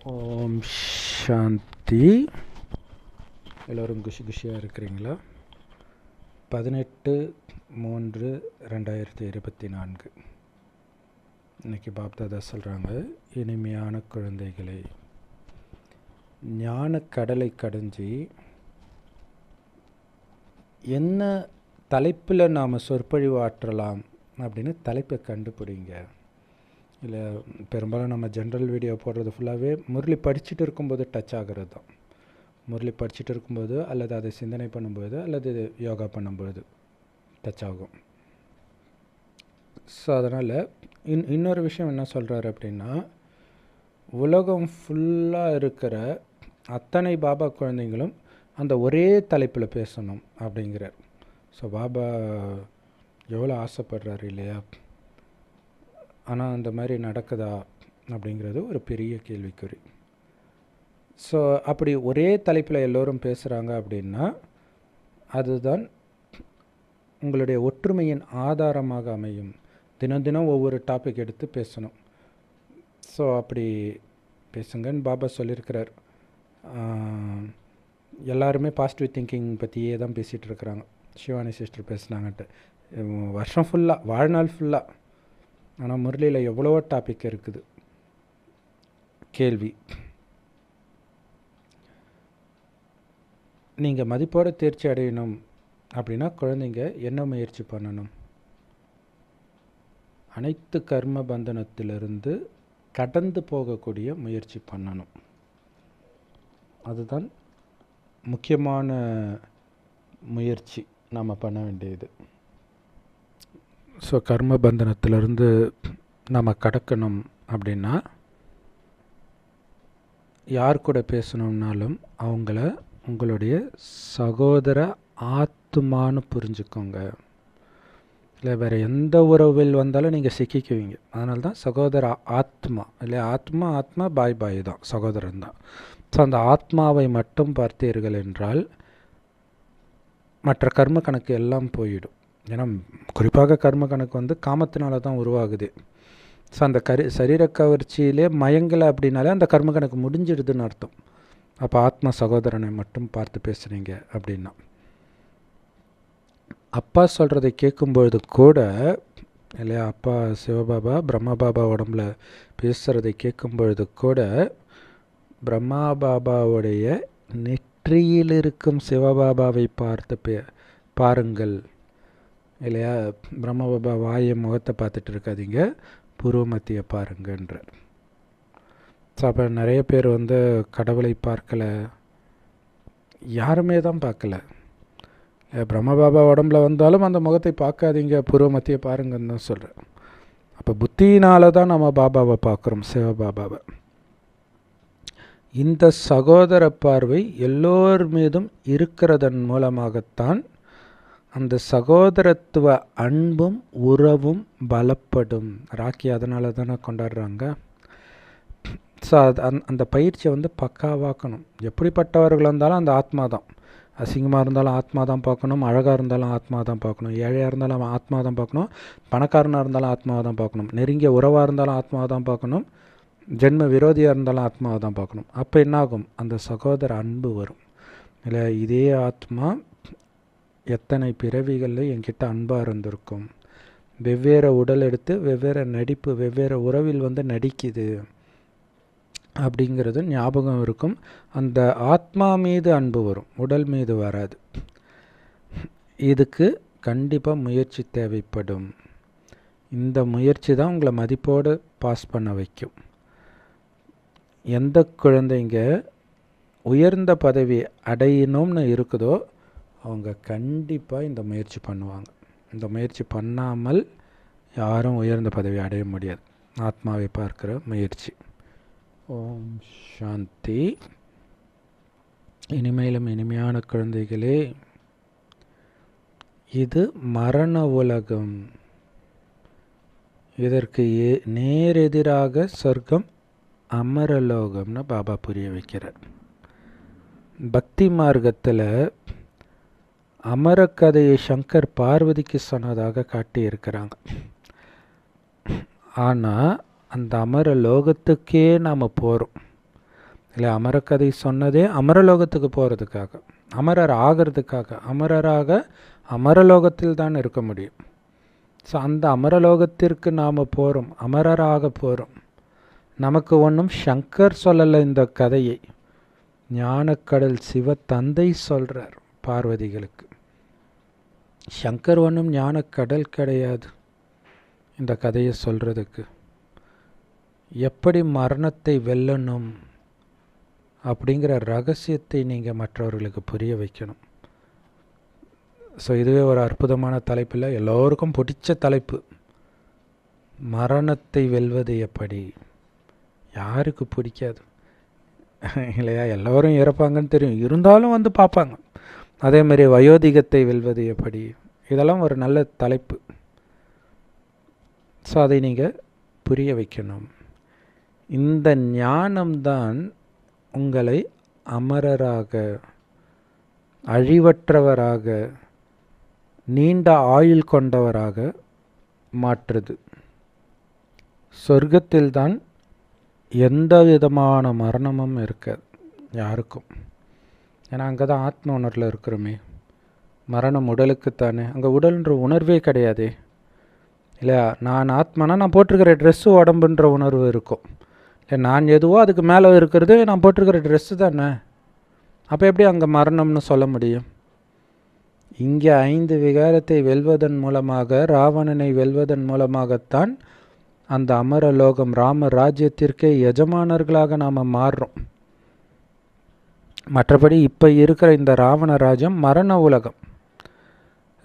ஓம் சாந்தி. எல்லோரும் குஷியாக இருக்கிறீங்களா? 18/3/2024 இன்றைக்கி பாப்தாதா சொல்கிறாங்க, இனிமையான குழந்தைகளை, ஞான கடலை கடைஞ்சி என்ன தலைப்பில் நாம் சொற்பொழிவு ஆற்றலாம் அப்படின்னு தலைப்பை கண்டுபிடிங்க. இல்லை, பெரும்பாலும் நம்ம ஜென்ரல் வீடியோ போடுறது ஃபுல்லாகவே முரளி படிச்சுட்டு இருக்கும்போது டச் ஆகிறது தான். முரளி படிச்சுட்டு இருக்கும்போது அல்லது அதை சிந்தனை பண்ணும்போது அல்லது யோகா பண்ணும்போது டச் ஆகும். ஸோ அதனால் இன்னொரு விஷயம் என்ன சொல்கிறாரு அப்படின்னா, உலகம் ஃபுல்லாக இருக்கிற அத்தனை பாபா குழந்தைங்களும் அந்த ஒரே தலைப்பில் பேசணும் அப்படிங்கிறார். ஸோ பாபா எவ்வளோ ஆசைப்படுறாரு இல்லையா? ஆனால் அந்த மாதிரி நடக்குதா அப்படிங்கிறது ஒரு பெரிய கேள்விக்குறி. ஸோ அப்படி ஒரே தலைப்பில் எல்லோரும் பேசுகிறாங்க அப்படின்னா அதுதான் உங்களுடைய ஒற்றுமையின் ஆதாரமாக அமையும். தினம் தினம் ஒவ்வொரு டாபிக் எடுத்து பேசணும். ஸோ அப்படி பேசுங்கன்னு பாபா சொல்லியிருக்கிறார். எல்லாருமே பாசிட்டிவ் திங்கிங் பற்றியே தான் பேசிகிட்டு இருக்கிறாங்க. சிவானி சிஸ்டர் பேசுனாங்கன்ட்டு வருஷம் ஃபுல்லாக, வாழ்நாள் ஃபுல்லாக. ஆனால் முரளியில் எவ்வளவோ டாபிக் இருக்குது. கேள்வி, நீங்கள் மதிப்போடு தேர்ச்சி அடையணும் அப்படின்னா குழந்தைங்க என்ன முயற்சி பண்ணணும்? அனைத்து கர்ம பந்தனத்திலிருந்து கடந்து போகக்கூடிய முயற்சி பண்ணணும். அதுதான் முக்கியமான முயற்சி நாம் பண்ண வேண்டியது. ஸோ கர்ம பந்தனத்திலிருந்து நம்ம கடக்கணும் அப்படின்னா யார் கூட பேசணுன்னாலும் அவங்கள உங்களுடைய சகோதர ஆத்மான்னு புரிஞ்சுக்கோங்க. இல்லை, வேறு எந்த உறவில் வந்தாலும் நீங்கள் சிக்கிக்குவீங்க. அதனால தான் சகோதர ஆத்மா இல்லையா? ஆத்மா பாய் தான், சகோதரன் தான். ஸோ அந்த ஆத்மாவை மட்டும் பார்த்தீர்கள் என்றால் மற்ற கர்ம கணக்கு எல்லாம் போயிடும். ஏன்னா குறிப்பாக கர்ம கணக்கு காமத்தினால தான் உருவாகுது. ஸோ அந்த சரீர கவர்ச்சியிலே மயங்கலை அப்படின்னாலே அந்த கர்ம கணக்கு முடிஞ்சிடுதுன்னு அர்த்தம். அப்போ ஆத்மா சகோதரனை மட்டும் பார்த்து பேசுகிறீங்க அப்படின்னா, அப்பா சொல்கிறதை கேட்கும்பொழுது கூட இல்லையா, அப்பா சிவபாபா பிரம்மா பாபா உடம்புல பேசுகிறதை கேட்கும்பொழுது கூட பிரம்மா பாபாவுடைய நெற்றியில் இருக்கும் சிவபாபாவை பார்த்து பாருங்கள் இல்லையா. பிரம்ம பாபா வாயை முகத்தை பார்த்துட்டு இருக்காதீங்க, பூர்வ மத்தியை பாருங்கன்றார். ஸோ அப்போ நிறைய பேர் கடவுளை பார்க்கலை, யாருமே தான் பார்க்கல. பிரம்ம பாபா உடம்புல வந்தாலும் அந்த முகத்தை பார்க்காதீங்க, பூர்வ மத்தியை பாருங்கன்னு தான் சொல்கிறேன். அப்போ புத்தியினால தான் நம்ம பாபாவை பார்க்குறோம், சிவபாபாவை. இந்த சகோதர பார்வை எல்லோர் மீதும் இருக்கிறதன் மூலமாகத்தான் அந்த சகோதரத்துவ அன்பும் உறவும் பலப்படும். ராக்கி அதனால தானே கொண்டாடுறாங்க. ஸோ அந்த பயிற்சியை பக்காவாக்கணும். எப்படிப்பட்டவர்கள் இருந்தாலும் அந்த ஆத்மா தான். அசிங்கமாக இருந்தாலும் ஆத்மா தான் பார்க்கணும், அழகாக இருந்தாலும் ஆத்மா தான் பார்க்கணும், ஏழையாக இருந்தாலும் ஆத்மா தான் பார்க்கணும், பணக்காரனாக இருந்தாலும் ஆத்மாவை தான் பார்க்கணும், நெருங்கிய உறவாக இருந்தாலும் ஆத்மாவை தான் பார்க்கணும், ஜென்ம விரோதியாக இருந்தாலும் ஆத்மாவை தான் பார்க்கணும். அப்போ என்னாகும்? அந்த சகோதர அன்பு வரும். இல்லை, இதே ஆத்மா எத்தனை பிறவிகளில் என்கிட்ட அன்பாக இருந்திருக்கும், வெவ்வேறு உடல் எடுத்து வெவ்வேறு நடிப்பு, வெவ்வேறு உறவில் நடிக்குது அப்படிங்கிறது ஞாபகம் இருக்கும். அந்த ஆத்மா மீது அன்பு வரும், உடல் மீது வராது. இதுக்கு கண்டிப்பாக முயற்சி தேவைப்படும். இந்த முயற்சி தான் உங்களை மதிப்போடு பாஸ் பண்ண வைக்கும். எந்த குழந்தைங்க உயர்ந்த பதவி அடையணும்னு இருக்குதோ அவங்க கண்டிப்பாக இந்த முயற்சி பண்ணுவாங்க. இந்த முயற்சி பண்ணாமல் யாரும் உயர்ந்த பதவி அடைய முடியாது. ஆத்மாவை பார்க்குற முயற்சி. ஓம் சாந்தி. இனிமேலும் இனிமையான குழந்தைகளே, இது மரண உலகம். இதற்கு நேரெதிராக சொர்க்கம் அமரலோகம்னு பாபா புரிய வைக்கிறார். பக்தி மார்க்கத்தில் அமரக்கதையை சங்கர் பார்வதிக்கு சொன்னதாக காட்டியிருக்கிறாங்க. ஆனால் அந்த அமர லோகத்துக்கே நாம் போகிறோம். இல்லை, அமரக்கதை சொன்னதே அமரலோகத்துக்கு போகிறதுக்காக, அமரர் ஆகிறதுக்காக. அமரராக அமரலோகத்தில் தான் இருக்க முடியும். ஸோ அந்த அமரலோகத்திற்கு நாம் போகிறோம், அமரராக போகிறோம். நமக்கு ஒன்றும் சங்கர் சொல்லலை இந்த கதையை, ஞானக்கடல் சிவ தந்தை சொல்கிறார் பார்வதிகளுக்கு. சங்கர் ஒன்றும் ஞானக்கடல் கிடையாது இந்த கதையை சொல்கிறதுக்கு. எப்படி மரணத்தை வெல்லணும் அப்படிங்கிற ரகசியத்தை நீங்கள் மற்றவர்களுக்கு புரிய வைக்கணும். ஸோ இதுவே ஒரு அற்புதமான தலைப்பில் எல்லோருக்கும் பிடிச்ச தலைப்பு, மரணத்தை வெல்வது எப்படி. யாருக்கு பிடிக்காது இல்லையா? எல்லோரும் இறப்பாங்கன்னு தெரியும், இருந்தாலும் வந்து பார்ப்பாங்க. அதே மாதிரி வயோதிகத்தை வெல்வது எப்படி, இதெல்லாம் ஒரு நல்ல தலைப்பு. ஸோ அதை நீங்கள் புரிய வைக்கணும். இந்த ஞானம்தான் உங்களை அமரராக, அழிவற்றவராக, நீண்ட ஆயுள் கொண்டவராக மாற்றுது. சொர்க்கத்தில்தான் எந்த விதமான மரணமும் இருக்காது யாருக்கும். ஏன்னா அங்கே தான் ஆத்ம உணர்வில் இருக்கிறோமே. மரணம் உடலுக்குத்தானே, அங்கே உடல்ன்ற உணர்வே கிடையாதே இல்லையா? நான் ஆத்மானா நான் போட்டிருக்கிற ட்ரெஸ்ஸு உடம்புன்ற உணர்வு இருக்கும். இல்லை, நான் எதுவோ அதுக்கு மேலே இருக்கிறது நான் போட்டிருக்கிற ட்ரெஸ்ஸு தானே. அப்போ எப்படி அங்கே மரணம்னு சொல்ல முடியும்? இங்கே 5 விகாரத்தை வெல்வதன் மூலமாக, ராவணனை வெல்வதன் மூலமாகத்தான் அந்த அமரலோகம் ராம ராஜ்யத்திற்கே எஜமானர்களாக நாம் மாறுறோம். மற்றபடி இப்போ இருக்கிற இந்த ராவண ராஜ்யம் மரண உலகம்,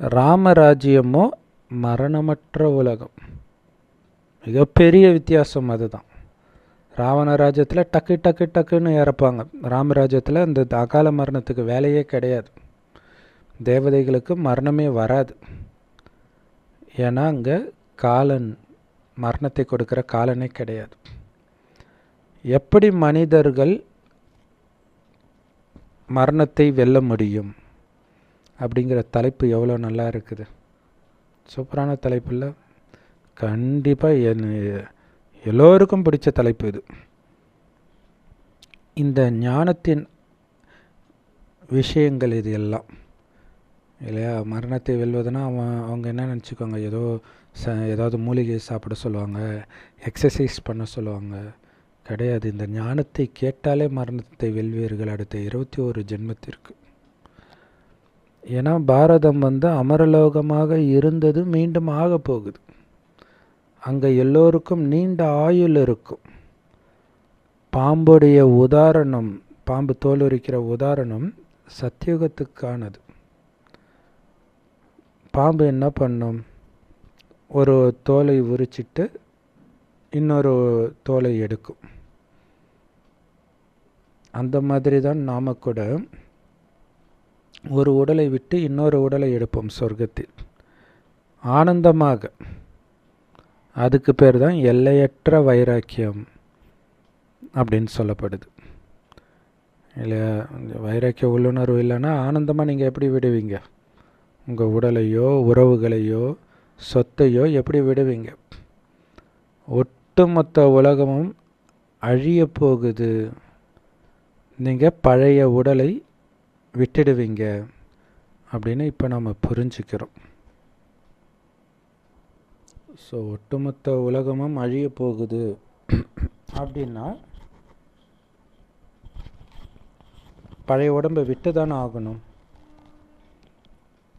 ராமராஜ்யமோ மரணமற்ற உலகம். மிகப்பெரிய வித்தியாசம் அதுதான். ராவண ராஜ்யத்தில் டக்கு டக்கு டக்குன்னு இறப்பாங்க, ராமராஜ்யத்தில் அந்த அகால மரணத்துக்கு வேலையே கிடையாது. தேவதைகளுக்கு மரணமே வராது. ஏன்னா அங்கே காலன், மரணத்தை கொடுக்குற காலனே கிடையாது. எப்படி மனிதர்கள் மரணத்தை வெல்ல முடியும் அப்படிங்கிற தலைப்பு எவ்வளோ நல்லா இருக்குது. சூப்பரான தலைப்பில் கண்டிப்பாக எல்லோருக்கும் பிடிச்ச தலைப்பு இது. இந்த ஞானத்தின் விஷயங்கள் இது எல்லாம் இல்லையா? மரணத்தை வெல்வதுன்னா அவங்க என்ன நினச்சிக்கோங்க, ஏதாவது மூலிகை சாப்பிட சொல்லுவாங்க, எக்ஸசைஸ் பண்ண சொல்லுவாங்க. கிடையாது. இந்த ஞானத்தை கேட்டாலே மரணத்தை வெல்வீர்கள் அடுத்த 21 ஜென்மத்திற்கு. ஏன்னா பாரதம் அமரலோகமாக இருந்தது, மீண்டும் ஆக போகுது. அங்கே எல்லோருக்கும் நீண்ட ஆயுள் இருக்கும். பாம்புடைய உதாரணம், பாம்பு தோல் உரிக்கிற உதாரணம் சத்தியுகத்துக்கானது. பாம்பு என்ன பண்ணும், ஒரு தோலை உரிச்சிட்டு இன்னொரு தோலை எடுக்கும். அந்த மாதிரி தான் நாம் கூட ஒரு உடலை விட்டு இன்னொரு உடலை எடுப்போம் சொர்க்கத்தில் ஆனந்தமாக. அதுக்கு பேர் தான் எல்லையற்ற வைராக்கியம் அப்படின்னு சொல்லப்படுது இல்லையா? வைராக்கிய உள்ளுணர்வு இல்லைன்னா ஆனந்தமாக நீங்கள் எப்படி விடுவீங்க? உங்கள் உடலையோ உறவுகளையோ சொத்தையோ எப்படி விடுவீங்க? ஒட்டுமொத்த உலகமும் அழிய போகுது, நீங்கள் பழைய உடலை விட்டுடுவீங்க அப்படின்னு இப்போ நம்ம புரிஞ்சுக்கிறோம். ஸோ ஒட்டுமொத்த உலகமும் அழிய போகுது அப்படின்னா பழைய உடம்பை விட்டு தானே ஆகணும்.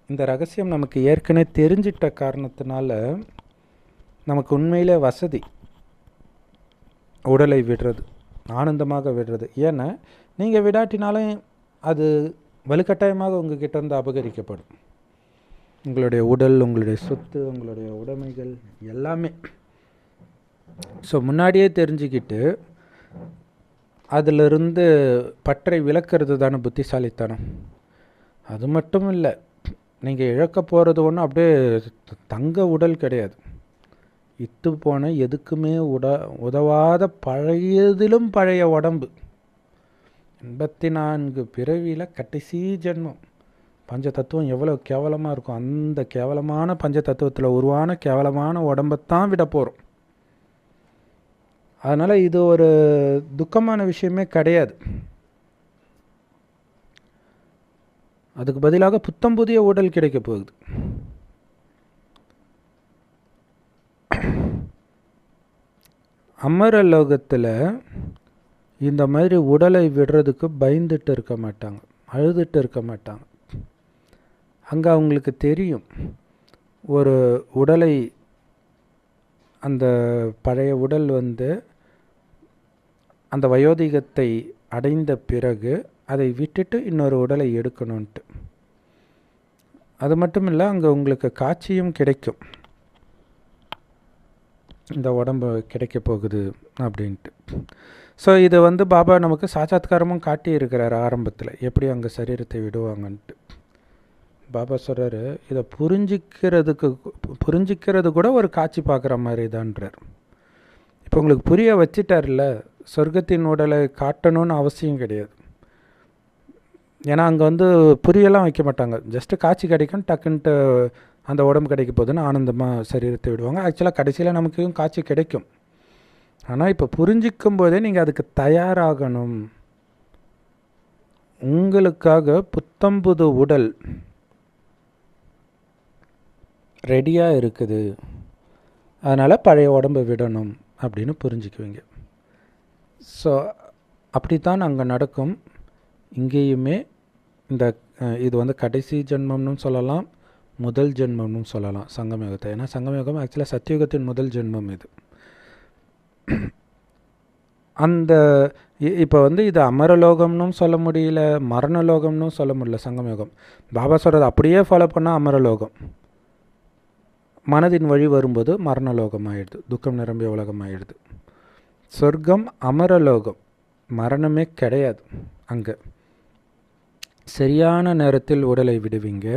இந்த ரகசியம் நமக்கு ஏற்கனவே தெரிஞ்சிட்ட காரணத்தினால நமக்கு உண்மையிலே வசதி உடலை விடுறது, ஆனந்தமாக விடுறது. ஏன்னா நீங்கள் விடாட்டினாலும் அது வலுக்கட்டாயமாக உங்ககிட்ட இருந்து அபகரிக்கப்படும். உங்களுடைய உடல், உங்களுடைய சொத்து, உங்களுடைய உடைமைகள் எல்லாமே. ஸோ முன்னாடியே தெரிஞ்சுக்கிட்டு அதிலிருந்து பற்றை விலக்கிறது தானே புத்திசாலித்தனம். அது மட்டும் இல்லை, நீங்கள் இழக்க போகிறது ஒன்றும் அப்படியே தங்க உடல் கிடையாது. இத்து போன எதுக்குமே உதவாத பழையதிலும் பழைய உடம்பு. 84 பிறவியில் கடைசி ஜென்மம். பஞ்ச தத்துவம் எவ்வளோ கேவலமாக இருக்கும், அந்த கேவலமான பஞ்ச தத்துவத்தில் உருவான கேவலமான உடம்பைத்தான் விட போகிறோம். அதனால் இது ஒரு துக்கமான விஷயமே கிடையாது. அதுக்கு பதிலாக புத்தம் புதிய உடல் கிடைக்க போகுது. அமரலோகத்தில் இந்த மாதிரி உடலை விடுறதுக்கு பயந்துட்டு இருக்க மாட்டாங்க, அழுதுட்டு இருக்க மாட்டாங்க. அங்கே அவங்களுக்கு தெரியும், ஒரு உடலை, அந்த பழைய உடல் அந்த வயோதிகத்தை அடைந்த பிறகு அதை விட்டுட்டு இன்னொரு உடலை எடுக்கணுன்ட்டு. அது மட்டும் இல்லை, அங்கே உங்களுக்கு காட்சியும் கிடைக்கும், இந்த உடம்பு கிடைக்க போகுது அப்படின்ட்டு. ஸோ இது பாபா நமக்கு சாட்சாத்காரமும் காட்டியிருக்கிறார் ஆரம்பத்தில், எப்படி அங்கே சரீரத்தை விடுவாங்கன்ட்டு. பாபா சொல்கிறாரு, இதை புரிஞ்சிக்கிறது கூட ஒரு காட்சி பார்க்குற மாதிரி தான்றார். இப்போ உங்களுக்கு புரிய வச்சிட்டார்ல, சொர்க்கத்தின் உடலை காட்டணும்னு அவசியம் கிடையாது. ஏன்னா அங்கே புரியெல்லாம் வைக்க மாட்டாங்க, ஜஸ்ட்டு காட்சி கிடைக்கும், டக்குன்ட்டு அந்த உடம்பு கிடைக்க போகுதுன்னு ஆனந்தமாக சரீரத்தை விடுவாங்க. ஆக்சுவலாக கடைசியில் நமக்கும் காட்சி கிடைக்கும். ஆனால் இப்போ புரிஞ்சிக்கும் போதே நீங்கள் அதுக்கு தயாராகணும். உங்களுக்காக புத்தம்புது உடல் ரெடியாக இருக்குது, அதனால் பழைய உடம்பை விடணும் அப்படின்னு புரிஞ்சுக்குவீங்க. ஸோ அப்படித்தான் அங்கே நடக்கும். இங்கேயுமே இது கடைசி ஜென்மம்னு சொல்லலாம், முதல் ஜென்மம்னு சொல்லலாம் சங்கமயுகத்தை. ஏன்னா சங்கமயுகம் ஆக்சுவலாக சத்தியுகத்தின் முதல் ஜென்மம் இது. அந்த இப்போ இது அமரலோகம்னு சொல்ல முடியல, மரணலோகம்னு சொல்ல முடியல. சங்கமயுகம் பாபா சொல்கிறது அப்படியே ஃபாலோ பண்ணால் அமரலோகம், மனதின் வழி வரும்போது மரணலோகம் ஆயிடுது, துக்கம் நிரம்பிய உலகம் ஆயிடுது. சொர்க்கம் அமரலோகம், மரணமே கிடையாது. அங்கே சரியான நேரத்தில் உடலை விடுவீங்க.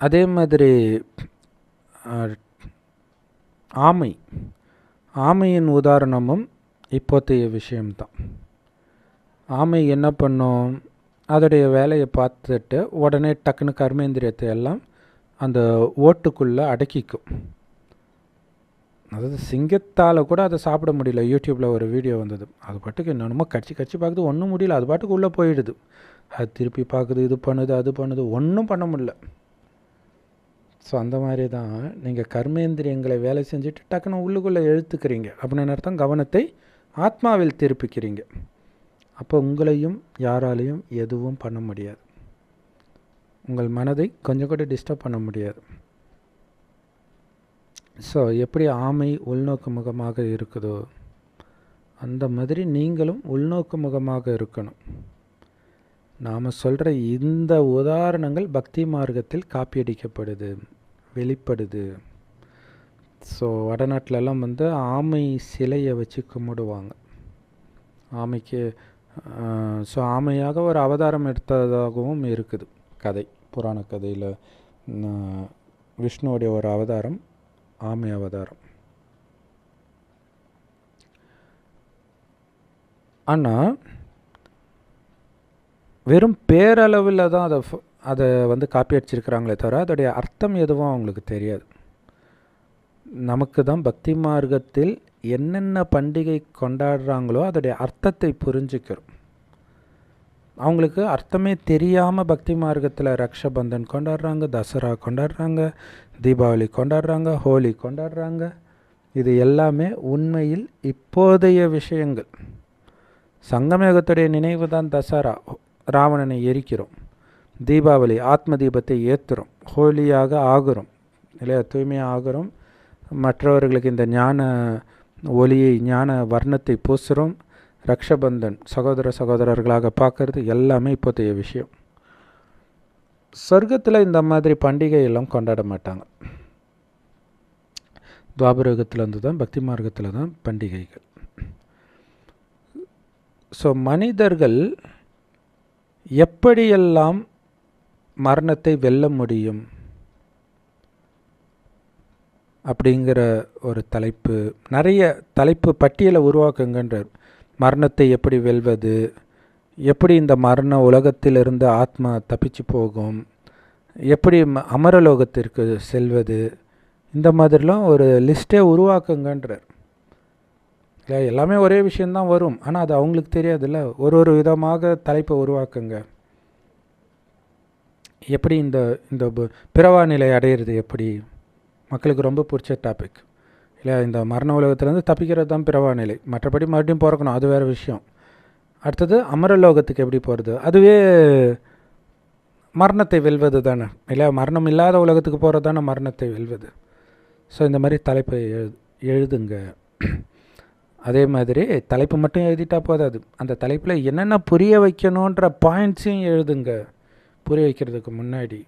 அதே மாதிரி ஆமையின் உதாரணமும் இப்போத்தைய விஷயம்தான். ஆமை என்ன பண்ணும், அதோடைய வேலையை பார்த்துட்டு உடனே டக்குன்னு கர்மேந்திரியத்தை எல்லாம் அந்த ஓட்டுக்குள்ளே அடக்கிக்கும். அதாவது சிங்கத்தால் கூட அதை சாப்பிட முடியல. யூடியூப்பில் ஒரு வீடியோ வந்தது, அது பாட்டுக்கு என்னென்னமோ கட்சி பார்க்குது, ஒன்றும் முடியல, அது பாட்டுக்கு உள்ளே போயிடுது. அது திருப்பி பார்க்குது, இது பண்ணுது, அது பண்ணுது, ஒன்றும் பண்ண முடியல. ஸோ அந்த மாதிரி தான் நீங்கள் கர்மேந்திரியங்களை வேலை செஞ்சுட்டு டக்குன்னு உள்ளுக்குள்ளே எழுத்துக்கிறீங்க அப்படின்னு அர்த்தம். கவனத்தை ஆத்மாவில் திருப்பிக்கிறீங்க. அப்போ உங்களையும் யாராலையும் எதுவும் பண்ண முடியாது, உங்கள் மனதை கொஞ்சம் கூட டிஸ்டர்ப் பண்ண முடியாது. ஸோ எப்படி ஆமை உள்நோக்கு முகமாக இருக்குதோ அந்த மாதிரி நீங்களும் உள்நோக்கு முகமாக இருக்கணும். நாம் சொல்கிற இந்த உதாரணங்கள் பக்தி மார்க்கத்தில் காப்பியடிக்கப்படுது, வெளிப்படுது. ஸோ வடநாட்டிலெல்லாம் ஆமை சிலையை வச்சு கும்பிடுவாங்க. ஆமைக்கு ஸோ ஆமையாக ஒரு அவதாரம் எடுத்ததாகவும் இருக்குது கதை, புராண கதையில். விஷ்ணுவோடைய ஒரு அவதாரம் ஆமை அவதாரம். ஆனால் வெறும் பேரளவில் தான் அதை காப்பி அடிச்சிருக்கிறாங்களே தவிர அதோடைய அர்த்தம் எதுவும் அவங்களுக்கு தெரியாது. நமக்கு தான் பக்தி மார்க்கத்தில் என்னென்ன பண்டிகை கொண்டாடுறாங்களோ அதோடைய அர்த்தத்தை புரிஞ்சுக்கிறோம். அவங்களுக்கு அர்த்தமே தெரியாமல் பக்தி மார்க்கத்தில் ரக்ஷபந்தன் கொண்டாடுறாங்க, தசரா கொண்டாடுறாங்க, தீபாவளி கொண்டாடுறாங்க, ஹோலி கொண்டாடுறாங்க. இது எல்லாமே உண்மையில் இப்போதைய விஷயங்கள். சங்கமயுகத்துடைய நினைவு தான் தசரா, ராவணனை எரிக்கிறோம். தீபாவளி ஆத்ம தீபத்தை ஏற்றுறோம், ஹோலியாக ஆகிறோம் இல்லையா, தூய்மையாக ஆகிறோம். மற்றவர்களுக்கு இந்த ஞான ஒளியை, ஞான வர்ணத்தை பூசுகிறோம். ரக்ஷபந்தன் சகோதரர்களாக பார்க்கறது எல்லாமே இப்போதைய விஷயம். சொர்க்கத்தில் இந்த மாதிரி பண்டிகையெல்லாம் கொண்டாட மாட்டாங்க. துவாபரயுகத்தில் தான், பக்தி மார்க்கத்தில் தான் பண்டிகைகள். ஸோ மனிதர்கள் எப்படியெல்லாம் மரணத்தை வெல்ல முடியும் அப்படிங்கிற ஒரு தலைப்பு, நிறைய தலைப்பு பட்டியலை உருவாக்குங்கன்றார். மரணத்தை எப்படி வெல்வது, எப்படி இந்த மரண உலகத்திலிருந்து ஆத்மா தப்பிச்சு போகும், எப்படி அமரலோகத்திற்கு செல்வது, இந்த மாதிரிலாம் ஒரு லிஸ்ட்டே உருவாக்குங்கன்றார். இல்லை, எல்லாமே ஒரே விஷயந்தான் வரும், ஆனால் அது அவங்களுக்கு தெரியாதுல்ல. ஒரு ஒரு விதமாக தலைப்பை உருவாக்குங்க. எப்படி இந்த இந்த பிறவா நிலை அடையிறது எப்படி, மக்களுக்கு ரொம்ப பிடிச்ச டாபிக் இல்லை. இந்த மரண உலகத்துலேருந்து தப்பிக்கிறது தான் பிறவா நிலை. மற்றபடி மறுபடியும் பிறக்கணும், அது வேறு விஷயம். அடுத்தது அமரலோகத்துக்கு எப்படி போகிறது, அதுவே மரணத்தை வெல்வது தானே இல்லை. மரணம் இல்லாத உலகத்துக்கு போகிறது தானே மரணத்தை வெல்வது. ஸோ இந்த மாதிரி தலைப்பை எழுதுங்க. அதே மாதிரி தலைப்பு மட்டும் எழுதிட்டா போதாது, அந்த தலைப்பில் என்னென்ன புரிய வைக்கணுன்ற பாயிண்ட்ஸையும் எழுதுங்க புரிய வைக்கிறதுக்கு முன்னாடி.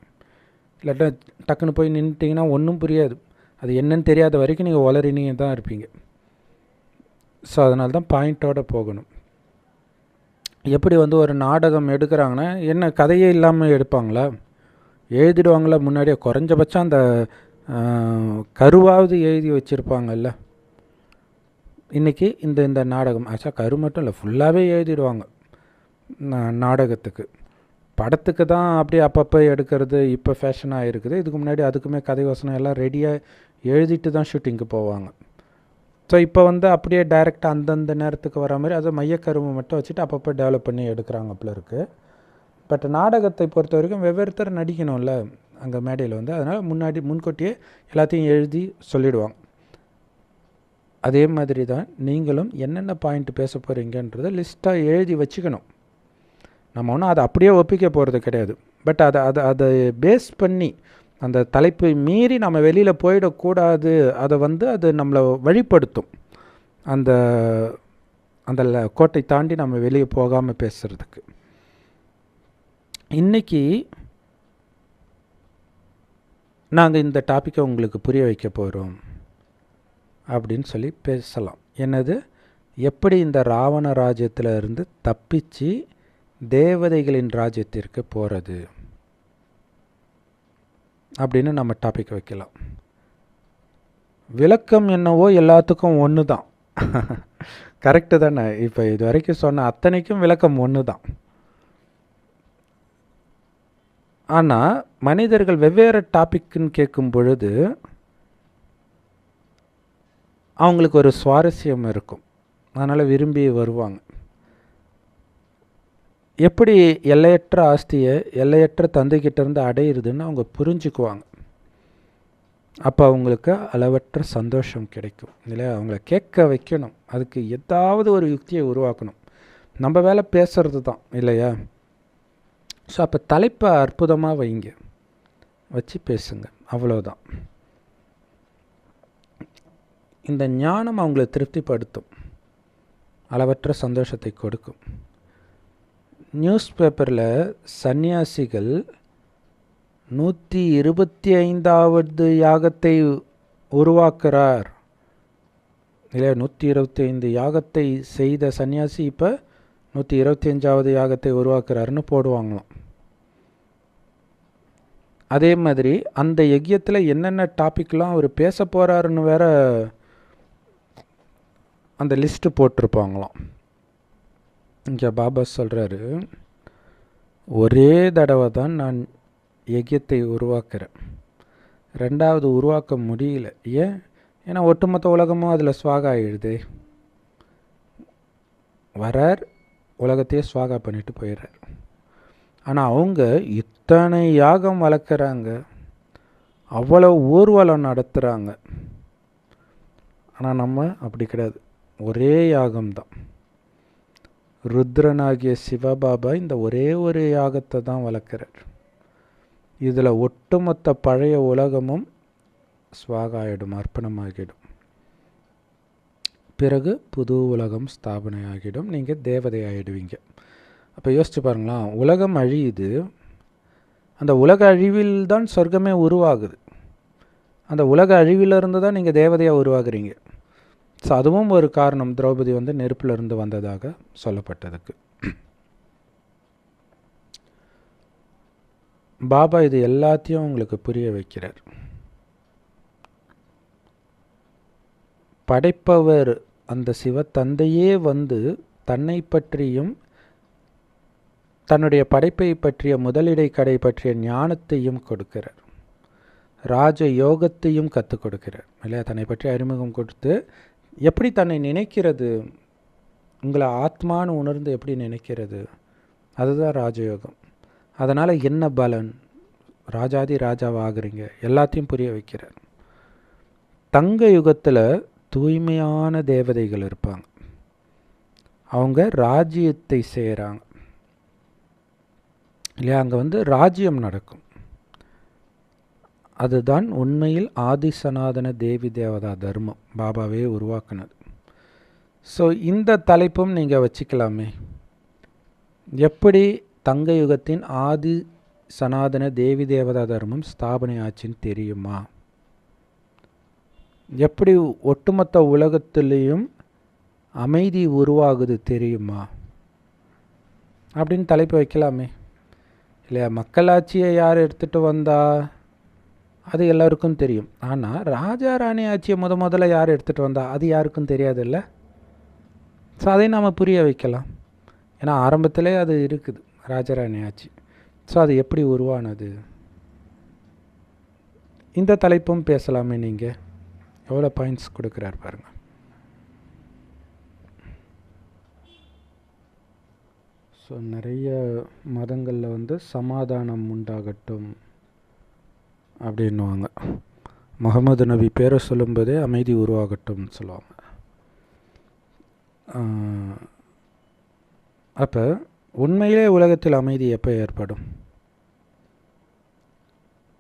இல்லாட்டா டக்குன்னு போய் நின்றுட்டிங்கன்னா ஒன்றும் புரியாது. அது என்னன்னு தெரியாத வரைக்கும் நீங்கள் உளறினீங்க தான் இருப்பீங்க. ஸோ அதனால தான் பாயிண்ட்டோடு போகணும். எப்படி ஒரு நாடகம் எடுக்கிறாங்கன்னா என்ன கதையே இல்லாமல் எடுப்பாங்களா, எழுதிடுவாங்களா முன்னாடியே. குறைஞ்சபட்சம் அந்த கருவாவது எழுதி வச்சுருப்பாங்கல்ல. இன்றைக்கி இந்த நாடகம் ஆக்சுவலாக கரு மட்டும் இல்லை, ஃபுல்லாகவே எழுதிடுவாங்க நாடகத்துக்கு. படத்துக்கு தான் அப்படியே அப்பப்போ எடுக்கிறது இப்போ ஃபேஷனாக இருக்குது. இதுக்கு முன்னாடி அதுக்குமே கதை வசனம் எல்லாம் ரெடியாக எழுதிட்டு தான் ஷூட்டிங்க்கு போவாங்க. ஸோ இப்போ அப்படியே டைரெக்டாக அந்தந்த நேரத்துக்கு வர மாதிரி அதை மையக்கருவை மட்டும் வச்சுட்டு அப்பப்போ டெவலப் பண்ணி எடுக்கிறாங்க அப்போ இருக்குது. பட் நாடகத்தை பொறுத்த வரைக்கும் வெவ்வேறுத்தர் நடிக்கணும்ல அங்கே மேடையில் அதனால் முன்கூட்டியே எல்லாத்தையும் எழுதி சொல்லிவிடுவாங்க. அதே மாதிரி தான் நீங்களும் என்னென்ன பாயிண்ட் பேச போகிறீங்கன்றதை லிஸ்ட்டாக எழுதி வச்சுக்கணும். நம்ம ஒன்றும் அதை அப்படியே ஒப்பிக்க போகிறது கிடையாது. பட் அதை பேஸ் பண்ணி அந்த தலைப்பை மீறி நம்ம வெளியில் போயிடக்கூடாது. அதை அது நம்மளை வழிப்படுத்தும். அந்த அந்த கோட்டை தாண்டி நம்ம வெளியே போகாமல் பேசுகிறதுக்கு. இன்றைக்கி நாங்கள் இந்த டாப்பிக்கை உங்களுக்கு புரிய வைக்க போகிறோம் அப்படின்னு சொல்லி பேசலாம். என்னது, எப்படி இந்த ராவண ராஜ்யத்தில் இருந்து தப்பிச்சு தேவதைகளின் ராஜ்யத்திற்கு போகிறது அப்படின்னு நம்ம டாபிக் வைக்கலாம். விளக்கம் என்னவோ எல்லாத்துக்கும் ஒன்று தான். கரெக்டு தானே? இப்போ இது வரைக்கும் சொன்ன அத்தனைக்கும் விளக்கம் ஒன்று தான். ஆனால் மனிதர்கள் வெவ்வேறு டாபிக்னு கேட்கும் பொழுது அவங்களுக்கு ஒரு சுவாரஸ்யம் இருக்கும், அதனால் விரும்பி வருவாங்க. எப்படி எல்லையற்ற ஆஸ்தியை எல்லையற்ற தந்தைக்கிட்டேருந்து அடையிறதுன்னு அவங்க புரிஞ்சுக்குவாங்க. அப்போ அவங்களுக்கு அளவற்ற சந்தோஷம் கிடைக்கும் இல்லையா? அவங்கள கேட்க வைக்கணும், அதுக்கு ஏதாவது ஒரு யுக்தியை உருவாக்கணும். நம்ம வேலை பேசுகிறது தான் இல்லையா? ஸோ அப்போ தலைப்பை அற்புதமாக வைங்க, வச்சு பேசுங்க, அவ்வளோதான். இந்த ஞானம் அவங்களை திருப்திப்படுத்தும், அளவற்ற சந்தோஷத்தை கொடுக்கும். நியூஸ் பேப்பரில் சன்னியாசிகள் 125வது யாகத்தை உருவாக்குறார் இல்லையா? 125 யாகத்தை செய்த சன்னியாசி இப்போ 125வது யாகத்தை உருவாக்குறாருன்னு போடுவாங்களாம். அதே மாதிரி அந்த யஜ்யத்தில் என்னென்ன டாபிக்லாம் அவர் பேச போகிறாருன்னு வேற அந்த லிஸ்ட்டு போட்டிருப்பாங்களாம். இங்கே பாபா சொல்கிறாரு, ஒரே தடவை தான் நான் யஜ்யத்தை உருவாக்குறேன், ரெண்டாவது உருவாக்க முடியல. ஏன்னா ஒட்டுமொத்த உலகமும் அதில் ஸ்வாகா ஆகிடுது. வரார், உலகத்தையே ஸ்வாகா பண்ணிட்டு போயிடுறார். ஆனால் அவங்க இத்தனை யாகம் வளர்க்குறாங்க, அவ்வளோ ஊர்வலம் நடத்துகிறாங்க. ஆனால் நம்ம அப்படி கிடையாது, ஒரே யாகம்தான். ருத்ரனாகிய சிவபாபா இந்த ஒரே ஒரு யாகத்தை தான் வளர்க்குறார். இதில் ஒட்டுமொத்த பழைய உலகமும் ஸ்வாகாயிடும், அர்ப்பணமாகிடும். பிறகு புது உலகம் ஸ்தாபனை ஆகிடும், நீங்கள் தேவதை ஆகிடுவீங்க. அப்போ யோசிச்சு பாருங்களா, உலகம் அழியுது, அந்த உலக அழிவில் தான் சொர்க்கமே உருவாகுது. அந்த உலக அழிவிலிருந்து தான் நீங்கள் தேவதையாக உருவாகுறீங்க. ஸோ அதுவும் ஒரு காரணம், திரௌபதி நெருப்பிலிருந்து வந்ததாக சொல்லப்பட்டதுக்கு. பாபா இது எல்லாத்தையும் உங்களுக்கு புரிய வைக்கிறார். படைப்பவர் அந்த சிவத்தந்தையே தன்னை பற்றியும் தன்னுடைய படைப்பை பற்றிய முதலிடை கடை பற்றிய ஞானத்தையும் கொடுக்கிறார், ராஜ யோகத்தையும் கற்றுக் கொடுக்கிறார் இல்லையா? தன்னை பற்றி அறிமுகம் கொடுத்து எப்படி தன்னை நினைக்கிறது, உங்களை ஆத்மான்னு உணர்ந்து எப்படி நினைக்கிறது, அதுதான் ராஜயோகம். அதனால் என்ன பலன், ராஜாதி ராஜாவாகிறீங்க, எல்லாத்தையும் புரிய வைக்கிறார். தங்க யுகத்தில் தூய்மையான தேவதைகள் இருப்பாங்க, அவங்க ராஜ்யத்தை செய்கிறாங்க இல்லையா, அங்கே ராஜ்யம் நடக்கும். அதுதான் உண்மையில் ஆதி சனாதன தேவி தேவதா தர்மம், பாபாவே உருவாக்குனது. ஸோ இந்த தலைப்பும் நீங்கள் வச்சுக்கலாமே, எப்படி தங்க யுகத்தின் ஆதி சனாதன தேவி தேவதா தர்மம் ஸ்தாபனை ஆச்சுன்னு தெரியுமா, எப்படி ஒட்டுமொத்த உலகத்திலையும் அமைதி உருவாகுது தெரியுமா அப்படின்னு தலைப்பு வைக்கலாமே இல்லையா. மக்களாட்சியை யார் எடுத்துகிட்டு வந்தா அது எல்லாருக்கும் தெரியும். ஆனால் ராஜா ராணி ஆட்சியை முதல்ல யார் எடுத்துகிட்டு வந்தா அது யாருக்கும் தெரியாதுல்ல. ஸோ அதை நாம் புரிய வைக்கலாம். ஏன்னா ஆரம்பத்திலே அது இருக்குது ராஜராணி ஆட்சி. ஸோ அது எப்படி உருவானது, இந்த தலைப்பும் பேசலாமே. நீங்கள் எவ்வளோ பாயிண்ட்ஸ் கொடுக்குறாரு பாருங்கள். ஸோ நிறைய மதங்களில் சமாதானம் உண்டாகட்டும் அப்படின்னுவாங்க. முகமது நபி பேரை சொல்லும்போதே அமைதி உருவாகட்டும்னு சொல்லுவாங்க. அப்போ உண்மையிலே உலகத்தில் அமைதி எப்போ ஏற்படும்,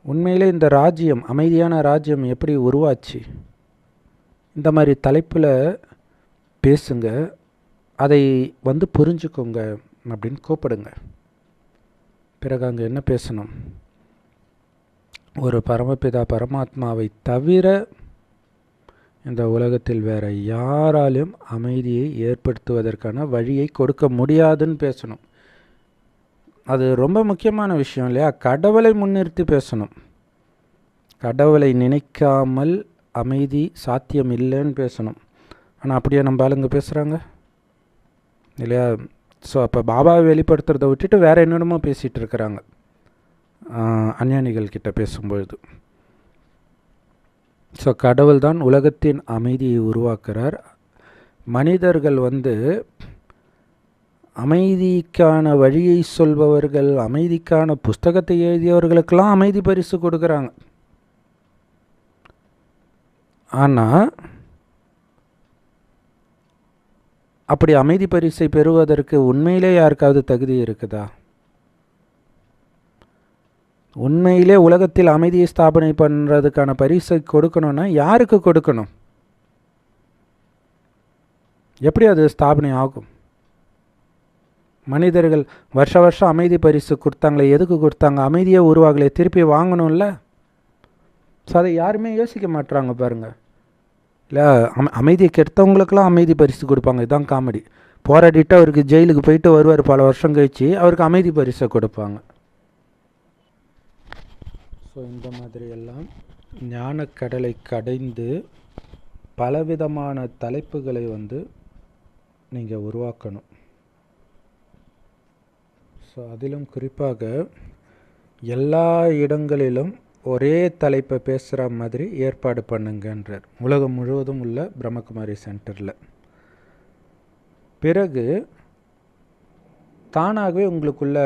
உண்மையிலே இந்த ராஜ்யம், அமைதியான ராஜ்யம் எப்படி உருவாச்சு, இந்த மாதிரி தலைப்பில் பேசுங்க, அதை புரிஞ்சுக்கோங்க அப்படின்னு கூப்பிடுங்க. பிறகு அங்கே என்ன பேசணும், ஒரு பரமபிதா பரமாத்மாவை தவிர இந்த உலகத்தில் வேறு யாராலும் அமைதியை ஏற்படுத்துவதற்கான வழியை கொடுக்க முடியாதுன்னு பேசணும். அது ரொம்ப முக்கியமான விஷயம் இல்லையா. கடவுளை முன்னிறுத்தி பேசணும். கடவுளை நினைக்காமல் அமைதி சாத்தியம் இல்லைன்னு பேசணும். ஆனால் அப்படியே நம்ம ஆளுங்க பேசுகிறாங்க இல்லையா. ஸோ அப்போ பாபாவை வெளிப்படுத்துறதை விட்டுட்டு வேறு என்னென்னமோ பேசிகிட்டு இருக்கிறாங்க அஞ்ஞானிகள் கிட்ட பேசும்பொழுது. ஸோ கடவுள் தான் உலகத்தின் அமைதியை உருவாக்குறார். மனிதர்கள் அமைதிக்கான வழியை சொல்பவர்கள், அமைதிக்கான புஸ்தகத்தை எழுதியவர்களுக்கெல்லாம் அமைதி பரிசு கொடுக்குறாங்க. ஆனால் அப்படி அமைதி பரிசை பெறுவதற்கு உண்மையிலே யாருக்காவது தகுதி இருக்குதா? உண்மையிலே உலகத்தில் அமைதியை ஸ்தாபனை பண்ணுறதுக்கான பரிசை கொடுக்கணும்னா யாருக்கு கொடுக்கணும், எப்படி அது ஸ்தாபனை ஆகும்? மனிதர்கள் வருஷம் அமைதி பரிசு கொடுத்தாங்களே, எதுக்கு கொடுத்தாங்க? அமைதியை உருவாகலை, திருப்பி வாங்கணும்ல. ஸோ அதை யாருமே யோசிக்க மாட்டுறாங்க பாருங்கள் இல்லை. அமைதியை கெடுத்தவங்களுக்கெல்லாம் அமைதி பரிசு கொடுப்பாங்க. இதுதான் காமெடி. போராடிட்டு அவருக்கு ஜெயிலுக்கு போயிட்டு வருவார், பல வருஷம் கழிச்சு அவருக்கு அமைதி பரிசை கொடுப்பாங்க. ஸோ இந்த மாதிரியெல்லாம் ஞானக்கடலை கடைந்து பலவிதமான தலைப்புகளை நீங்கள் உருவாக்கணும். ஸோ அதிலும் குறிப்பாக எல்லா இடங்களிலும் ஒரே தலைப்பை பேசுகிற மாதிரி ஏற்பாடு பண்ணுங்கன்றார் உலகம் முழுவதும் உள்ள பிரம்மகுமாரி சென்டரில். பிறகு தானாகவே உங்களுக்குள்ள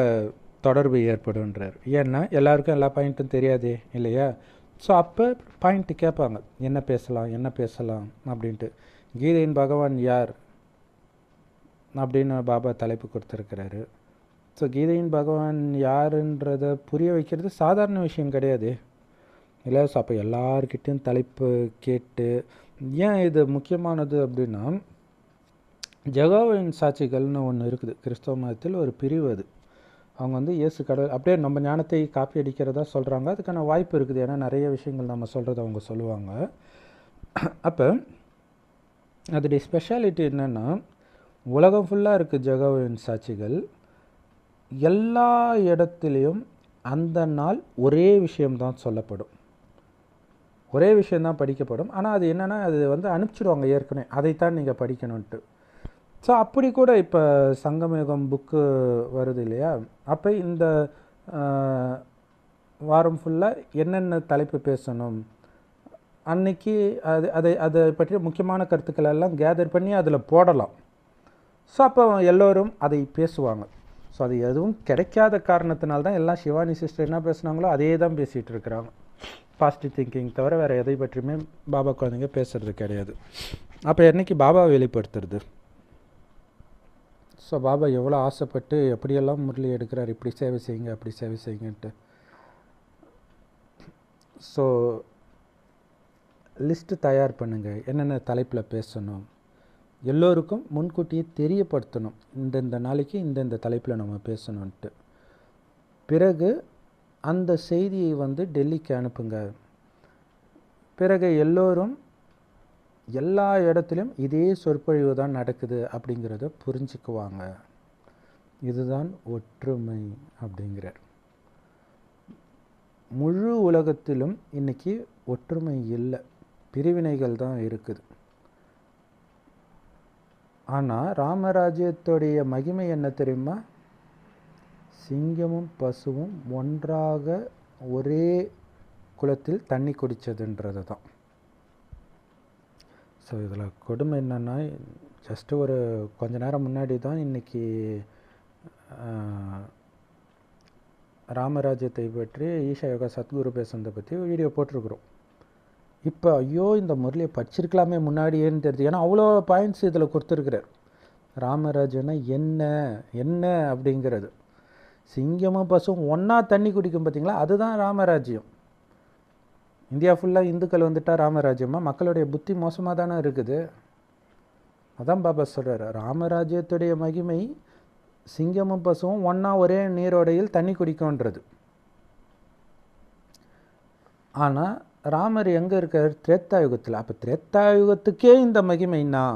தொடர்பு ஏற்படுன்றார். ஏன்னா எல்லாருக்கும் எல்லா பாயிண்ட்டும் தெரியாதே இல்லையா. ஸோ அப்போ பாயிண்ட்டு கேட்பாங்க, என்ன பேசலாம் என்ன பேசலாம் அப்படின்ட்டு. கீதையின் பகவான் யார் அப்படின்னு பாபா தலைப்பு கொடுத்துருக்கிறாரு. ஸோ கீதையின் பகவான் யாருன்றதை புரிய வைக்கிறது சாதாரண விஷயம் கிடையாது இல்லை. ஸோ அப்போ எல்லார்கிட்டையும் தலைப்பு கேட்டு, ஏன் இது முக்கியமானது அப்படின்னா, ஜெகோவாவின் சாட்சிகள்னு ஒன்று இருக்குது கிறிஸ்தவ மதத்தில், ஒரு பிரிவு. அது அவங்க இயேசு கடவுள் அப்படியே நம்ம ஞானத்தை காப்பி அடிக்கிறதா சொல்கிறாங்க. அதுக்கான வாய்ப்பு இருக்குது, ஏன்னா நிறைய விஷயங்கள் நம்ம சொல்கிறத அவங்க சொல்லுவாங்க. அப்போ அதோடைய ஸ்பெஷாலிட்டி என்னென்னா, உலகம் ஃபுல்லாக இருக்குது ஜெகோவாவின் சாட்சிகள். எல்லா இடத்துலையும் அந்த நாள் ஒரே விஷயம்தான் சொல்லப்படும், ஒரே விஷயந்தான் படிக்கப்படும். ஆனால் அது என்னென்னா, அது அனுப்பிச்சிடுவாங்க ஏற்கனவே, அதைத்தான் நீங்கள் படிக்கணுன்ட்டு. ஸோ அப்படி கூட இப்போ சங்கமயுகம் புக்கு வருது இல்லையா. அப்போ இந்த வாரம் ஃபுல்லாக என்னென்ன தலைப்பு பேசணும், அன்னைக்கு அதை பற்றிய முக்கியமான கருத்துக்கள் எல்லாம் கேதர் பண்ணி அதில் போடலாம். ஸோ அப்போ எல்லோரும் அதை பேசுவாங்க. ஸோ அது எதுவும் கிடைக்காத காரணத்தினால்தான் எல்லாம் சிவானி சிஸ்டர் என்ன பேசுனாங்களோ அதே தான் பேசிகிட்டு இருக்கிறாங்க. பாசிட்டிவ் திங்கிங் தவிர வேறு எதை பற்றியுமே பாபா குழந்தைங்க பேசுகிறது கிடையாது. அப்போ என்னைக்கு பாபா வெளிப்படுத்துறது? ஸோ பாபா எவ்வளோ ஆசைப்பட்டு எப்படியெல்லாம் முரளி எடுக்கிறார், இப்படி சேவை செய்யுங்க அப்படி சேவை செய்யுங்கன்ட்டு. ஸோ லிஸ்ட்டு தயார் பண்ணுங்கள், என்னென்ன தலைப்பில் பேசணும், எல்லோருக்கும் முன்கூட்டியே தெரியப்படுத்தணும், இந்தந்த நாளைக்கு இந்தந்த தலைப்பில் நம்ம பேசணுன்ட்டு. பிறகு அந்த செய்தியை டெல்லிக்கு அனுப்புங்க. பிறகு எல்லோரும் எல்லா இடத்துலையும் இதே சொற்பொழிவு தான் நடக்குது அப்படிங்கிறத புரிஞ்சுக்குவாங்க. இதுதான் ஒற்றுமை அப்படிங்கிறார். முழு உலகத்திலும் இன்னைக்கு ஒற்றுமை இல்லை, பிரிவினைகள் தான் இருக்குது. ஆனால் ராமராஜ்யத்துடைய மகிமை என்ன தெரியுமா? சிங்கமும் பசுவும் ஒன்றாக ஒரே குளத்தில் தண்ணி குடித்ததுன்றது தான். ஸோ இதில் கொடுமை என்னென்னா, ஜஸ்ட்டு ஒரு கொஞ்ச நேரம் முன்னாடி தான் இன்றைக்கி ராமராஜ்யத்தை பற்றி ஈஷா யோகா சத்குரு பேசுனதை பற்றி வீடியோ போட்டிருக்குறோம். இப்போ ஐயோ இந்த முரளியை படிச்சிருக்கலாமே முன்னாடியேன்னு தெரியுது. ஏன்னா அவ்வளோ பாயிண்ட்ஸ் இதில் கொடுத்துருக்குறார். ராமராஜ்யம்னா என்ன என்ன அப்படிங்கிறது. சிங்கமும் பசுவும் ஒன்றா தண்ணி குடிக்கும் பார்த்திங்களா, அதுதான் ராமராஜ்யம். இந்தியா ஃபுல்லாக இந்துக்கள் வந்துட்டால் ராமராஜ்யமாக? மக்களுடைய புத்தி மோசமாக தானே இருக்குது. அதான் பாபா சொல்கிறார், ராமராஜ்யத்துடைய மகிமை சிங்கமும் பசுவும் ஒன்றா ஒரே நீரோடையில் தண்ணி குடிக்கும்ன்றது. ஆனால் ராமர் எங்கே இருக்கார்? திரேத்தாயுகத்தில். அப்போ திரேத்தாயுகத்துக்கே இந்த மகிமைன்னா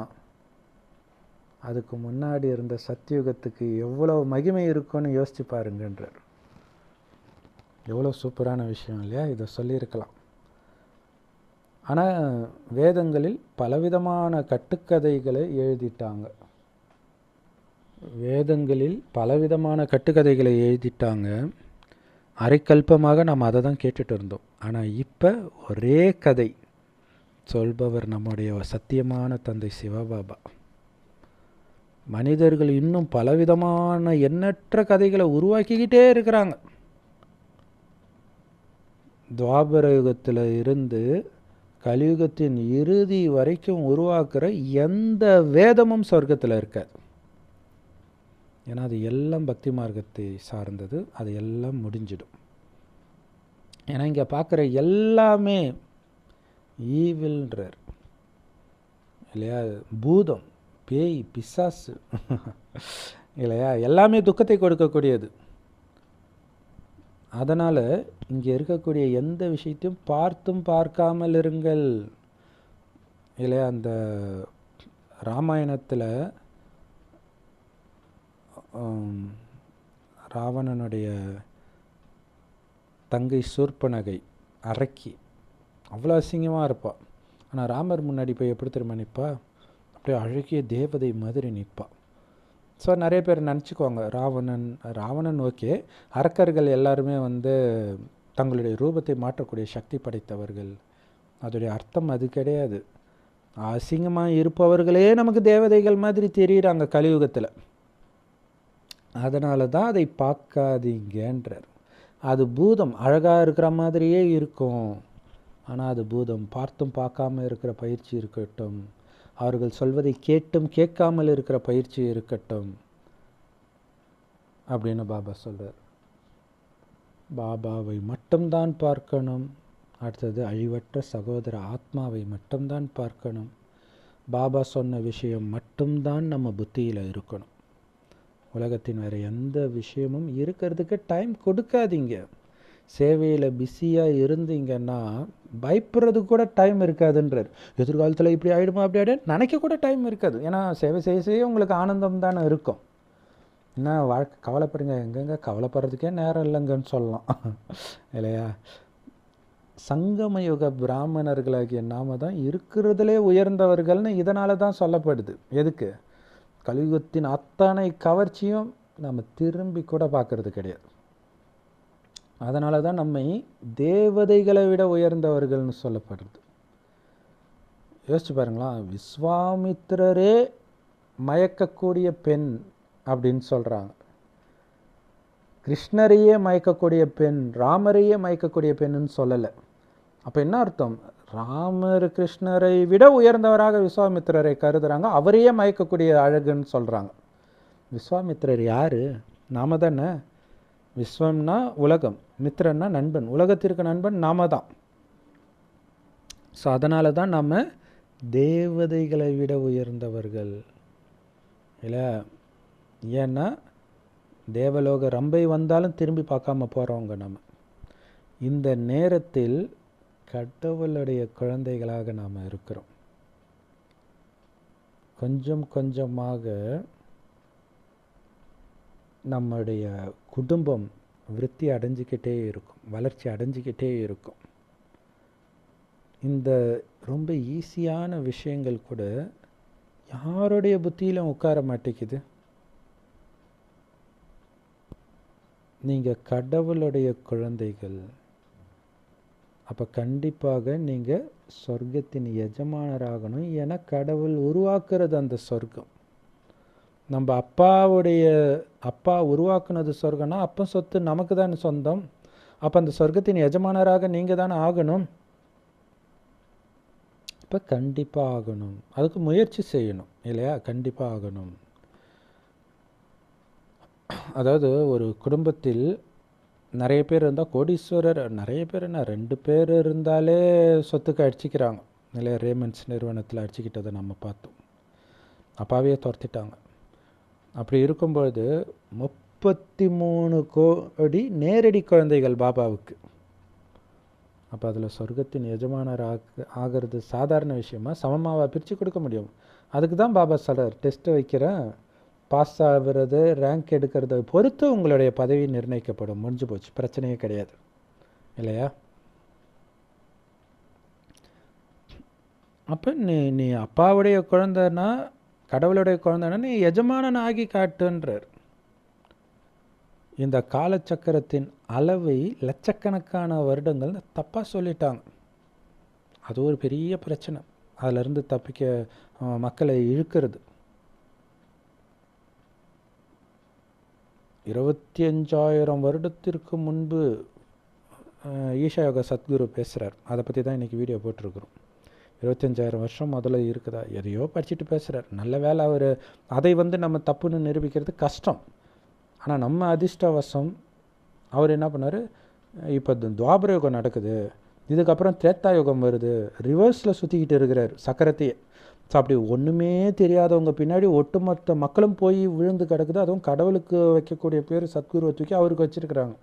அதுக்கு முன்னாடி இருந்த சத்தியுகத்துக்கு எவ்வளோ மகிமை இருக்குன்னு யோசிச்சு பாருங்கன்றார். எவ்வளோ சூப்பரான விஷயம் இல்லையா? இதை சொல்லியிருக்கலாம். ஆனால் வேதங்களில் பலவிதமான கட்டுக்கதைகளை எழுதிட்டாங்க. அரைக்கல்பமாக நாம் அதை தான் கேட்டுட்டு இருந்தோம். ஆனால் இப்போ ஒரே கதை சொல்பவர் நம்முடைய சத்தியமான தந்தை சிவபாபா. மனிதர்கள் இன்னும் பலவிதமான எண்ணற்ற கதைகளை உருவாக்கிக்கிட்டே இருக்கிறாங்க. துவாபர யுகத்தில் இருந்து கலியுகத்தின் இறுதி வரைக்கும் உருவாக்குற எந்த வேதமும் சொர்க்கத்தில் இருக்காது. ஏன்னா அது எல்லாம் பக்தி மார்க்கத்தை சார்ந்தது, அது எல்லாம் முடிஞ்சிடும். ஏன்னா இங்கே பார்க்குற எல்லாமே ஈவில்ன்றார் இல்லையா? பூதம், பேய், பிசாசு இல்லையா? எல்லாமே துக்கத்தை கொடுக்கக்கூடியது. அதனால் இங்கே இருக்கக்கூடிய எந்த விஷயத்தையும் பார்த்தும் பார்க்காமல் இருங்கள் இல்லையா? அந்த ராமாயணத்தில் ராவணனுடைய தங்கை சூர்பனகை அரக்கி அவ்வளோ அசிங்கமாக இருப்பாள். ஆனால் ராமர் முன்னாடி போய் எப்படி தெரியுமா நிற்பா? அப்படியே அழகிய தேவதை மாதிரி நிற்பா. ஸோ நிறைய பேர் நினச்சிக்குவாங்க ராவணன் ஓகே, அரக்கர்கள் எல்லாருமே தங்களுடைய ரூபத்தை மாற்றக்கூடிய சக்தி படைத்தவர்கள். அதோடைய அர்த்தம் அது கிடையாது. அசிங்கமாக இருப்பவர்களே நமக்கு தேவதைகள் மாதிரி தெரியுறாங்க கலியுகத்தில். அதனால தான் அதை பார்க்காதீங்கன்றார். அது பூதம், அழகாக இருக்கிற மாதிரியே இருக்கும், ஆனால் அது பூதம். பார்த்தும் பார்க்காம இருக்கிற பயிற்சி இருக்கட்டும், அவர்கள் சொல்வதை கேட்டும் கேட்காமல் இருக்கிற பயிற்சி இருக்கட்டும் அப்படின்னு பாபா சொல்கிறார். பாபாவை மட்டும்தான் பார்க்கணும். அடுத்தது அழிவற்ற சகோதர ஆத்மாவை மட்டும்தான் பார்க்கணும். பாபா சொன்ன விஷயம் மட்டும்தான் நம்ம புத்தியில் இருக்கணும். உலகத்தின் வேறு எந்த விஷயமும் இருக்கிறதுக்கு டைம் கொடுக்காதீங்க. சேவையில் பிஸியாக இருந்தீங்கன்னா பயப்படுறதுக்கு கூட டைம் இருக்காதுன்றார். எதிர்காலத்தில் இப்படி ஆகிடுமா அப்படி ஆகிடும் நினைக்க கூட டைம் இருக்காது. ஏன்னா சேவை செய்ய உங்களுக்கு ஆனந்தம் தானே இருக்கும். என்ன வாழ்க்கை கவலைப்படுங்க, எங்கெங்க கவலைப்படுறதுக்கே நேரம் இல்லைங்கன்னு சொல்லலாம் இல்லையா? சங்கமயுக பிராமணர்களாகிய நாம தான் இருக்கிறதுலே உயர்ந்தவர்கள்னு இதனால தான் சொல்லப்படுது. எதுக்கு? கலியுகத்தின் அத்தனை கவர்ச்சியும் நம்ம திரும்பி கூட பார்க்கறது கிடையாது. அதனால தான் நம்மை தேவதைகளை விட உயர்ந்தவர்கள்னு சொல்லப்படுறது. யோசிச்சு பாருங்களா, விஸ்வாமித்திரரே மயக்கக்கூடிய பெண் அப்படின்னு சொல்கிறாங்க. கிருஷ்ணரையே மயக்கக்கூடிய பெண், ராமரையே மயக்கக்கூடிய பெண்ணுன்னு சொல்லலை. அப்போ என்ன அர்த்தம்? ராமர் கிருஷ்ணரை விட உயர்ந்தவராக விஸ்வாமித்திரரை கருதுறாங்க, அவரையே மயக்கக்கூடிய அழகுன்னு சொல்கிறாங்க. விஸ்வாமித்திரர் யார்? நாம தானே. விஸ்வம்னா உலகம், மித்திரன்னா நண்பன், உலகத்திற்கு நண்பன் நாம தான். ஸோ அதனால தான் நம்ம தேவதைகளை விட உயர்ந்தவர்கள் இல்லை. ஏன்னா தேவலோக ரம்பை வந்தாலும் திரும்பி பார்க்காம போகிறவங்க நம்ம. இந்த நேரத்தில் கடவுளுடைய குழந்தைகளாக நாம் இருக்கிறோம். கொஞ்சம் கொஞ்சமாக நம்முடைய குடும்பம் விருத்தி அடைஞ்சிக்கிட்டே இருக்கும், வளர்ச்சி அடைஞ்சிக்கிட்டே இருக்கும். இந்த ரொம்ப ஈஸியான விஷயங்கள் கூட யாருடைய புத்தியிலும் உட்கார மாட்டேங்குது. நீங்கள் கடவுளுடைய குழந்தைகள், அப்போ கண்டிப்பாக நீங்கள் சொர்க்கத்தின் எஜமானராகணும். ஏன்னா கடவுள் உருவாக்குறது அந்த சொர்க்கம். நம்ம அப்பா உருவாக்குனது சொர்க்கம்னா அப்போ சொத்து நமக்கு தானே சொந்தம். அப்போ அந்த சொர்க்கத்தின் எஜமானராக நீங்கள் தானே ஆகணும். இப்போ கண்டிப்பாக ஆகணும், அதுக்கு முயற்சி செய்யணும் இல்லையா? கண்டிப்பாக ஆகணும். அதாவது ஒரு குடும்பத்தில் நிறைய பேர் இருந்தால் கோடீஸ்வரர், நிறைய பேர் என்ன 2 பேர் இருந்தாலே சொத்துக்கு அடிச்சிக்கிறாங்க இல்லையா? ரேமண்ட்ஸ் நிறுவனத்தில் அடிச்சுக்கிட்டதை நம்ம பார்த்தோம். அப்பாவே துரத்திட்டாங்க. அப்படி இருக்கும்பொழுது 33 கோடி நேரடி குழந்தைகள் பாபாவுக்கு. அப்போ அதில் சொர்க்கத்தின் எஜமானர் ஆகிறது சாதாரண விஷயமா? சமமாவா பிரித்து கொடுக்க முடியும்? அதுக்கு தான் பாபா சொல்கிறார், டெஸ்ட்டு வைக்கிறேன், பாஸ் ஆகிறது, ரேங்க் எடுக்கிறத பொறுத்து உங்களுடைய பதவி நிர்ணயிக்கப்படும். முடிஞ்சு போச்சு, பிரச்சனையே கிடையாது இல்லையா? அப்போ நீ அப்பாவுடைய குழந்தைன்னா, கடவுளுடைய குழந்தைன்னா நீ எஜமானன் ஆகி காட்டுன்றார். இந்த காலச்சக்கரத்தின் அளவை லட்சக்கணக்கான வருடங்கள் தப்பாக சொல்லிட்டாங்க. அது ஒரு பெரிய பிரச்சனை. அதிலிருந்து தப்பிக்க மக்களை இழுக்கிறது. 25,000 வருடத்திற்கு முன்பு ஈஷா யோகா சத்குரு பேசுகிறார். அதை பற்றி தான் இன்றைக்கி வீடியோ போட்டிருக்கிறோம். 25,000 வருஷம் முதல்ல இருக்குதா, எதையோ படிச்சுட்டு பேசுகிறார். நல்ல வேலை அவர் அதை நம்ம தப்புன்னு நிரூபிக்கிறது கஷ்டம். ஆனால் நம்ம அதிர்ஷ்டவசம் அவர் என்ன பண்ணார், இப்போ துவாபர யுகம் நடக்குது, இதுக்கப்புறம் திரேத்தா யுகம் வருது, ரிவர்ஸில் சுற்றிக்கிட்டு இருக்கிறார் சக்கரத்தையே. ஸோ அப்படி ஒன்றுமே தெரியாதவங்க பின்னாடி ஒட்டுமொத்த மக்களும் போய் விழுந்து கிடக்குது. அதுவும் கடவுளுக்கு வைக்கக்கூடிய பேர் சத்குருவை தூக்கி அவருக்கு வச்சுருக்கிறாங்க.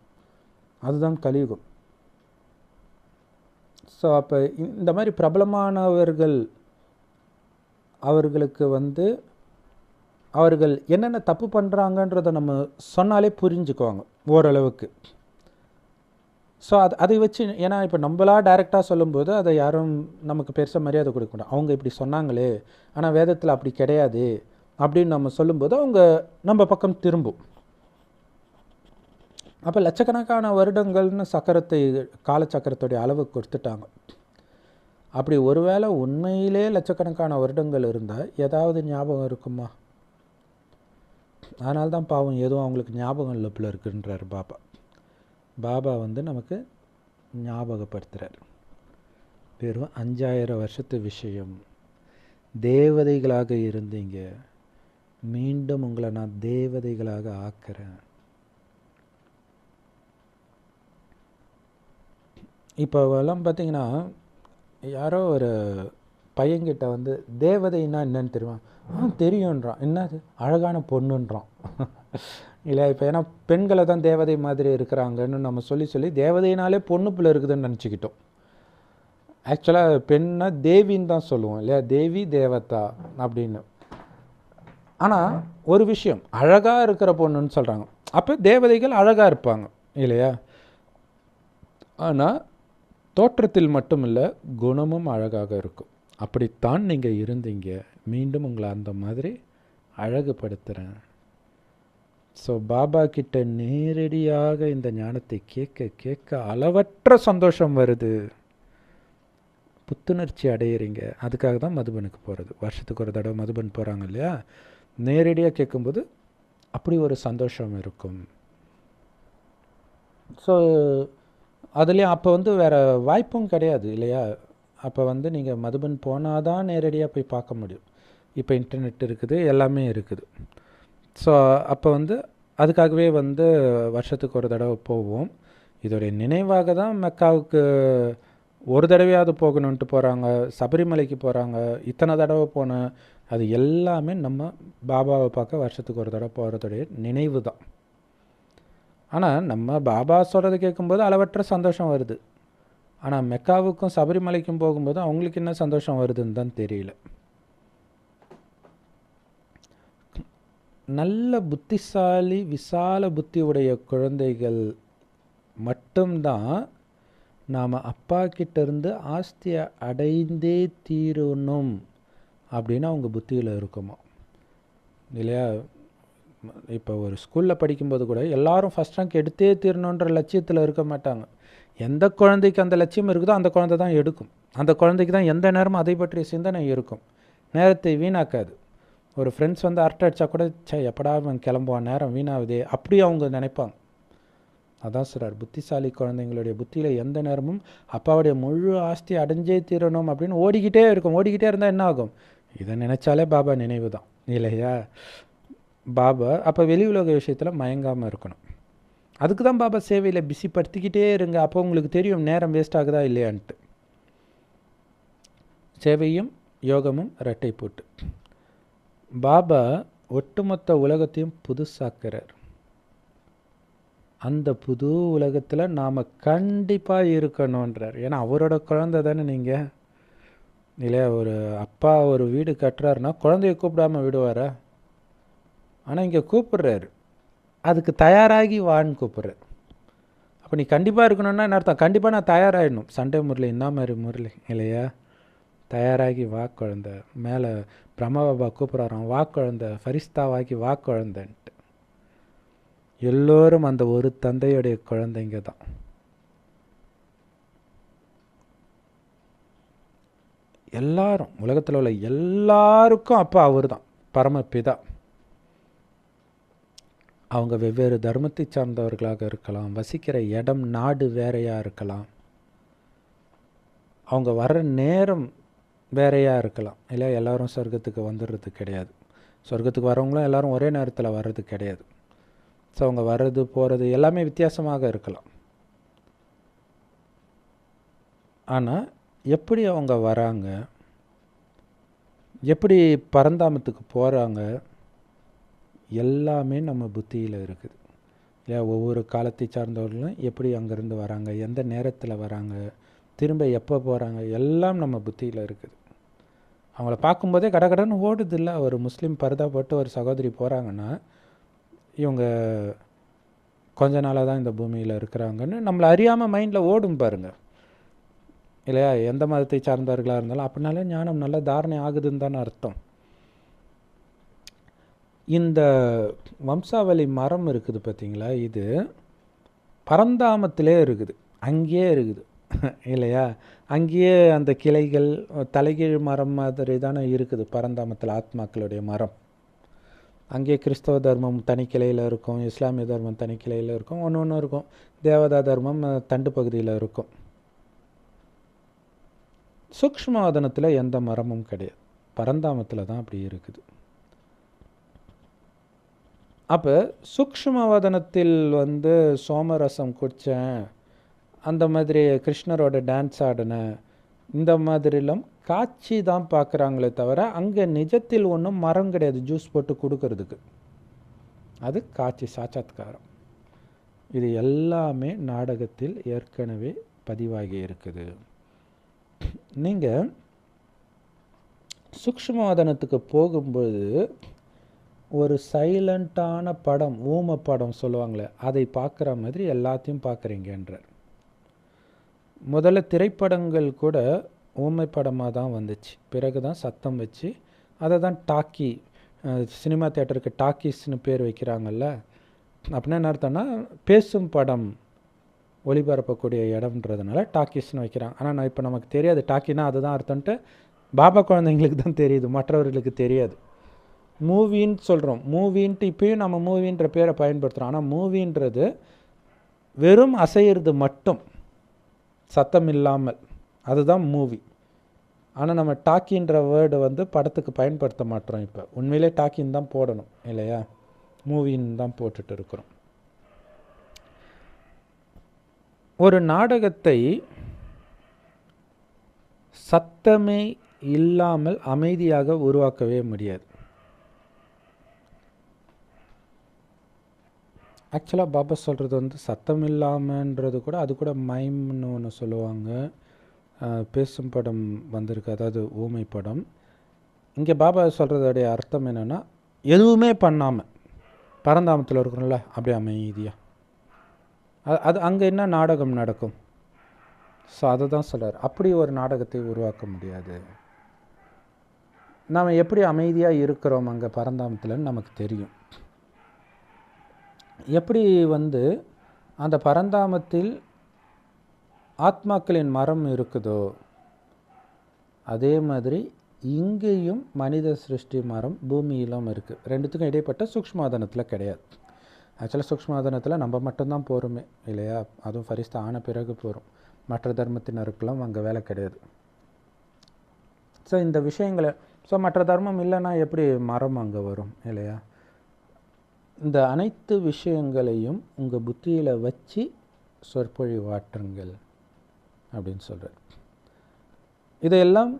அதுதான் கலியுகம். ஸோ அப்போ இந்த மாதிரி பிரபலமானவர்கள் அவர்களுக்கு அவர்கள் என்னென்ன தப்பு பண்ணுறாங்கன்றதை நம்ம சொன்னாலே புரிஞ்சுக்குவாங்க ஓரளவுக்கு. ஸோ அதை வச்சு, ஏன்னா இப்போ நம்மளாக டைரெக்டாக சொல்லும்போது அதை யாரும் நமக்கு பெருசாக மரியாதை கொடுக்க மாட்டோம். அவங்க இப்படி சொன்னாங்களே, ஆனால் வேதத்தில் அப்படி கிடையாது அப்படின்னு நம்ம சொல்லும்போது அவங்க நம்ம பக்கம் திரும்பும். அப்போ லட்சக்கணக்கான வருடங்கள்னு காலச்சக்கரத்துடைய அளவு கொடுத்துட்டாங்க. அப்படி ஒருவேளை உண்மையிலே லட்சக்கணக்கான வருடங்கள் இருந்தால் ஏதாவது ஞாபகம் இருக்குமா? அதனால்தான் பாவம் எதுவும் அவங்களுக்கு ஞாபகம் இல்லை போல இருக்குன்றார் பாபா. பாபா நமக்கு ஞாபகப்படுத்துகிறார். வெறும் 5000 வருஷத்து விஷயம். தேவதைகளாக இருந்தீங்க, மீண்டும் உங்களை நான் தேவதைகளாக ஆக்குறேன். இப்போ எல்லாம் பார்த்தீங்கன்னா, யாரோ ஒரு பையன்கிட்ட தேவதைன்னா என்னன்னு தெரியுமா? தெரியுன்றான். என்னது? அழகான பொண்ணுன்றான் இல்லை. இப்போ ஏன்னா பெண்களை தான் தேவதை மாதிரி இருக்கிறாங்கன்னு நம்ம சொல்லி தேவதைனாலே பொண்ணு பிள்ளை இருக்குதுன்னு நினச்சிக்கிட்டோம். ஆக்சுவலாக பெண்ணா தேவின்னு தான் சொல்லுவோம் இல்லையா? தேவி தேவதா அப்படின்னு. ஆனால் ஒரு விஷயம், அழகாக இருக்கிற பொண்ணுன்னு சொல்கிறாங்க. அப்போ தேவதைகள் அழகாக இருப்பாங்க இல்லையா? ஆனால் தோற்றத்தில் மட்டும் இல்லை, குணமும் அழகாக இருக்கும். அப்படித்தான் நீங்கள் இருந்தீங்க, மீண்டும் உங்களை அந்த மாதிரி அழகுபடுத்துகிறேன். ஸோ பாபா கிட்ட நேரடியாக இந்த ஞானத்தை கேட்க கேட்க அளவற்ற சந்தோஷம் வருது. புத்துணர்ச்சி அடையிறீங்க. அதுக்காக தான் மதுபனுக்கு போகிறது. வருஷத்துக்கு ஒரு தடவை மதுபன் போகிறாங்க இல்லையா, நேரடியாக கேட்கும்போது அப்படி ஒரு சந்தோஷம் இருக்கும். ஸோ அதுலேயும் அப்போ வேறு வாய்ப்பும் கிடையாது இல்லையா. அப்போ நீங்கள் மதுபன் போனால் தான் நேரடியாக போய் பார்க்க முடியும். இப்போ இன்டர்நெட் இருக்குது, எல்லாமே இருக்குது. ஸோ அப்போ அதுக்காகவே வருஷத்துக்கு ஒரு தடவை போவோம். இதோடைய நினைவாக தான் மெக்காவுக்கு ஒரு தடவையாவது போகணுன்ட்டு போகிறாங்க, சபரிமலைக்கு போகிறாங்க, இத்தனை தடவை போன அது எல்லாமே நம்ம பாபாவை பார்க்க வருஷத்துக்கு ஒரு தடவை போகிறதுடைய நினைவு தான். ஆனால் நம்ம பாபா சொல்கிறது கேட்கும்போது அளவற்ற சந்தோஷம் வருது. ஆனால் மெக்காவுக்கும் சபரிமலைக்கும் போகும்போது அவங்களுக்கு என்ன சந்தோஷம் வருதுன்னு தான் தெரியல. நல்ல புத்திசாலி விசால புத்தி உடைய குழந்தைகள் மட்டும்தான் நாம் அப்பா கிட்டேருந்து ஆஸ்தியை அடைந்தே தீரணும் அப்படின்னு அவங்க புத்தியில் இருக்குமா இல்லையா. இப்போ ஒரு ஸ்கூலில் படிக்கும்போது கூட எல்லாரும் ஃபஸ்ட் ரேங்க் எடுத்தே தீரணுன்ற லட்சியத்தில் இருக்க மாட்டாங்க. எந்த குழந்தைக்கு அந்த லட்சியம் இருக்குதோ அந்த குழந்தை தான் எடுக்கும். அந்த குழந்தைக்கு தான் எந்த நேரமும் அதை பற்றிய சிந்தனை இருக்கும். நேரத்தை வீணாக்காது. ஒரு ஃப்ரெண்ட்ஸ் அரட்டை அடித்தா கூட எப்படா அவன் கிளம்புவான், நேரம் வீணாகுதே, அப்படி அவங்க நினைப்பாங்க. அதான் சொல்கிறார், புத்திசாலி குழந்தைங்களுடைய புத்தியில் எந்த நேரமும் அப்பாவுடைய முழு ஆஸ்தி அடைஞ்சே தீரணும் அப்படின்னு ஓடிக்கிட்டே இருக்கும். ஓடிக்கிட்டே இருந்தால் என்ன ஆகும்? இதை நினச்சாலே பாபா நினைவு தான் இல்லையா. பாபா அப்போ வெளி உலக விஷயத்தில் மயங்காமல் இருக்கணும். அதுக்கு தான் பாபா சேவையில் பிஸிப்படுத்திக்கிட்டே இருங்க. அப்போ உங்களுக்கு தெரியும் நேரம் வேஸ்ட் ஆகுதா இல்லையான்ட்டு. சேவையும் யோகமும் இரட்டை போட்டு பாபா ஒட்டுமொத்த உலகத்தையும் புதுசாக்குறார். அந்த புது உலகத்தில் நாம் கண்டிப்பாக இருக்கணுன்றார். ஏன்னா அவரோட குழந்தை தானே நீங்கள் இல்லையா. ஒரு அப்பா ஒரு வீடு கட்டுறாருன்னா குழந்தைய கூப்பிடாமல் விடுவாரா? ஆனால் இங்கே கூப்பிட்றாரு, அதுக்கு தயாராகி வான்னு கூப்பிட்றாரு. அப்போ நீ கண்டிப்பாக இருக்கணும்னா என்ன அர்த்தம்? கண்டிப்பாக நான் தயாராகிடணும். சண்டே முரளி என்ன மாதிரி முரளி இல்லையா. தயாராகி வா குழந்தை. மேலே பிரம்மபாபா கூப்பிட்றாராம், வா குழந்தை, ஃபரிஸ்தாவாகி வா குழந்தைன்ட்டு. எல்லோரும் அந்த ஒரு தந்தையுடைய குழந்தைங்க தான். எல்லாரும் உலகத்தில் உள்ள எல்லாருக்கும் அப்பா அவர் தான், பரமபிதா. அவங்க வெவ்வேறு தர்மத்தை சார்ந்தவர்களாக இருக்கலாம், வசிக்கிற இடம் நாடு வேறையாக இருக்கலாம், அவங்க வர்ற நேரம் வேறையாக இருக்கலாம் இல்லை. எல்லோரும் சொர்க்கத்துக்கு வந்துடுறது கிடையாது. சொர்க்கத்துக்கு வரவங்களும் எல்லோரும் ஒரே நேரத்தில் வர்றது கிடையாது. ஸோ அவங்க வர்றது போகிறது எல்லாமே வித்தியாசமாக இருக்கலாம். ஆனால் எப்படி அவங்க வராங்க, எப்படி பரந்தாமத்துக்கு போகிறாங்க, எல்லாமே நம்ம புத்தியில் இருக்குது இல்லையா. ஒவ்வொரு காலத்தை சார்ந்தவர்களும் எப்படி அங்கேருந்து வராங்க, எந்த நேரத்தில் வராங்க, திரும்ப எப்போ போகிறாங்க, எல்லாம் நம்ம புத்தியில் இருக்குது. அவங்கள பார்க்கும்போதே கடகடன்னு ஓடுது இல்லை. ஒரு முஸ்லீம் பர்தா போட்டு ஒரு சகோதரி போகிறாங்கன்னா இவங்க கொஞ்ச நாளாக தான் இந்த பூமியில் இருக்கிறாங்கன்னு நம்மளை அறியாமல் மைண்டில் ஓடும் பாருங்கள் இல்லையா. எந்த மதத்தை சார்ந்தவர்களாக இருந்தாலும் அப்படின்னாலே ஞானம் நல்ல தாரணை ஆகுதுன்னு தானே அர்த்தம். இந்த வம்சாவளி மரம் இருக்குது பார்த்தீங்களா, இது பரந்தாமத்திலே இருக்குது, அங்கேயே இருக்குது இல்லையா. அங்கேயே அந்த கிளைகள் தலைகீழ் மரம் மாதிரி தானே இருக்குது பரந்தாமத்தில் ஆத்மாக்களுடைய மரம். அங்கே கிறிஸ்தவ தர்மம் தனி கிளையில் இருக்கும், இஸ்லாமிய தர்மம் தனி கிளையில் இருக்கும், ஒன்று ஒன்று இருக்கும். தேவதா தர்மம் தண்டு பகுதியில் இருக்கும். சூக்ஷ்மவாதனத்தில் எந்த மரமும் கிடையாது, பரந்தாமத்தில் தான் அப்படி இருக்குது. அப்போ சூக்ஷ்மவாதனத்தில் சோமரசம் குடித்தேன், அந்த மாதிரி கிருஷ்ணரோட டான்ஸ் ஆடினேன், இந்த மாதிரிலாம் காட்சி தான் பார்க்குறாங்களே தவிர அங்கே நிஜத்தில் ஒன்றும் மரம் கிடையாது ஜூஸ் போட்டு கொடுக்கறதுக்கு. அது காட்சி, சாட்சாத்காரம். இது எல்லாமே நாடகத்தில் ஏற்கனவே பதிவாகி இருக்குது. நீங்கள் சூக்ஷ்மவாதனத்துக்கு போகும்போது ஒரு சைலண்ட்டான படம், ஊம படம் சொல்லுவாங்களே, அதை பார்க்குற மாதிரி எல்லாத்தையும் பார்க்குறீங்கன்றார். முதல்ல திரைப்படங்கள் கூட ஊமை படமாக தான் வந்துச்சு, பிறகு தான் சத்தம் வச்சு அதை தான் டாக்கி, சினிமா தியேட்டருக்கு டாக்கீஸ்னு பேர் வைக்கிறாங்கல்ல. அப்படின்னா என்ன அர்த்தம்னா பேசும் படம், ஒளிபரப்பக்கூடிய இடம்ன்றதுனால டாக்கீஸ்னு வைக்கிறாங்க. ஆனால் இப்போ நமக்கு தெரியாது டாக்கினா அதுதான் அர்த்தம்ன்ட்டு பாபா குழந்தைங்களுக்கு தான் தெரியுது, மற்றவர்களுக்கு தெரியாது. மூவின்னு சொல்கிறோம், மூவின்ட்டு இப்பயும் நம்ம மூவின்ற பேரை பயன்படுத்துகிறோம். ஆனால் மூவின்றது வெறும் அசையிறது மட்டும், சத்தம் இல்லாமல், அதுதான் மூவி. ஆனால் நம்ம டாக்கின்ற வேர்டு வந்து படத்துக்கு பயன்படுத்த மாட்டோம். இப்போ உண்மையிலே டாக்கின்னு தான் போடணும் இல்லையா, மூவின்னு தான் போட்டுட்டு இருக்கிறோம். ஒரு நாடகத்தை சத்தமே இல்லாமல் அமைதியாக உருவாக்கவே முடியாது. ஆக்சுவலாக பாபா சொல்கிறது வந்து சத்தம் இல்லாமன்றது கூட, அது கூட மைம்னு ஒன்று சொல்லுவாங்க. பேசும் படம் வந்திருக்கு, அதாவது ஊமை படம். இங்கே பாபா சொல்கிறதோடைய அர்த்தம் என்னென்னா, எதுவுமே பண்ணாமல் பரந்தாமத்தில் இருக்கிறோம்ல அப்படியே அமைதியாக, அது அங்கே என்ன நாடகம் நடக்கும்? ஸோ அதை தான் சொல்கிறார். அப்படி ஒரு நாடகத்தை உருவாக்க முடியாது. நாம் எப்படி அமைதியாக இருக்கிறோம் அங்கே பரந்தாமத்தில்னு நமக்கு தெரியும். எப்படி வந்து அந்த பரந்தாமத்தில் ஆத்மாக்களின் மரம் இருக்குதோ, அதே மாதிரி இங்கேயும் மனித சிருஷ்டி மரம் பூமியிலும் இருக்குது. ரெண்டுத்துக்கும் இடைப்பட்ட சூக்ஷ்மாதனத்தில் கிடையாது. ஆக்சுவலாக சூக்ஷ்மாதனத்தில் நம்ம மட்டும்தான் போகிறோமே இல்லையா, அதுவும் ஃபரிஸ்தா ஆன பிறகு போகிறோம். மற்ற தர்மத்தினருக்கெல்லாம் அங்கே வேலை கிடையாது. ஸோ இந்த விஷயங்களை, ஸோ மற்ற தர்மம் இல்லைன்னா எப்படி மரம் அங்கே வரும் இல்லையா? இந்த அனைத்து விஷயங்களையும் உங்கள் புத்தியில் வச்சு சொற்பொழிவாற்றுங்கள் அப்படின்னு சொல்கிறார். இதையெல்லாம்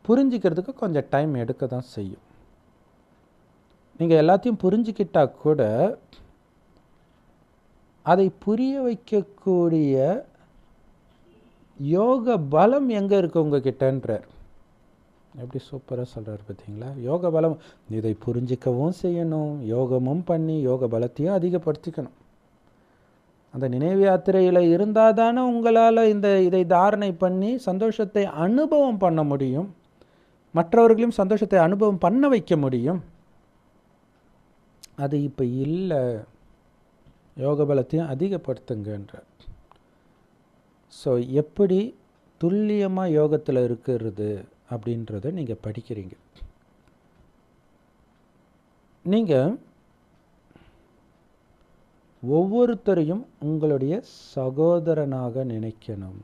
புரிஞ்சிக்கிறதுக்கு கொஞ்சம் டைம் எடுக்க தான் செய்யும். நீங்கள் எல்லாத்தையும் புரிஞ்சிக்கிட்டா கூட அதை புரிய வைக்கக்கூடிய யோக பலம் எங்கே இருக்குது உங்ககிட்டன்றார். எப்படி சூப்பராக சொல்கிறார் பார்த்தீங்களா? யோக பலம், இதை புரிஞ்சிக்கவும் செய்யணும், யோகமும் பண்ணி யோக பலத்தையும் அதிகப்படுத்திக்கணும். அந்த நினைவு யாத்திரையில் இருந்தால் தானே உங்களால் இதை தாரணை பண்ணி சந்தோஷத்தை அனுபவம் பண்ண முடியும், மற்றவர்களையும் சந்தோஷத்தை அனுபவம் பண்ண வைக்க முடியும். அது இப்போ இல்லை. யோக பலத்தையும் அதிகப்படுத்துங்கன்றார். ஸோ எப்படி துல்லியமாக யோகத்தில் இருக்கிறது அப்படின்றத நீங்கள் படிக்கிறீங்க. நீங்கள் ஒவ்வொருத்தரையும் உங்களுடைய சகோதரனாக நினைக்கணும்.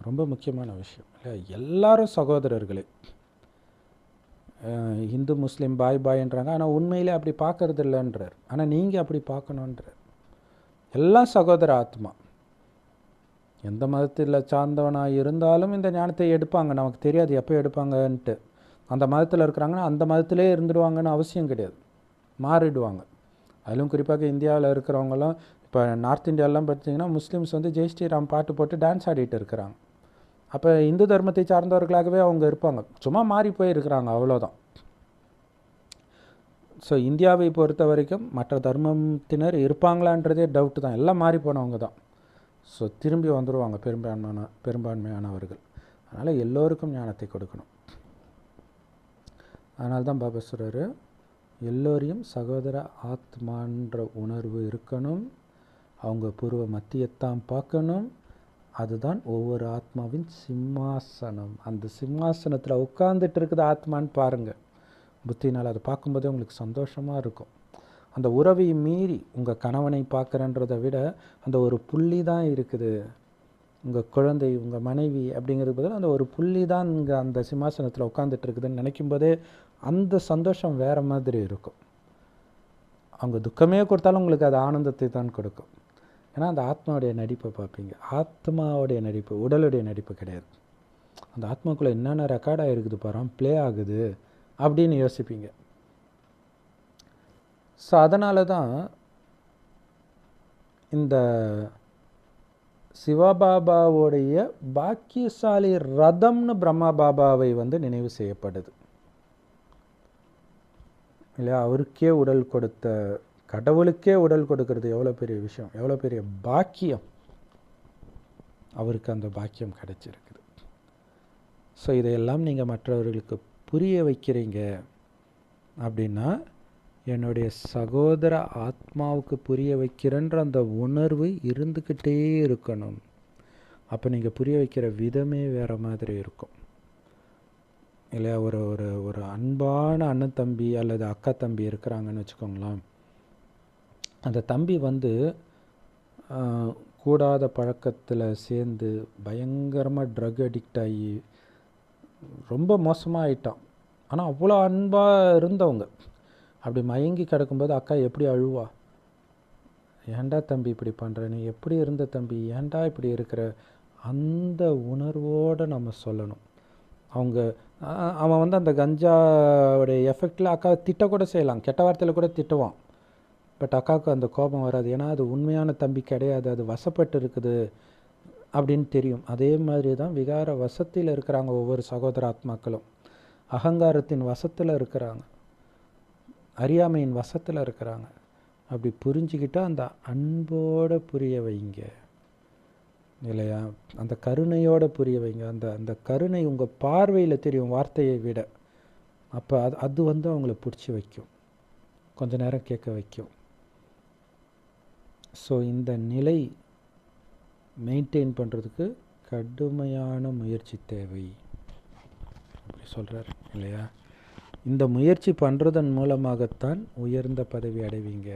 ரொம்ப முக்கியமான விஷயம் இல்லை? எல்லாரும் சகோதரர்களே. இந்து முஸ்லீம் பாய் பாய்ன்றாங்க, ஆனால் உண்மையிலே அப்படி பார்க்கறது இல்லைன்றார். ஆனால் நீங்கள் அப்படி பார்க்கணுன்றார். எல்லாம் சகோதர ஆத்மா. எந்த மதத்தில் சார்ந்தவனாக இருந்தாலும் இந்த ஞானத்தை எடுப்பாங்க. நமக்கு தெரியாது எப்போ எடுப்பாங்கன்ட்டு. அந்த மதத்தில் இருக்கிறாங்கன்னா அந்த மதத்திலே இருந்துடுவாங்கன்னு அவசியம் கிடையாது, மாறிடுவாங்க. அதிலும் குறிப்பாக இந்தியாவில் இருக்கிறவங்களாம், இப்போ நார்த் இந்தியாவெலாம் பார்த்தீங்கன்னா முஸ்லீம்ஸ் வந்து ஜெய் ஸ்ரீராம் பாட்டு போட்டு டான்ஸ் ஆடிட்டு இருக்கிறாங்க. அப்போ இந்து தர்மத்தை சார்ந்தவர்களாகவே அவங்க இருப்பாங்க, சும்மா மாறி போயிருக்கிறாங்க, அவ்வளோதான். ஸோ இந்தியாவை பொறுத்த வரைக்கும் மற்ற தர்மத்தினர் இருப்பாங்களான்றதே டவுட்டு தான். எல்லாம் மாறி போனவங்க தான். ஸோ திரும்பி வந்துடுவாங்க பெரும்பான்மையானவர்கள். அதனால் எல்லோருக்கும் ஞானத்தை கொடுக்கணும். அதனால தான் பாபா சொல்கிறாரு, எல்லோரையும் சகோதர ஆத்மான்ற உணர்வு இருக்கணும். அவங்க பூர்வ மத்தியத்தான் பார்க்கணும். அதுதான் ஒவ்வொரு ஆத்மாவின் சிம்மாசனம். அந்த சிம்மாசனத்தில் உட்கார்ந்துட்டு இருக்குது ஆத்மான்னு பாருங்கள். புத்தினால் அதை பார்க்கும்போதே உங்களுக்கு சந்தோஷமாக இருக்கும். அந்த உறவை மீறி உங்கள் கணவனை பார்க்குறன்றதை விட அந்த ஒரு புள்ளி தான் இருக்குது, உங்கள் குழந்தை, உங்கள் மனைவி அப்படிங்கிறது பதில் அந்த ஒரு புள்ளி தான் இங்கே அந்த சிம்மாசனத்தில் உட்காந்துட்டு இருக்குதுன்னு நினைக்கும் போதே அந்த சந்தோஷம் வேறு மாதிரி இருக்கும். அவங்க துக்கமே கொடுத்தாலும் உங்களுக்கு அது ஆனந்தத்தை தான் கொடுக்கும். ஏன்னா அந்த ஆத்மாவுடைய நடிப்பை பார்ப்பீங்க. ஆத்மாவுடைய நடிப்பு, உடலுடைய நடிப்பு கிடையாது. அந்த ஆத்மாக்குள்ளே என்னென்ன ரெக்கார்டாக இருக்குது பாரு, ப்ளே ஆகுது அப்படின்னு யோசிப்பீங்க. ஸோ அதனால தான் இந்த சிவபாபாவுடைய பாக்கியசாலி ரதம்னு பிரம்மா பாபாவை வந்து நினைவு செய்யப்படுது இல்லையா? அவருக்கே உடல் கொடுத்த கடவுளுக்கே உடல் கொடுக்கறது எவ்வளோ பெரிய விஷயம், எவ்வளோ பெரிய பாக்கியம். அவருக்கு அந்த பாக்கியம் கிடைச்சிருக்குது. ஸோ இதையெல்லாம் நீங்கள் மற்றவர்களுக்கு புரிய வைக்கிறீங்க அப்படின்னா என்னுடைய சகோதர ஆத்மாவுக்கு புரிய வைக்கிறன்ற அந்த உணர்வு இருந்துக்கிட்டே இருக்கணும். அப்போ நீங்கள் புரிய வைக்கிற விதமே வேறு மாதிரி இருக்கும் இல்லையா? ஒரு ஒரு ஒரு அன்பான அண்ணன் தம்பி அல்லது அக்கா தம்பி இருக்கிறாங்கன்னு வச்சுக்கோங்களேன். அந்த தம்பி கூடாத பழக்கத்தில் சேர்ந்து பயங்கரமாக ட்ரக் அடிக்ட் ஆகி ரொம்ப மோசமாக ஆயிட்டான். ஆனால் அவ்வளோ அன்பாக இருந்தவங்க அப்படி மயங்கி கிடக்கும்போது அக்கா எப்படி அழுவா? ஏன்டா தம்பி இப்படி பண்ணுற, நீ எப்படி இருந்த தம்பி, ஏன்டா இப்படி இருக்கிற? அந்த உணர்வோடு நம்ம சொல்லணும். அவன் அந்த கஞ்சாவுடைய எஃபெக்டில் அக்கா திட்டக்கூட செய்யலாம், கெட்ட வார்த்தையில் கூட திட்டுவான். பட் அக்காவுக்கு அந்த கோபம் வராது. ஏன்னா அது உண்மையான தம்பி கிடையாது, அது வசப்பட்டு இருக்குது அப்படின்னு தெரியும். அதே மாதிரி தான் விகார வசத்தில் இருக்கிறாங்க ஒவ்வொரு சகோதர ஆத்மாக்களும். அகங்காரத்தின் வசத்தில் இருக்கிறாங்க, அறியாமையின் வசத்தில் இருக்கிறாங்க. அப்படி புரிஞ்சுக்கிட்டால் அந்த அன்போடு புரிய வைங்க இல்லையா? அந்த கருணையோடு புரிய வைங்க. அந்த கருணை உங்கள் பார்வையில் தெரியும், வார்த்தையை விட. அப்போ அது அவங்கள பிடிச்சி வைக்கும், கொஞ்ச நேரம் கேட்க வைக்கும். ஸோ இந்த நிலை மெயின்டைன் பண்ணுறதுக்கு கடுமையான முயற்சி தேவை அப்படி சொல்கிறார் இல்லையா? இந்த முயற்சி பண்ணுறதன் மூலமாகத்தான் உயர்ந்த பதவி அடைவீங்க.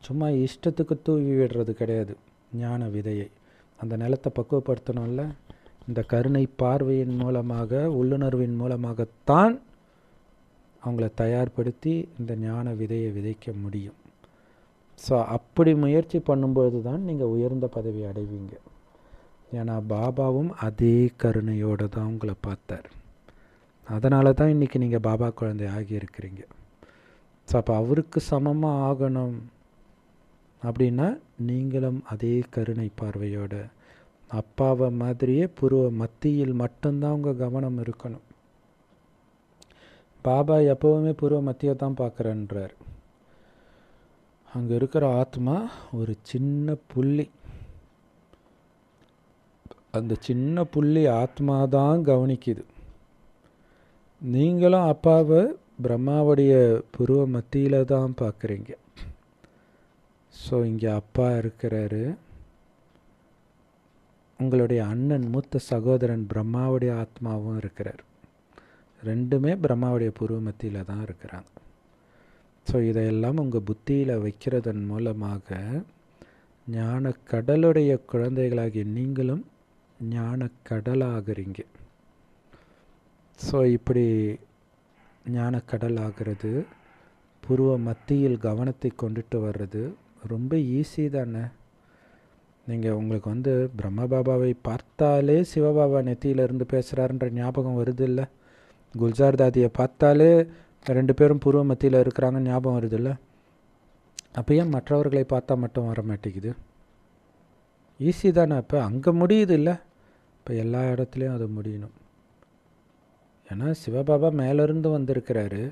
சும்மா இஷ்டத்துக்கு தூவி விடுறது கிடையாது ஞான விதையை. அந்த நிலத்தை பக்குவப்படுத்தணும்ல. இந்த கருணை பார்வையின் மூலமாக, உள்ளுணர்வின் மூலமாகத்தான் அவங்கள தயார்படுத்தி இந்த ஞான விதையை விதைக்க முடியும். ஸோ அப்படி முயற்சி பண்ணும்போது தான் நீங்கள் உயர்ந்த பதவி அடைவீங்க. ஏன்னா பாபாவும் அதே கருணையோடு தான் உங்களை பார்த்தார். அதனால தான் இன்றைக்கி நீங்கள் பாபா குழந்தை ஆகியிருக்கிறீங்க. ஸோ அப்போ அவருக்கு சமமாக ஆகணும் அப்படின்னா நீங்களும் அதே கருணை பார்வையோடு அப்பாவை மாதிரியே புருவ மத்தியில் மட்டும்தான் உங்கள் கவனம் இருக்கணும். பாபா எப்போவுமே புருவ மத்தியை தான் பார்க்குறேன்றார். அங்கே இருக்கிற ஆத்மா ஒரு சின்ன புள்ளி. அந்த சின்ன புள்ளி ஆத்மா தான் கவனிக்குது. நீங்களும் அப்பாவை பிரம்மாவுடைய புருவ மத்தியில் தான் பார்க்குறீங்க. ஸோ இங்கே அப்பா இருக்கிறாரு, உங்களுடைய அண்ணன் மூத்த சகோதரன் பிரம்மாவுடைய ஆத்மாவும் இருக்கிறார். ரெண்டுமே பிரம்மாவுடைய புருவ மத்தியில் தான் இருக்கிறாங்க. ஸோ இதையெல்லாம் உங்கள் புத்தியில் வைக்கிறதன் மூலமாக ஞான கடலுடைய குழந்தைகளாகிய நீங்களும் ஞான கடலாகிறீங்க. ஸோ இப்படி ஞான கடல் ஆகிறது, புருவ மத்தியில் கவனத்தை கொண்டுட்டு வர்றது ரொம்ப ஈஸி தானே. நீங்கள் உங்களுக்கு பிரம்ம பாபாவை பார்த்தாலே சிவபாபா நெத்தியிலிருந்து பேசுகிறாருன்ற ஞாபகம் வருது இல்லை? குல்ஜார் தாதியை பார்த்தாலே 2 பேரும் பூர்வ மத்தியில் இருக்கிறாங்க ஞாபகம் வருது இல்லை? அப்போ ஏன் மற்றவர்களை பார்த்தா மட்டும் வர மாட்டேங்குது? ஈஸி தானே. இப்போ அங்கே முடியுது இல்லை? இப்போ எல்லா இடத்துலையும் அது முடியணும். ஏன்னா சிவபாபா மேலேருந்து வந்திருக்கிறாரு,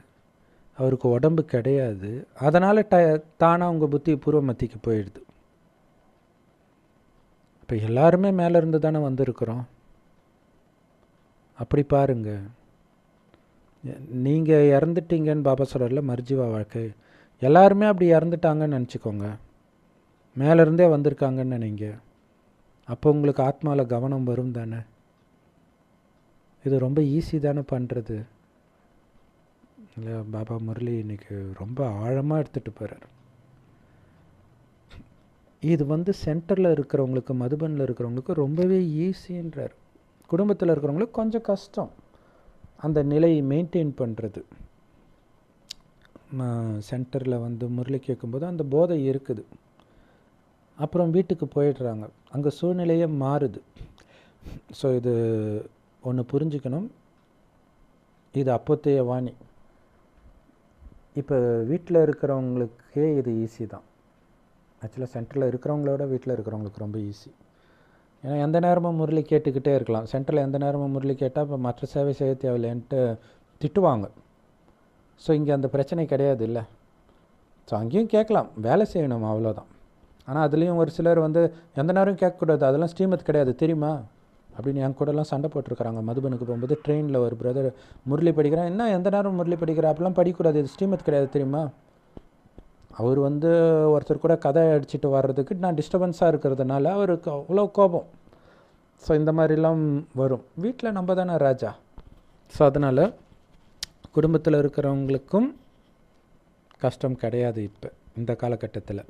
அவருக்கு உடம்பு கிடையாது. அதனால் தானாக உங்கள் புத்தி பூர்வ மத்திக்கு போயிடுது. இப்போ எல்லாருமே மேலேருந்து தானே வந்திருக்கிறோம். அப்படி பாருங்கள். நீங்கள் இறந்துட்டீங்கன்னு பாபா சொல்கிறல, மர்ஜிவா வாழ்க்கை. எல்லாருமே அப்படி இறந்துட்டாங்கன்னு நினச்சிக்கோங்க, மேலேருந்தே வந்திருக்காங்கன்னு நினைங்க. அப்போ உங்களுக்கு ஆத்மாவில் கவனம் வரும் தானே. இது ரொம்ப ஈஸி தானே பண்ணுறது இல்லை? பாபா முரளி இன்றைக்கி ரொம்ப ஆழமாக எடுத்துகிட்டு போகிறார். இது சென்டரில் இருக்கிறவங்களுக்கு, மதுபனில் இருக்கிறவங்களுக்கு ரொம்பவே ஈஸின்றார். குடும்பத்தில் இருக்கிறவங்களுக்கு கொஞ்சம் கஷ்டம் அந்த நிலையை மெயின்டைன் பண்ணுறது. சென்டரில் முரளி கேட்கும்போது அந்த போதை இருக்குது, அப்புறம் வீட்டுக்கு போயிடுறாங்க, அங்கே சூழ்நிலையே மாறுது. ஸோ இது ஒன்று புரிஞ்சுக்கணும், இது அப்போத்தைய வாணி. இப்போ வீட்டில் இருக்கிறவங்களுக்கே இது ஈஸி தான். ஆக்சுவலாக சென்டரில் இருக்கிறவங்களோட வீட்டில் இருக்கிறவங்களுக்கு ரொம்ப ஈஸி. ஏன்னா எந்த நேரமும் முரளி கேட்டுக்கிட்டே இருக்கலாம். சென்டரில் எந்த நேரமும் முரளி கேட்டால் இப்போ மற்ற சேவை செய்ய தேவையில்லைன்ட்டு திட்டுவாங்க. ஸோ இங்கே அந்த பிரச்சனை கிடையாது இல்லை. ஸோ அங்கேயும் கேட்கலாம், வேலை செய்யணும், அவ்வளோதான். ஆனால் அதுலேயும் ஒரு சிலர் எந்த நேரம் கேட்கக்கூடாது, அதெல்லாம் ஸ்ரீமத் கிடையாது தெரியுமா அப்படின்னு என் கூடலாம் சண்டை போட்டிருக்கிறாங்க. மதுபனுக்கு போகும்போது ட்ரெயினில் ஒரு பிரதர் முரளி படிக்கிறான், என்ன எந்த நேரம் முரளி படிக்கிற, அப்படிலாம் படிக்கக்கூடாது, இது ஸ்ரீமத் கிடையாது தெரியுமா அவர் ஒருத்தர் கூட கதை அடிச்சுட்டு வர்றதுக்கு நான் டிஸ்டர்பன்ஸாக இருக்கிறதுனால அவருக்கு அவ்வளோ கோபம். ஸோ இந்த மாதிரிலாம் வரும். வீட்டில் நம்ம தானே ராஜா. ஸோ அதனால் குடும்பத்தில் இருக்கிறவங்களுக்கும் கஷ்டம் கிடையாது இப்போ இந்த காலகட்டத்தில்.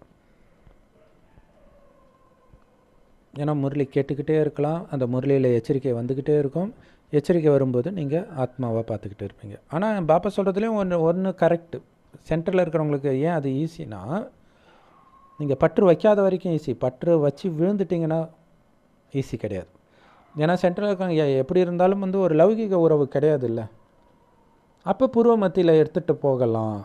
ஏன்னா முரளி கேட்டுக்கிட்டே இருக்கலாம், அந்த முரளியில் எச்சரிக்கை வந்துக்கிட்டே இருக்கும். எச்சரிக்கை வரும்போது நீங்கள் ஆத்மாவாக பார்த்துக்கிட்டு இருப்பீங்க. ஆனால் பாப்பா சொல்கிறதுலேயும் ஒன்று கரெக்டு. சென்டரில் இருக்கிறவங்களுக்கு ஏன் அது ஈஸினா, நீங்கள் பற்று வைக்காத வரைக்கும் ஈஸி, பற்று வச்சு விழுந்துட்டிங்கன்னா ஈஸி கிடையாது. ஏன்னா சென்டரில் இருக்காங்க எப்படி இருந்தாலும் ஒரு லௌகிக உறவு கிடையாது இல்லை. அப்போ பூர்வ மத்தியில் எடுத்துகிட்டு போகலாம்.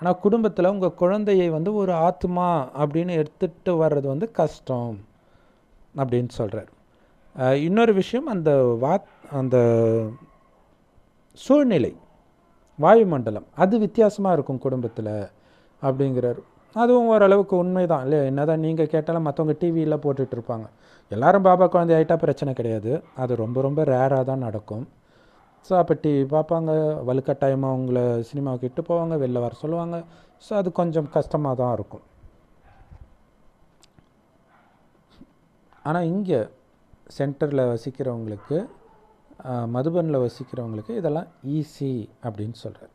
ஆனால் குடும்பத்தில் உங்கள் குழந்தையை ஒரு ஆத்மா அப்படின்னு எடுத்துகிட்டு வர்றது கஷ்டம் அப்படின்னு சொல்கிறார். இன்னொரு விஷயம், அந்த சூழ்நிலை, வாயுமண்டலம் அது வித்தியாசமாக இருக்கும் குடும்பத்தில் அப்படிங்கிறார். அதுவும் ஓரளவுக்கு உண்மை தான் இல்லையா? என்ன தான் நீங்கள் கேட்டாலும் மற்றவங்க டிவியில் போட்டுட்ருப்பாங்க. எல்லோரும் பாபா குழந்தை ஆகிட்டா பிரச்சனை கிடையாது, அது ரொம்ப ரொம்ப ரேராக தான் நடக்கும். ஸோ அப்போ டிவி பார்ப்பாங்க, வலுக்கட்டாயமாக அவங்கள சினிமாவுக்கு இட்டு போவாங்க, வெளில வர சொல்லுவாங்க. ஸோ அது கொஞ்சம் கஷ்டமாக தான் இருக்கும். ஆனால் இங்கே சென்டரில் வசிக்கிறவங்களுக்கு, மதுபனில் வசிக்கிறவங்களுக்கு இதெல்லாம் ஈஸி அப்படின்னு சொல்கிறார்.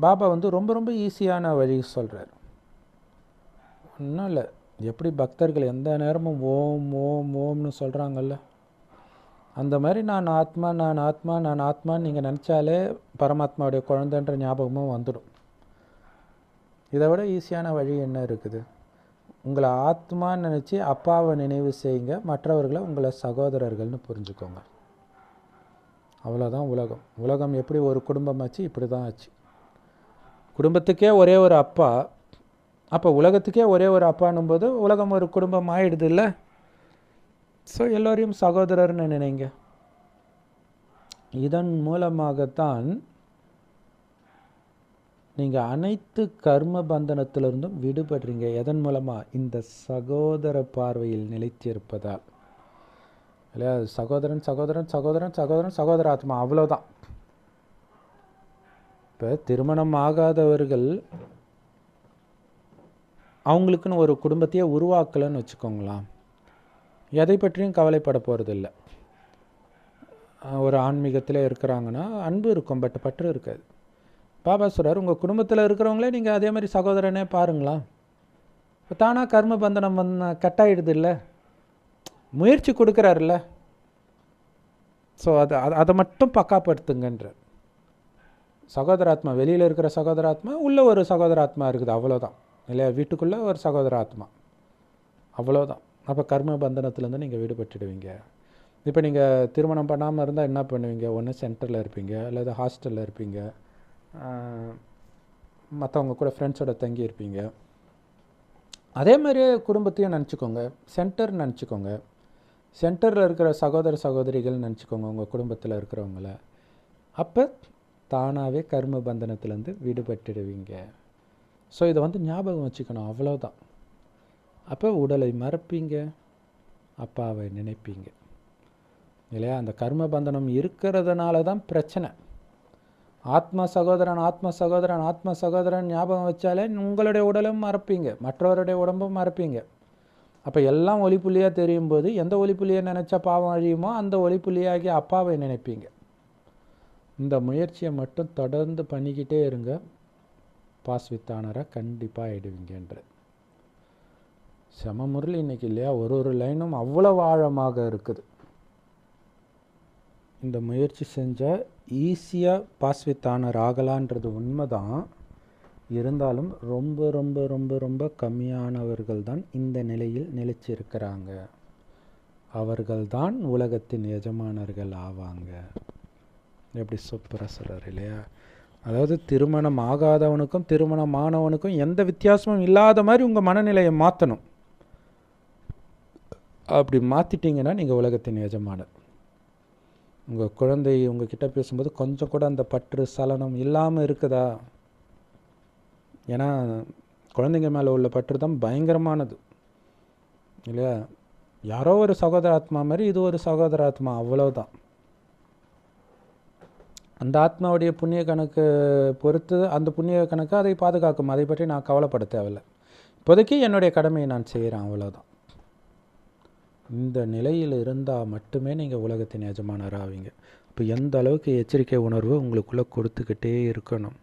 பாபா ரொம்ப ரொம்ப ஈஸியான வழி சொல்கிறார். ஒன்றும் இல்லை, எப்படி பக்தர்கள் எந்த நேரமும் ஓம் ஓம் ஓம்னு சொல்கிறாங்கல்ல, அந்த மாதிரி நான் ஆத்மா நான் ஆத்மா நான் ஆத்மான்னு நீங்கள் நினச்சாலே பரமாத்மாவுடைய குழந்தைன்ற ஞாபகமும் வந்துடும். இதை விட ஈஸியான வழி என்ன இருக்குது? உங்களை ஆத்மான்னு நினச்சி அப்பாவை நினைவு செய்யுங்க, மற்றவர்களை உங்களை சகோதரர்கள்னு புரிஞ்சுக்கோங்க. அவ்வளோதான் உலகம். உலகம் எப்படி ஒரு குடும்பம் ஆச்சு, இப்படி தான் ஆச்சு. குடும்பத்துக்கே ஒரே ஒரு அப்பா, அப்போ உலகத்துக்கே ஒரே ஒரு அப்பான்னும் போது உலகம் ஒரு குடும்பம் ஆகிடுது இல்லை. ஸோ எல்லோரையும் சகோதரர்னு நினைங்க. இதன் மூலமாகத்தான் நீங்கள் அனைத்து கர்ம பந்தனத்திலிருந்தும் விடுபடுறீங்க. எதன் மூலமாக? இந்த சகோதர பார்வையில் நிலைத்திருப்பதால் இல்லையா? சகோதரன் சகோதரன் சகோதரன் சகோதரன் சகோதர ஆத்மா, அவ்வளோதான். இப்போ திருமணம் ஆகாதவர்கள் அவங்களுக்குன்னு ஒரு குடும்பத்தையே உருவாக்கலைன்னு வச்சுக்கோங்களேன், எதை பற்றியும் கவலைப்பட போகிறதில்ல. ஒரு ஆன்மீகத்தில் இருக்கிறாங்கன்னா அன்பு இருக்கும், பட் பற்று இருக்காது. பாபா சொல்கிறார், உங்கள் குடும்பத்தில் இருக்கிறவங்களே நீங்கள் அதே மாதிரி சகோதரனே பாருங்களா. இப்போ தானாக கர்ம பந்தனம் கட்டாயிடுது இல்லை, முயற்சி கொடுக்குறாருல்ல. ஸோ அதை மட்டும் பக்காப்படுத்துங்கன்றார். சகோதராத்மா, வெளியில் இருக்கிற சகோதராத்மா, உள்ளே ஒரு சகோதராத்மா இருக்குது, அவ்வளோதான் இல்லையா? வீட்டுக்குள்ளே ஒரு சகோதராத்மா, அவ்வளோதான். அப்போ கர்ம பந்தனத்துலேருந்து நீங்கள் விடுபட்டுடுவீங்க. இப்போ நீங்கள் திருமணம் பண்ணாமல் இருந்தால் என்ன பண்ணுவீங்க? ஒன்று சென்டரில் இருப்பீங்க, அல்லது ஹாஸ்டலில் இருப்பீங்க, மற்றவங்க கூட ஃப்ரெண்ட்ஸோட தங்கி இருப்பீங்க. அதே மாதிரியே குடும்பத்தையும் நினச்சிக்கோங்க, சென்டர் நினச்சிக்கோங்க. சென்டரில் இருக்கிற சகோதர சகோதரிகள் நினச்சிக்கோங்க உங்கள் குடும்பத்தில் இருக்கிறவங்கள. அப்போ தானாகவே கர்ம பந்தனத்துலேருந்து விடுபட்டுடுவீங்க. ஸோ இதை ஞாபகம் வச்சுக்கணும், அவ்வளோதான். அப்போ உடலை மறப்பீங்க, அப்பாவை நினைப்பீங்க இல்லையா? அந்த கர்ம பந்தனம் இருக்கிறதுனால தான் பிரச்சனை. ஆத்ம சகோதரன் ஆத்ம சகோதரன் ஆத்ம சகோதரன் ஞாபகம் வச்சாலே உங்களுடைய உடலும் மறப்பீங்க, மற்றவருடைய உடம்பும் மறப்பீங்க. அப்போ எல்லாம் ஒளிப்புள்ளியாக தெரியும் போது எந்த ஒளிப்புள்ளியை நினச்சா பாவம் அழியுமோ அந்த ஒளிப்புள்ளியாகி அப்பாவை நினைப்பீங்க. இந்த முயற்சியை மட்டும் தொடர்ந்து பண்ணிக்கிட்டே இருங்க, பாஸ் வித் ஆனராக கண்டிப்பாக ஆகிடுவீங்கன்ற செம முரளி இன்னைக்கு இல்லையா? ஒரு லைனும் அவ்வளோ ஆழமாக இருக்குது. இந்த முயற்சி செஞ்சால் ஈஸியாக பாஸ் வித் ஆனர் ஆகலான்றது உண்மை தான். இருந்தாலும் ரொம்ப ரொம்ப ரொம்ப ரொம்ப கம்மியானவர்கள் தான் இந்த நிலையில் நிலைச்சிருக்கிறாங்க. அவர்கள்தான் உலகத்தின் எஜமானர்கள் ஆவாங்க. எப்படி சூப்பராக சொல்கிறார் இல்லையா? அதாவது திருமணம் ஆகாதவனுக்கும் திருமணமானவனுக்கும் எந்த வித்தியாசமும் இல்லாத மாதிரி உங்கள் மனநிலையை மாற்றணும். அப்படி மாற்றிட்டீங்கன்னா நீங்கள் உலகத்தின் எஜமானர். உங்கள் குழந்தை உங்ககிட்ட பேசும்போது கொஞ்சம் கூட அந்த பற்று சலனம் இல்லாமல் இருக்குதா? ஏன்னா குழந்தைங்க மேலே உள்ள பற்று தான் பயங்கரமானது இல்லையா? யாரோ ஒரு சகோதராத்மா மாதிரி இது ஒரு சகோதராத்மா, அவ்வளோதான். அந்த ஆத்மாவுடைய புண்ணிய கணக்கு பொறுத்து அந்த புண்ணிய கணக்கு அதை பாதுகாக்கும். அதை பற்றி நான் கவலைப்பட தேவையில்லை. இப்போதைக்கு என்னுடைய கடமையை நான் செய்கிறேன், அவ்வளோதான். இந்த நிலையில் இருந்தால் மட்டுமே நீங்கள் உலகத்தின் எஜமானர் ஆவீங்க. இப்போ எந்த அளவுக்கு எச்சரிக்கை உணர்வு உங்களுக்குள்ளே கொடுத்துக்கிட்டே இருக்கணும்.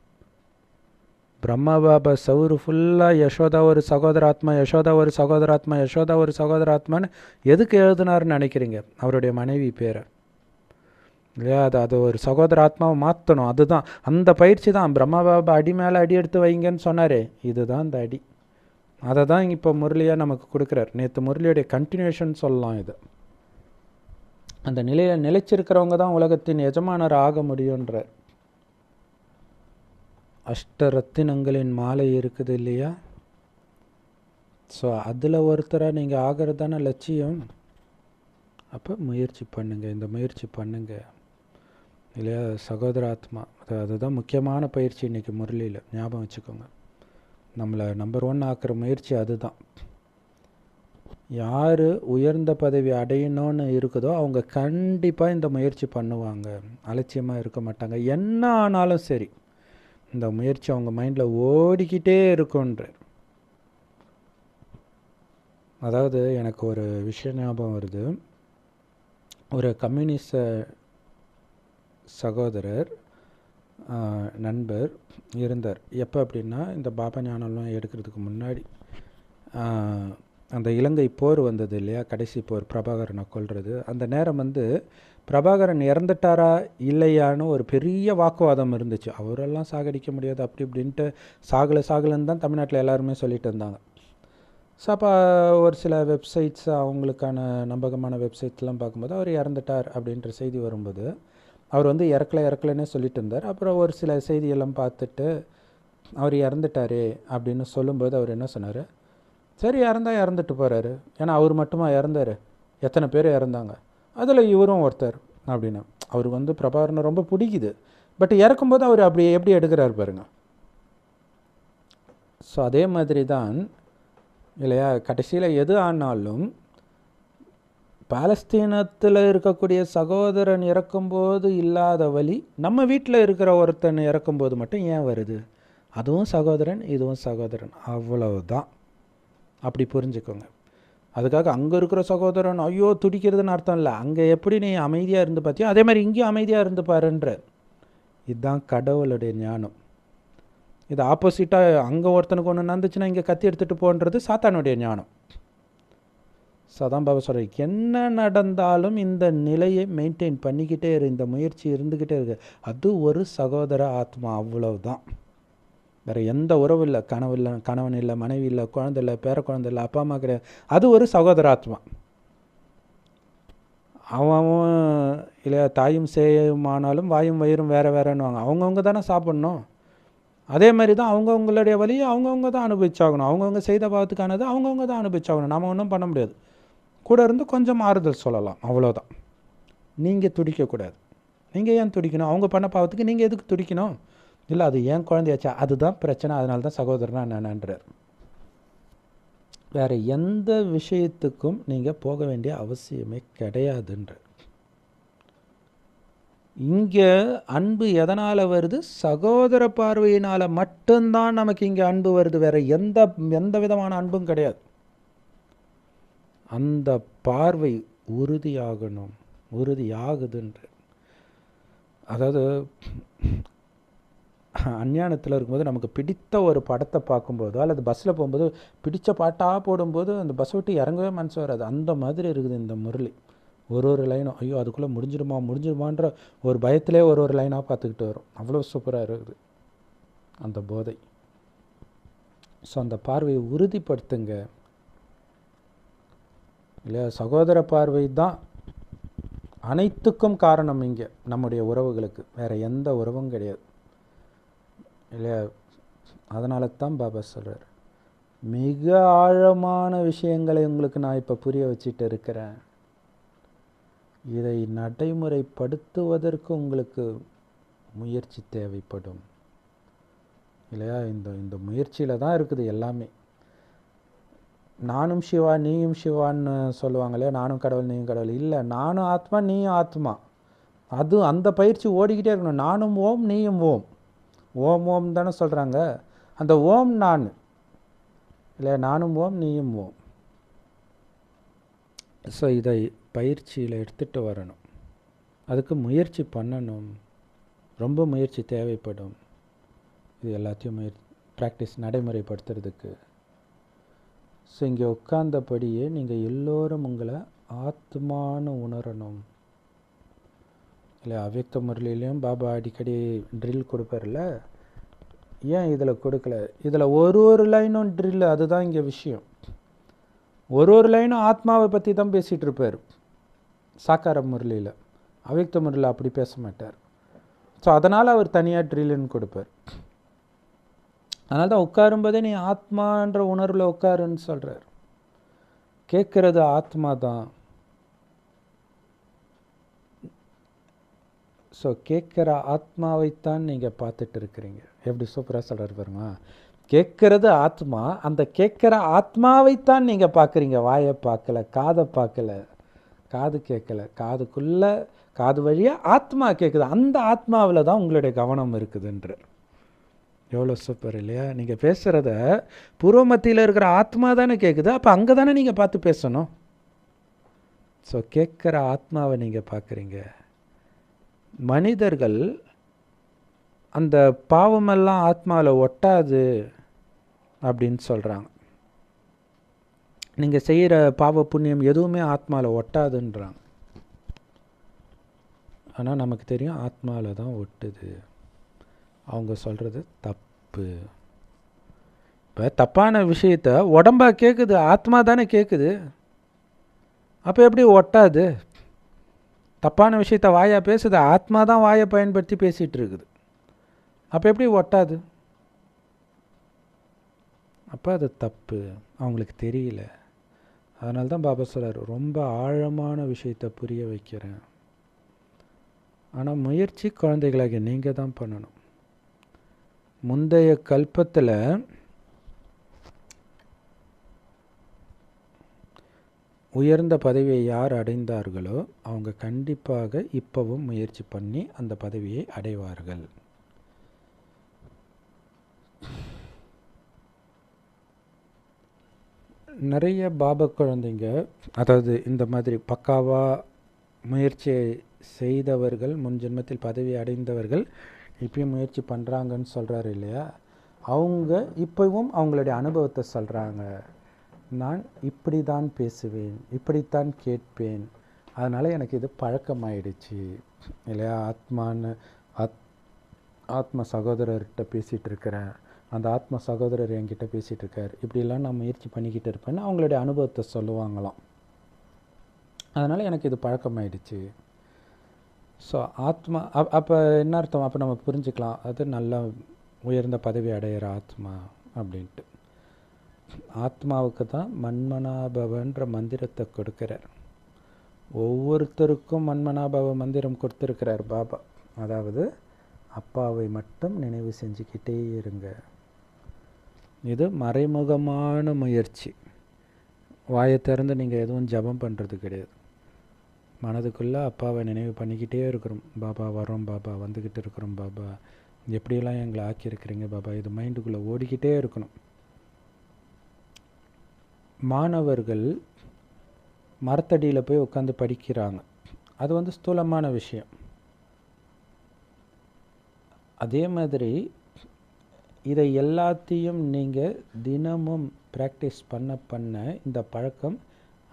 பிரம்மா பாபா சவுரு ஃபுல்லாக யசோதா ஒரு சகோதராத்மா, யசோதா ஒரு சகோதராத்மா, யசோதா ஒரு சகோதராத்மான்னு எதுக்கு எழுதுனாருன்னு நினைக்கிறீங்க? அவருடைய மனைவி பேரை இல்லையா? அது ஒரு சகோதராத்மாவை மாற்றணும். அதுதான் அந்த பயிற்சி தான். பிரம்மா பாபா அடி மேலே அடி எடுத்து வைங்கன்னு சொன்னாரே, இதுதான் இந்த அடி. அதை தான் இப்போ முரளியாக நமக்கு கொடுக்குறார். நேற்று முரளியுடைய கண்டினியூஷன் சொல்லலாம் இது. அந்த நிலையில் நிலைச்சிருக்கிறவங்க தான் உலகத்தின் எஜமானர் ஆக முடியுன்றார். அஷ்டரத்தினங்களின் மாலை இருக்குது இல்லையா? ஸோ அதில் ஒருத்தராக நீங்கள் ஆகிறது தானே லட்சியம். அப்போ முயற்சி பண்ணுங்கள், இந்த முயற்சி பண்ணுங்கள் இல்லையா? சகோதராத்மா அதுதான் முக்கியமான பயிற்சி இன்றைக்கி முரளியில். ஞாபகம் வச்சுக்கோங்க, நம்மளை நம்பர் 1 ஆக்கிற முயற்சி அதுதான். யார் உயர்ந்த பதவி அடையணும்னு இருக்குதோ அவங்க கண்டிப்பாக இந்த முயற்சி பண்ணுவாங்க, அலட்சியமாக இருக்க மாட்டாங்க. என்ன ஆனாலும் சரி, இந்த முயற்சி அவங்க மைண்டில் ஓடிக்கிட்டே இருக்குன்றார். அதாவது எனக்கு ஒரு விஷயம் ஞாபகம் வருது. ஒரு கம்யூனிஸ்ட் சகோதரர் நண்பர் இருந்தார். எப்போ அப்படின்னா, இந்த பாபா ஞானம்லாம் எடுக்கிறதுக்கு முன்னாடி அந்த இலங்கை போர் வந்தது இல்லையா, கடைசி போர், பிரபாகரனை கொல்றது. அந்த நேரம் பிரபாகரன் இறந்துட்டாரா இல்லையான்னு ஒரு பெரிய வாக்குவாதம் இருந்துச்சு. அவரெல்லாம் சாகடிக்க முடியாது அப்படி இப்படின்ட்டு சாகலைன்னு தான் தமிழ்நாட்டில் எல்லாருமே சொல்லிட்டு இருந்தாங்க. ஸோ அப்போ ஒரு சில வெப்சைட்ஸ், அவங்களுக்கான நம்பகமான வெப்சைட்ஸ்லாம் பார்க்கும்போது அவர் இறந்துட்டார் அப்படின்ற செய்தி வரும்போது அவர் இறக்கலைன்னே சொல்லிட்டு இருந்தார். அப்புறம் ஒரு சில செய்தியெல்லாம் பார்த்துட்டு அவர் இறந்துட்டாரே அப்படின்னு சொல்லும்போது அவர் என்ன சொன்னார், சரி இறந்துட்டு போகிறாரு, ஏன்னா அவர் மட்டுமா இறந்தார், எத்தனை பேர் இறந்தாங்க, அதில் இவரும் ஒருத்தர் அப்படின்னு. அவருக்கு பிரபாகரனை ரொம்ப பிடிக்குது. பட் இறக்கும்போது அவர் அப்படி எப்படி எடுக்கிறார் பாருங்க. ஸோ அதே மாதிரி தான் இல்லையா, கடைசியில் எது ஆனாலும் பாலஸ்தீனத்தில் இருக்கக்கூடிய சகோதரன் இறக்கும்போது இல்லாத வலி நம்ம வீட்டில் இருக்கிற ஒருத்தன் இறக்கும்போது மட்டும் ஏன் வருது? அதுவும் சகோதரன், இதுவும் சகோதரன், அவ்வளவுதான். அப்படி புரிஞ்சுக்கோங்க. அதுக்காக அங்கே இருக்கிற சகோதரன் ஐயோ துடிக்கிறதுன்னு அர்த்தம் இல்லை. அங்கே எப்படி நீ அமைதியாக இருந்து பார்த்தியோ அதே மாதிரி இங்கேயும் அமைதியாக இருந்து பாருன்ற. இதுதான் கடவுளுடைய ஞானம். இது ஆப்போசிட்டாக அங்கே ஒருத்தனுக்கு ஒன்று நடந்துச்சுன்னா இங்கே கத்தி எடுத்துகிட்டு போன்றது சாத்தானுடைய ஞானம். சதான் பாபா சொல்கிற, என்ன நடந்தாலும் இந்த நிலையை மெயின்டைன் பண்ணிக்கிட்டே இந்த முயற்சி இருந்துக்கிட்டே இருக்கு. அது ஒரு சகோதர ஆத்மா, அவ்வளவுதான். வேறு எந்த உறவு இல்லை. கணவன் இல்லை, மனைவி இல்லை, குழந்தை இல்லை, பேர குழந்தை இல்லை, அப்பா அம்மா கிடையாது. அது ஒரு சகோதர ஆத்மா. அவன் இல்லையா, தாயும் சேயுமானாலும் வாயும் வயிறும் வேறு வேறேன்னுவாங்க. அவங்கவுங்க தானே சாப்பிட்ணும். அதே மாதிரி தான் அவங்கவுங்களுடைய வழியை அவங்கவுங்க தான் அனுபவிச்சாகணும். அவங்கவுங்க செய்த பாவத்துக்கானது அவங்கவுங்க தான் அனுபவிச்சாகணும். நம்ம ஒன்றும் பண்ண முடியாது. கூட இருந்து கொஞ்சம் ஆறுதல் சொல்லலாம், அவ்வளோதான். நீங்கள் துடிக்கக்கூடாது. நீங்கள் ஏன் துடிக்கணும்? அவங்க பண்ண பாவத்துக்கு நீங்கள் எதுக்கு துடிக்கணும்? இல்லை அது ஏன் குழந்தையாச்சா, அதுதான் பிரச்சனை, அதனால தான் சகோதரனா என்னன்றார். வேறு எந்த விஷயத்துக்கும் நீங்கள் போக வேண்டிய அவசியமே கிடையாதுன்ற. இங்கே அன்பு எதனால் வருது? சகோதர பார்வையினால் மட்டும்தான் நமக்கு இங்கே அன்பு வருது. வேறு எந்த விதமான அன்பும் கிடையாது. அந்த பார்வை உறுதியாகணும், உறுதியாகுதுன்ற. அதாவது அஞ்ஞானத்தில் இருக்கும்போது நமக்கு பிடித்த ஒரு படத்தை பார்க்கும்போதோ அல்லது பஸ்ஸில் போகும்போது பிடித்த பாட்டாக போடும்போது அந்த பஸ்ஸை விட்டு இறங்கவே மனசு வராது. அந்த மாதிரி இருக்குது இந்த முரளி. ஒரு லைனும் ஐயோ அதுக்குள்ளே முடிஞ்சிருமான்ற ஒரு பயத்திலே ஒரு லைனாக பார்த்துக்கிட்டு வரும். அவ்வளோ சூப்பராக இருக்குது அந்த போதை. ஸோ அந்த பார்வையை உறுதிப்படுத்துங்க இல்லையா. சகோதர பார்வை தான் அனைத்துக்கும் காரணம். இங்கே நம்முடைய உறவுகளுக்கு வேறு எந்த உறவும் கிடையாது இல்லையா. அதனால தான் பாபா சொல்கிறார், மிக ஆழமான விஷயங்களை உங்களுக்கு நான் இப்போ புரிய வச்சுட்டு இருக்கிறேன். இதை நடைமுறைப்படுத்துவதற்கு உங்களுக்கு முயற்சி தேவைப்படும் இல்லையா. இந்த முயற்சியில் தான் இருக்குது எல்லாமே. நானும் சிவா நீயும் சிவான்னு சொல்லுவாங்க இல்லையா, நானும் கடவுள் நீயும் கடவுள். இல்லை, நானும் ஆத்மா நீயும் ஆத்மா. அது அந்த பயிற்சி ஓடிக்கிட்டே இருக்கணும். நானும் ஓம் நீயும் ஓம், ஓம் ஓம் தானே சொல்கிறாங்க. அந்த ஓம் நான் இல்லை, நானும் ஓம் நீயும் ஓம். ஸோ இதை பயிற்சியில் எடுத்துகிட்டு வரணும். அதுக்கு முயற்சி பண்ணணும், ரொம்ப முயற்சி தேவைப்படும். இது எல்லாத்தையும் ப்ராக்டிஸ் நடைமுறைப்படுத்துறதுக்கு. ஸோ இங்கே உட்கார்ந்தபடியே நீங்கள் எல்லோரும் உங்களை ஆத்மான்னு உணரணும். இல்லை, அவ்யக்த முரளிலையும் பாபா அடிக்கடி ட்ரில் கொடுப்பார்ல, ஏன் இதில் கொடுக்கல? இதில் ஒரு லைனும் ட்ரில், அதுதான் இங்கே விஷயம். ஒரு லைனும் ஆத்மாவை பற்றி தான் பேசிகிட்டு இருப்பார் சாக்கார முரளியில். அவ்யக்த முரளியில் அப்படி பேச மாட்டார். ஸோ அதனால் அவர் தனியாக ட்ரில்லுன்னு கொடுப்பார். அதனால தான் உட்காரும்போதே நீ ஆத்மான்ற உணர்வில் உட்காருன்னு சொல்கிறார். கேட்குறது ஆத்மா தான். ஸோ கேட்குற ஆத்மாவைத்தான் நீங்கள் பார்த்துட்டு இருக்கிறீங்க. எப்படி சூப்பராக சொல்கிறார் பாருங்க. கேட்குறது ஆத்மா, அந்த கேட்குற ஆத்மாவைத்தான் நீங்கள் பார்க்குறீங்க. வாயை பார்க்கல, காதை பார்க்கல, காது கேட்கல, காதுக்குள்ளே காது வழியாக ஆத்மா கேட்குது. அந்த ஆத்மாவில் தான் உங்களுடைய கவனம் இருக்குதுன்றார். எவ்வளோ சூப்பர் இல்லையா? நீங்கள் பேசுகிறத பூர்வ மத்தியில் இருக்கிற ஆத்மா தானே கேட்குது, அப்போ அங்கே தானே நீங்கள் பார்த்து பேசணும். ஸோ கேட்குற ஆத்மாவை நீங்கள் பார்க்குறீங்க. மனிதர்கள் அந்த பாவமெல்லாம் ஆத்மாவில் ஒட்டாது அப்படின்னு சொல்கிறாங்க. நீங்கள் செய்கிற பாவ புண்ணியம் எதுவுமே ஆத்மாவில் ஒட்டாதுன்றாங்க. ஆனால் நமக்கு தெரியும் ஆத்மாவில் தான் ஒட்டுது. அவங்க சொல்கிறது தப்பு. இப்போ தப்பான விஷயத்த உடம்பா கேட்குது, ஆத்மா தானே கேட்குது, அப்போ எப்படி ஒட்டாது? தப்பான விஷயத்த வாயா பேசுது, ஆத்மா தான் வாயை பயன்படுத்தி பேசிகிட்டு இருக்குது, அப்போ எப்படி ஒட்டாது? அப்போ அது தப்பு, அவங்களுக்கு தெரியல. அதனால தான் பாபா சொல்கிறார், ரொம்ப ஆழமான விஷயத்தை புரிய வைக்கிறேன். ஆனால் முயற்சி குழந்தைகளாக நீங்கள் தான் பண்ணணும். முந்தைய கல்பத்தில் உயர்ந்த பதவியை யார் அடைந்தார்களோ அவங்க கண்டிப்பாக இப்போவும் முயற்சி பண்ணி அந்த பதவியை அடைவார்கள். நிறைய பாபா குழந்தைங்க, அதாவது இந்த மாதிரி பக்காவாக முயற்சியை செய்தவர்கள், முன் ஜென்மத்தில் பதவி அடைந்தவர்கள் இப்பயும் முயற்சி பண்ணுறாங்கன்னு சொல்கிறாரு இல்லையா? அவங்க இப்போவும் அவங்களுடைய அனுபவத்தை சொல்கிறாங்க. நான் இப்படி தான் பேசுவேன், இப்படித்தான் கேட்பேன், அதனால் எனக்கு இது பழக்கமாயிடுச்சு இல்லையா? ஆத்ம சகோதரர்கிட்ட பேசிகிட்டு இருக்கிறேன், அந்த ஆத்ம சகோதரர் என்கிட்ட பேசிகிட்டு இருக்கார், இப்படிலாம் நான் முயற்சி பண்ணிக்கிட்டு இருப்பேன்னு அவங்களுடைய அனுபவத்தை சொல்லுவாங்களாம். அதனால் எனக்கு இது பழக்கமாயிடுச்சு. ஸோ ஆத்மா அப்போ என்ன அர்த்தம்? அப்போ நம்ம புரிஞ்சுக்கலாம், அது நல்ல உயர்ந்த பதவி அடையிற ஆத்மா அப்படின்ட்டு. ஆத்மாவுக்கு தான் மன்மனாபவன்ற மந்திரத்தை கொடுக்கிறார். ஒவ்வொருத்தருக்கும் மன்மனாபவ மந்திரம் கொடுத்துருக்கிறார் பாபா. அதாவது அப்பாவை மட்டும் நினைவு செஞ்சுக்கிட்டே இருங்க. இது மறைமுகமான முயற்சி. வாயை திறந்து நீங்கள் எதுவும் ஜபம் பண்ணுறது கிடையாது. மனதுக்குள்ளே அப்பாவை நினைவு பண்ணிக்கிட்டே இருக்கிறோம். பாபா வரோம், பாபா வந்துக்கிட்டு இருக்கிறோம், பாபா எப்படியெல்லாம் எங்களை ஆக்கியிருக்கிறீங்க பாபா, இது மைண்டுக்குள்ளே ஓடிக்கிட்டே இருக்கணும். மாணவர்கள் மரத்தடியில் போய் உட்காந்து படிக்கிறாங்க, அது ஸ்தூலமான விஷயம். அதே மாதிரி இதை எல்லாத்தையும் நீங்கள் தினமும் ப்ராக்டிஸ் பண்ண பண்ண இந்த பழக்கம்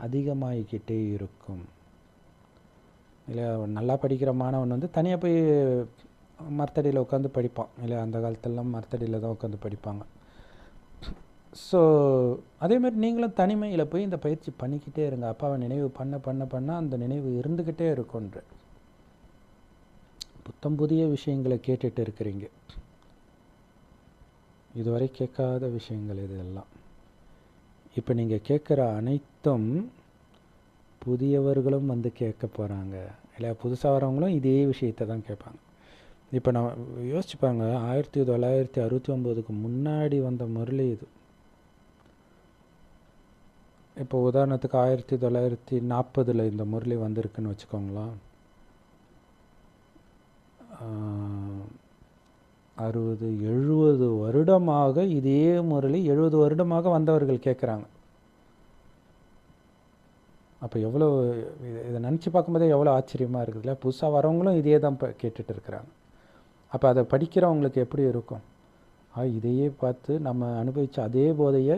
அதிகமாகிக்கிட்டே இருக்கும். இல்லை, நல்லா படிக்கிற மாணவன் தனியாக போய் மரத்தடியில் உட்காந்து படிப்பான் இல்லையா? அந்த காலத்திலலாம் மரத்தடியில் தான் உட்காந்து படிப்பாங்க. ஸோ அதேமாதிரி நீங்களும் தனிமையில் போய் இந்த பயிற்சி பண்ணிக்கிட்டே இருங்க. அப்பாவை நினைவு பண்ண பண்ண பண்ண அந்த நினைவு இருந்துக்கிட்டே இருக்குன்ற புத்தம் புதிய விஷயங்களை கேட்டுட்டு இருக்கிறீங்க. இதுவரை கேட்காத விஷயங்கள் இதெல்லாம். இப்போ நீங்கள் கேட்குற அனைத்தும் புதியவர்களும் கேட்க போகிறாங்க இல்லை? புதுசாக வரவங்களும் இதே விஷயத்தை தான் கேட்பாங்க. இப்போ நான் யோசிச்சுப்பாங்க, 1969க்கு முன்னாடி வந்த முரளி இது. இப்போ உதாரணத்துக்கு 1940 இந்த முரளி வந்திருக்குன்னு வச்சுக்கோங்களேன். 60 70 வருடமாக இதே முறையில் 70 வருடமாக வந்தவர்கள் கேட்குறாங்க. அப்போ எவ்வளோ இதை நினச்சி பார்க்கும்போதே எவ்வளோ ஆச்சரியமாக இருக்குதுல்ல. புதுசாக வரவங்களும் இதே தான் கேட்டுட்டு இருக்கிறாங்க. அப்போ அதை படிக்கிறவங்களுக்கு எப்படி இருக்கும்? இதையே பார்த்து நம்ம அனுபவித்த அதே போதையை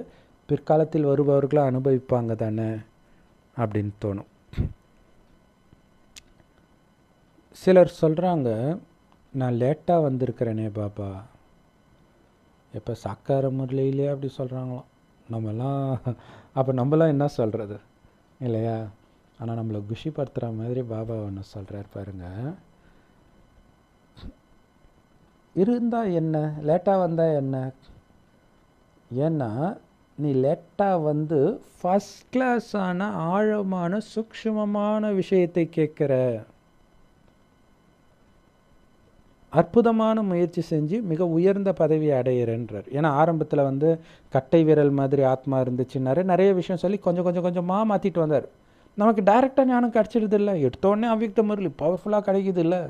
பிற்காலத்தில் வருபவர்களும் அனுபவிப்பாங்க தானே அப்படின்னு தோணும். சிலர் சொல்கிறாங்க, நான் லேட்டாக வந்திருக்கிறேனே பாபா. எப்போ சாக்கார முறையிலே அப்படி சொல்கிறாங்களாம். நம்மலாம் என்ன சொல்கிறது இல்லையா? ஆனால் நம்மளை குஷிப்படுத்துகிற மாதிரி பாபா ஒன்று சொல்கிறார் பாருங்க. இருந்தால் என்ன, லேட்டாக வந்தால் என்ன? ஏன்னா நீ லேட்டாக வந்து ஃபஸ்ட் கிளாஸான ஆழமான சூக்ஷ்மமான விஷயத்தை கேட்குற. அற்புதமான முயற்சி செஞ்சு மிக உயர்ந்த பதவியை அடையிறன்றார். ஏன்னா ஆரம்பத்தில் வந்து கட்டை விரல் மாதிரி ஆத்மா இருந்துச்சுன்னாரு. நிறைய விஷயம் சொல்லி கொஞ்சம் கொஞ்சம் கொஞ்சமாக மாற்றிட்டு வந்தார். நமக்கு டைரெக்டாக ஞானம் கிடச்சிடுது இல்லை, எடுத்தோடனே அவ்வியக்த முரளி பவர்ஃபுல்லாக கிடைக்குது இல்லை.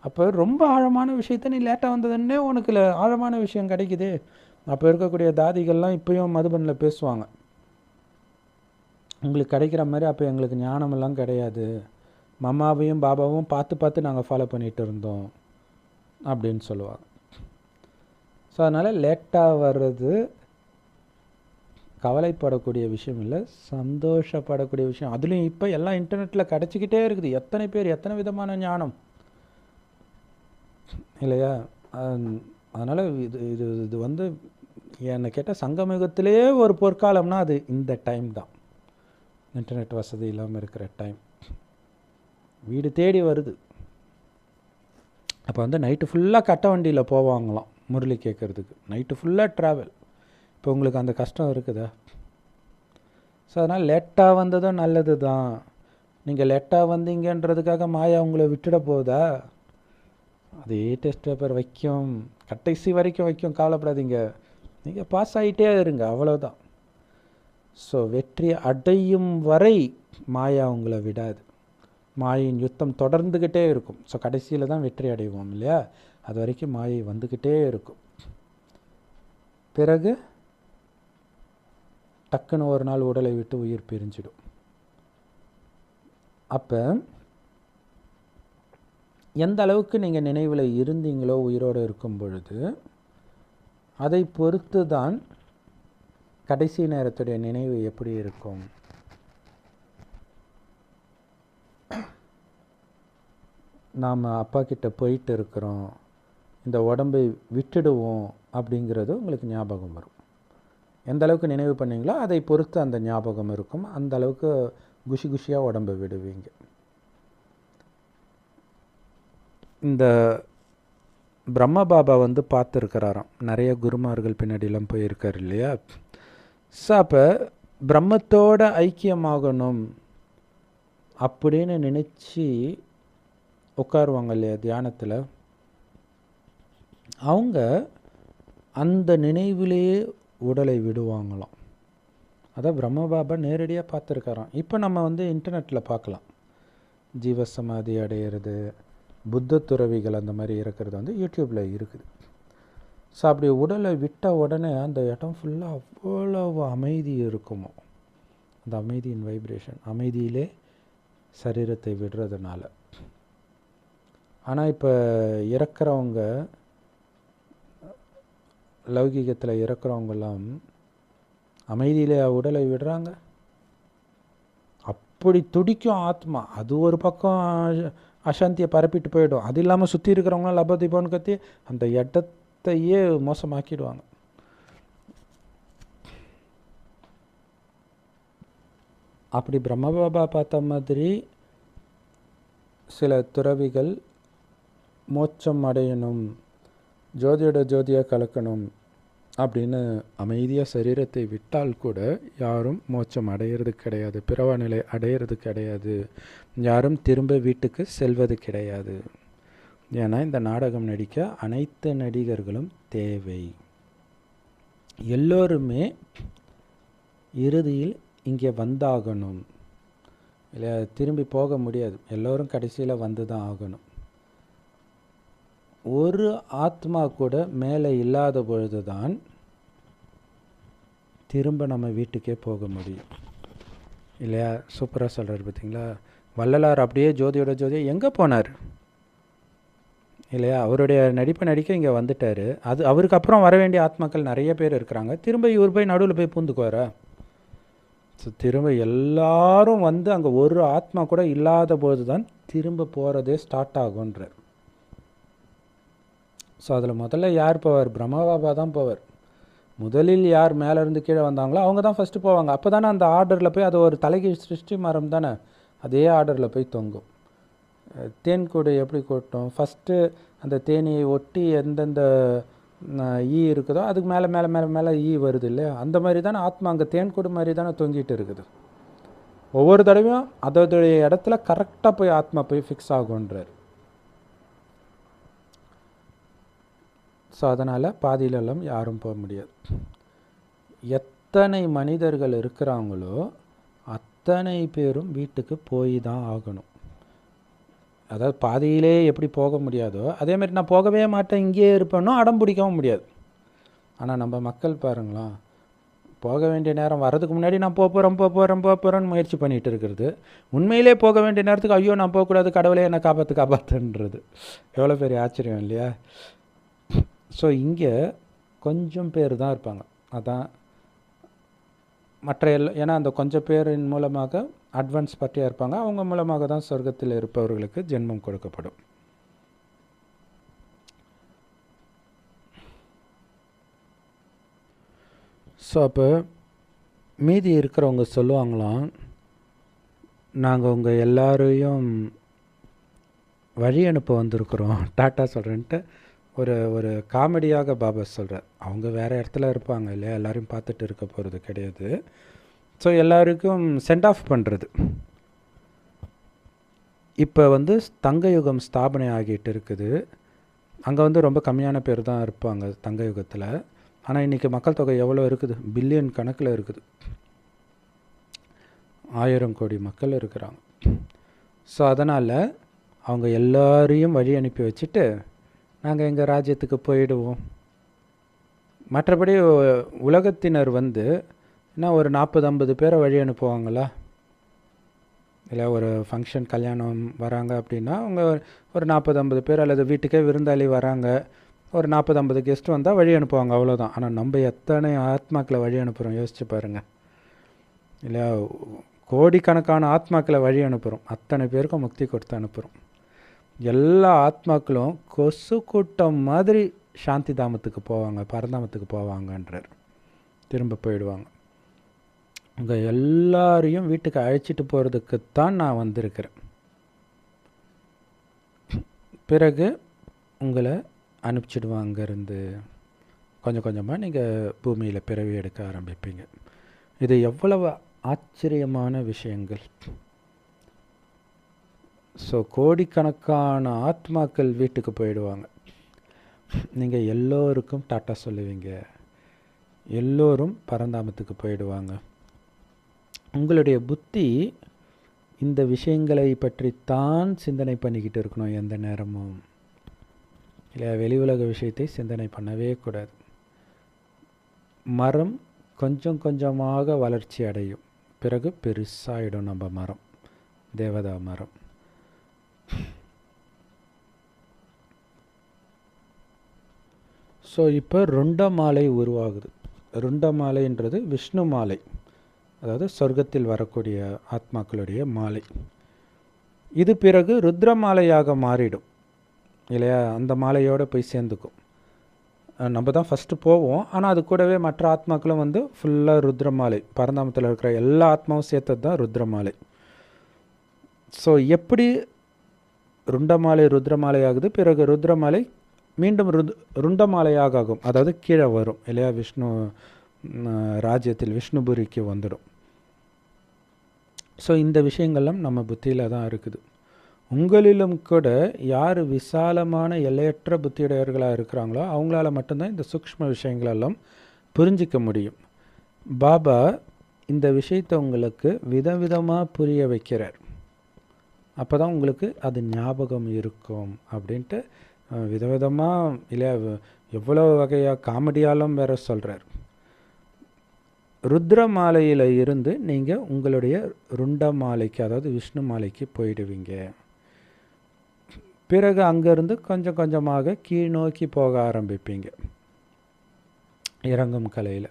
அப்போ ரொம்ப ஆழமான விஷயத்த நீ லேட்டாக வந்ததுன்னே உனக்கு ஆழமான விஷயம் கிடைக்குது. அப்போ இருக்கக்கூடிய தாதிகள்லாம் இப்போயும் மதுபனில் பேசுவாங்க, உங்களுக்கு கிடைக்கிற மாதிரி அப்போ எங்களுக்கு ஞானமெல்லாம் கிடையாது, மம்மாவையும் பாபாவும் பார்த்து பார்த்து நாங்கள் ஃபாலோ பண்ணிகிட்டு இருந்தோம் அப்படின்னு சொல்லுவாங்க. ஸோ அதனால் லேட்டாக வர்றது கவலைப்படக்கூடிய விஷயம் இல்லை, சந்தோஷப்படக்கூடிய விஷயம். அதுலேயும் இப்போ எல்லாம் இன்டர்நெட்டில் கிடச்சிக்கிட்டே இருக்குது. எத்தனை பேர் எத்தனை விதமான ஞானம் இல்லையா? அதனால் இது வந்து என்னை கேட்டால் சங்கமயுகத்திலே ஒரு பொற்காலம்னா அது இந்த டைம் தான். இன்டர்நெட் வசதி இல்லாமல் இருக்கிற டைம் வீடு தேடி வருது. அப்போ வந்து நைட்டு ஃபுல்லாக கட்ட வண்டியில் போவாங்களாம் முரளி கேட்குறதுக்கு. நைட்டு ஃபுல்லாக ட்ராவல். இப்போ உங்களுக்கு அந்த கஷ்டம் இருக்குதா? ஸோ அதனால் லேட்டாக வந்ததும் நல்லது தான். நீங்கள் லேட்டாக வந்தீங்கன்றதுக்காக மாயா உங்களை விட்டுட போகுதா? அதே டெஸ்ட் பேப்பர் வைக்கும், கடைசி வரைக்கும் வைக்கும், கவலைப்படாதீங்க. நீங்கள் பாஸ் ஆகிட்டே இருங்க, அவ்வளோதான். ஸோ வெற்றி அடையும் வரை மாயா உங்களை விடாது. மாயின் யுத்தம் தொடர்ந்துக்கிட்டே இருக்கும். ஸோ கடைசியில் தான் வெற்றி அடைவோம் இல்லையா? அது வரைக்கும் மாயை வந்துக்கிட்டே இருக்கும். பிறகு டக்குன்னு ஒரு நாள் உடலை விட்டு உயிர் பிரிஞ்சிடும். அப்போ எந்த அளவுக்கு நீங்கள் நினைவில் இருந்தீங்களோ உயிரோடு இருக்கும் பொழுது, அதை பொறுத்து தான் கடைசி நேரத்துடைய நினைவு எப்படி இருக்கும். நாம் அப்பா கிட்ட போயிட்டு இருக்கிறோம், இந்த உடம்பை விட்டுடுவோம் அப்படிங்கிறது உங்களுக்கு ஞாபகம் வரும். எந்த அளவுக்கு நினைவு பண்ணீங்களோ அதை பொறுத்து அந்த ஞாபகம் இருக்கும். அந்த அளவுக்கு குஷி குஷியாக உடம்பை விடுவீங்க. இந்த பிரம்ம பாபா வந்து பார்த்துருக்கிறாராம், நிறைய குருமார்கள் பின்னாடிலாம் போயிருக்கார் இல்லையா? ஸோ அப்போ பிரம்மத்தோட ஐக்கியமாகணும் அப்படின்னு நினச்சி உட்காருவாங்க இல்லையா தியானத்தில், அவங்க அந்த நினைவிலேயே உடலை விடுவாங்களாம். அதான் பிரம்ம பாபா நேரடியாக பார்த்துருக்காராம். இப்போ நம்ம வந்து இன்டர்நெட்டில் பார்க்கலாம், ஜீவசமாதி அடையிறது, புத்த துறவிகள் அந்த மாதிரி இருக்கிறது வந்து யூடியூப்பில் இருக்குது. ஸோ அப்படி உடலை விட்ட உடனே அந்த இடம் ஃபுல்லாக அவ்வளவு அமைதி இருக்குமோ. அந்த அமைதியின் வைப்ரேஷன், அமைதியிலே சரீரத்தை விடுறதுனால. ஆனால் இப்போ இறக்குறவங்க, லௌகீகத்தில் இறக்குறவங்கெல்லாம் அமைதியிலே உடலை விடுறாங்க. அப்படி துடிக்கும் ஆத்மா. அது ஒரு பக்கம் அசாந்தியை பரப்பிட்டு போயிடும். அது இல்லாமல் சுற்றி இருக்கிறவங்களாம் லபதீபம்னு கத்தி அந்த இடத்தையே மோசமாக்கிடுவாங்க. அப்படி பிரம்மபாபா பார்த்த மாதிரி சில துறவிகள் மோட்சம் அடையணும், ஜோதியோட ஜோதியாக கலக்கணும் அப்படின்னு அமைதியாக சரீரத்தை விட்டால் கூட யாரும் மோட்சம் அடையிறது கிடையாது, பிறவா நிலை அடையிறது கிடையாது, யாரும் திரும்ப வீட்டுக்கு செல்வது கிடையாது. ஏன்னா இந்த நாடகம் நடிக்க அனைத்து நடிகர்களும் தேவை. எல்லோருமே இறுதியில் இங்கே வந்தாகணும் இல்லை, திரும்பி போக முடியாது. எல்லோரும் கடைசியில் வந்து தான் ஆகணும். ஒரு ஆத்மா கூட மேலே இல்லாத பொழுது தான் திரும்ப நம்ம வீட்டுக்கே போக முடியும் இல்லையா? சூப்பராக சொல்கிறார் பார்த்தீங்களா? வள்ளலார் அப்படியே ஜோதியோட ஜோதியை எங்கே போனார் இல்லையா? அவருடைய நடிப்பை நடிக்க இங்கே வந்துட்டார். அது அவருக்கு அப்புறம் வர வேண்டிய ஆத்மாக்கள் நிறைய பேர் இருக்கிறாங்க. திரும்ப இவர் போய் நடுவில் போய் பூந்துக்குவாரா? ஸோ திரும்ப எல்லாரும் வந்து அங்கே ஒரு ஆத்மா கூட இல்லாத போது தான் திரும்ப போகிறதே ஸ்டார்ட் ஆகுன்றார். ஸோ அதில் முதல்ல யார் போவார்? பிரம்மபாபா தான் போவார். முதலில் யார் மேலேருந்து கீழே வந்தாங்களோ அவங்க தான் ஃபஸ்ட்டு போவாங்க. அப்போ தானே அந்த ஆர்டரில் போய் அது ஒரு தலைகீழ் சிருஷ்டி மரம் தானே, அதே ஆர்டரில் போய் தொங்கும். தேன்கூடு எப்படி கொட்டும்? ஃபஸ்ட்டு அந்த தேனியை ஒட்டி எந்தெந்த ஈ இருக்குதோ அதுக்கு மேலே மேலே மேலே மேலே ஈ வருது இல்லையா? அந்த மாதிரி தானே ஆத்மா அங்கே தேன்கூடு மாதிரி தானே தொங்கிட்டு இருக்குது. ஒவ்வொரு தடவையும் அதோடைய இடத்துல கரெக்டாக போய் ஆத்மா போய் ஃபிக்ஸ் ஆகுன்றார். ஸோ அதனால் பாதியிலெல்லாம் யாரும் போக முடியாது. எத்தனை மனிதர்கள் இருக்கிறாங்களோ அத்தனை பேரும் வீட்டுக்கு போய் தான் ஆகணும். அதாவது பாதியிலே எப்படி போக முடியாதோ அதேமாதிரி நான் போகவே மாட்டேன் இங்கேயே இருப்பேனோ அடம் பிடிக்கவும் முடியாது. ஆனால் நம்ம மக்கள் பாருங்களா, போக வேண்டிய நேரம் வர்றதுக்கு முன்னாடி நான் போகிறேன்னு முயற்சி பண்ணிகிட்டு இருக்கிறது. உண்மையிலே போக வேண்டிய நேரத்துக்கு ஐயோ நான் போகக்கூடாது, கடவுளே என்னை காப்பாற்றுன்றது. எவ்வளோ பெரிய ஆச்சரியம் இல்லையா? ஸோ இங்கே கொஞ்சம் பேர் தான் இருப்பாங்க. அதான் மற்ற ஏன்னா அந்த கொஞ்சம் பேரின் மூலமாக அட்வான்ஸ் பார்ட்டியாக இருப்பாங்க. அவங்க மூலமாக தான் சொர்க்கத்தில் இருப்பவர்களுக்கு ஜென்மம் கொடுக்கப்படும். ஸோ அப்போ மீதி இருக்கிறவங்க சொல்லுவாங்களாம், நாங்கள் உங்கள் எல்லாரையும் வழி அனுப்ப வந்திருக்கிறோம், டாட்டா சொல்கிறேன்ட்டு ஒரு காமெடியாக பாபா சொல்கிறார். அவங்க வேறு இடத்துல இருப்பாங்க இல்லையா, எல்லோரையும் பார்த்துட்டு இருக்க போகிறது கிடையாது. ஸோ எல்லாருக்கும் சென்ட் ஆஃப் பண்ணுறது. இப்போ வந்து தங்க யுகம் ஸ்தாபனை ஆகிட்டு இருக்குது. அங்கே வந்து ரொம்ப கம்மியான பேர் தான் இருப்பாங்க தங்க யுகத்தில். ஆனால் இன்றைக்கி மக்கள் தொகை எவ்வளோ இருக்குது? பில்லியன் கணக்கில் இருக்குது. 1000 கோடி மக்கள் இருக்கிறாங்க. ஸோ அதனால் அவங்க எல்லாரையும் வழி அனுப்பி வச்சுட்டு நாங்கள் எங்கள் ராஜ்யத்துக்கு போயிடுவோம். மற்றபடி உலகத்தினர் வந்து என்ன ஒரு 40-50 பேரை வழி அனுப்புவாங்களா? இல்லை ஒரு ஃபங்க்ஷன் கல்யாணம் வராங்க அப்படின்னா அவங்க ஒரு 40-50 பேர், அல்லது வீட்டுக்கே விருந்தாளி வராங்க ஒரு 40-50 கெஸ்ட் வந்தால் வழி அனுப்புவாங்க, அவ்வளோதான். ஆனால் நம்ம எத்தனை ஆத்மாக்களை வழி அனுப்புகிறோம் யோசிச்சு பாருங்கள் இல்லையா? கோடிக்கணக்கான ஆத்மாக்களை வழி அனுப்புகிறோம். அத்தனை பேருக்கும் முக்தி கொடுத்து அனுப்புகிறோம். எல்லா ஆத்மாக்களும் கொசு கூட்டம் மாதிரி சாந்தி தாமத்துக்கு போவாங்க, பரந்தாமத்துக்கு போவாங்கன்றார். திரும்ப போயிடுவாங்க. உங்கள் எல்லாரையும் வீட்டுக்கு அழைச்சிட்டு போகிறதுக்குத்தான் நான் வந்திருக்கிறேன். பிறகு உங்களை அனுப்பிச்சிடுவாங்க. அங்கேருந்து கொஞ்சம் கொஞ்சமாக நீங்கள் பூமியில் பிறவி எடுக்க ஆரம்பிப்பீங்க. இது எவ்வளவு ஆச்சரியமான விஷயங்கள். ஸோ கோடிக்கணக்கான ஆத்மாக்கள் வீட்டுக்கு போயிடுவாங்க. நீங்கள் எல்லோருக்கும் டாட்டா சொல்லுவீங்க, எல்லோரும் பரந்தாமத்துக்கு போயிடுவாங்க. உங்களுடைய புத்தி இந்த விஷயங்களை பற்றித்தான் சிந்தனை பண்ணிக்கிட்டு இருக்கணும் எந்த நேரமும். இல்லை, வெளி உலக விஷயத்தை சிந்தனை பண்ணவே கூடாது. மரம் கொஞ்சம் கொஞ்சமாக வளர்ச்சி அடையும், பிறகு பெருசாகிடும் நம்ம மரம், தேவதா மரம். ஸோ இப்போ ருண்ட மாலை உருவாகுது. ருண்ட மாலைன்றது விஷ்ணு மாலை, அதாவது சொர்க்கத்தில் வரக்கூடிய ஆத்மாக்களுடைய மாலை. இது பிறகு ருத்ர மாலையாக மாறிடும் இல்லையா? அந்த மாலையோடு போய் சேர்ந்துக்கும். நம்ம தான் ஃபஸ்ட்டு போவோம், ஆனால் அது கூடவே மற்ற ஆத்மாக்களும் வந்து ஃபுல்லாக ருத்ர மாலை, பரந்தாமத்தில் இருக்கிற எல்லா ஆத்மாவும் சேர்த்தது தான் ருத்ர மாலை. ஸோ எப்படி ருண்டமாலை ருத்ரமாலை ஆகுது, பிறகு ருத்ரமாலை மீண்டும் ருண்டமாலையாக ஆகும், அதாவது கீழே வரும் இல்லையா? விஷ்ணு ராஜ்யத்தில் விஷ்ணுபுரிக்கு வந்துடும். ஸோ இந்த விஷயங்கள்லாம் நம்ம புத்தியில் தான் இருக்குது. உங்களிலும் கூட யார் விசாலமான எல்லையற்ற புத்தியுடையவர்களாக இருக்கிறாங்களோ அவங்களால மட்டும்தான் இந்த சூக்ஷ்ம விஷயங்களெல்லாம் புரிஞ்சிக்க முடியும். பாபா இந்த விஷயத்தை உங்களுக்கு விதவிதமாக புரிய வைக்கிறார். அப்போ தான் உங்களுக்கு அது ஞாபகம் இருக்கும் அப்படின்ட்டு விதவிதமாக இல்லையா எவ்வளோ வகையாக காமெடியாலும் வேற சொல்கிறார். ருத்ர மாலையில் இருந்து நீங்கள் உங்களுடைய ருண்ட மாலைக்கு, அதாவது விஷ்ணு மாலைக்கு போயிடுவீங்க. பிறகு அங்கேருந்து கொஞ்சம் கொஞ்சமாக கீழ் நோக்கி போக ஆரம்பிப்பீங்க இறங்கும் கலையில்.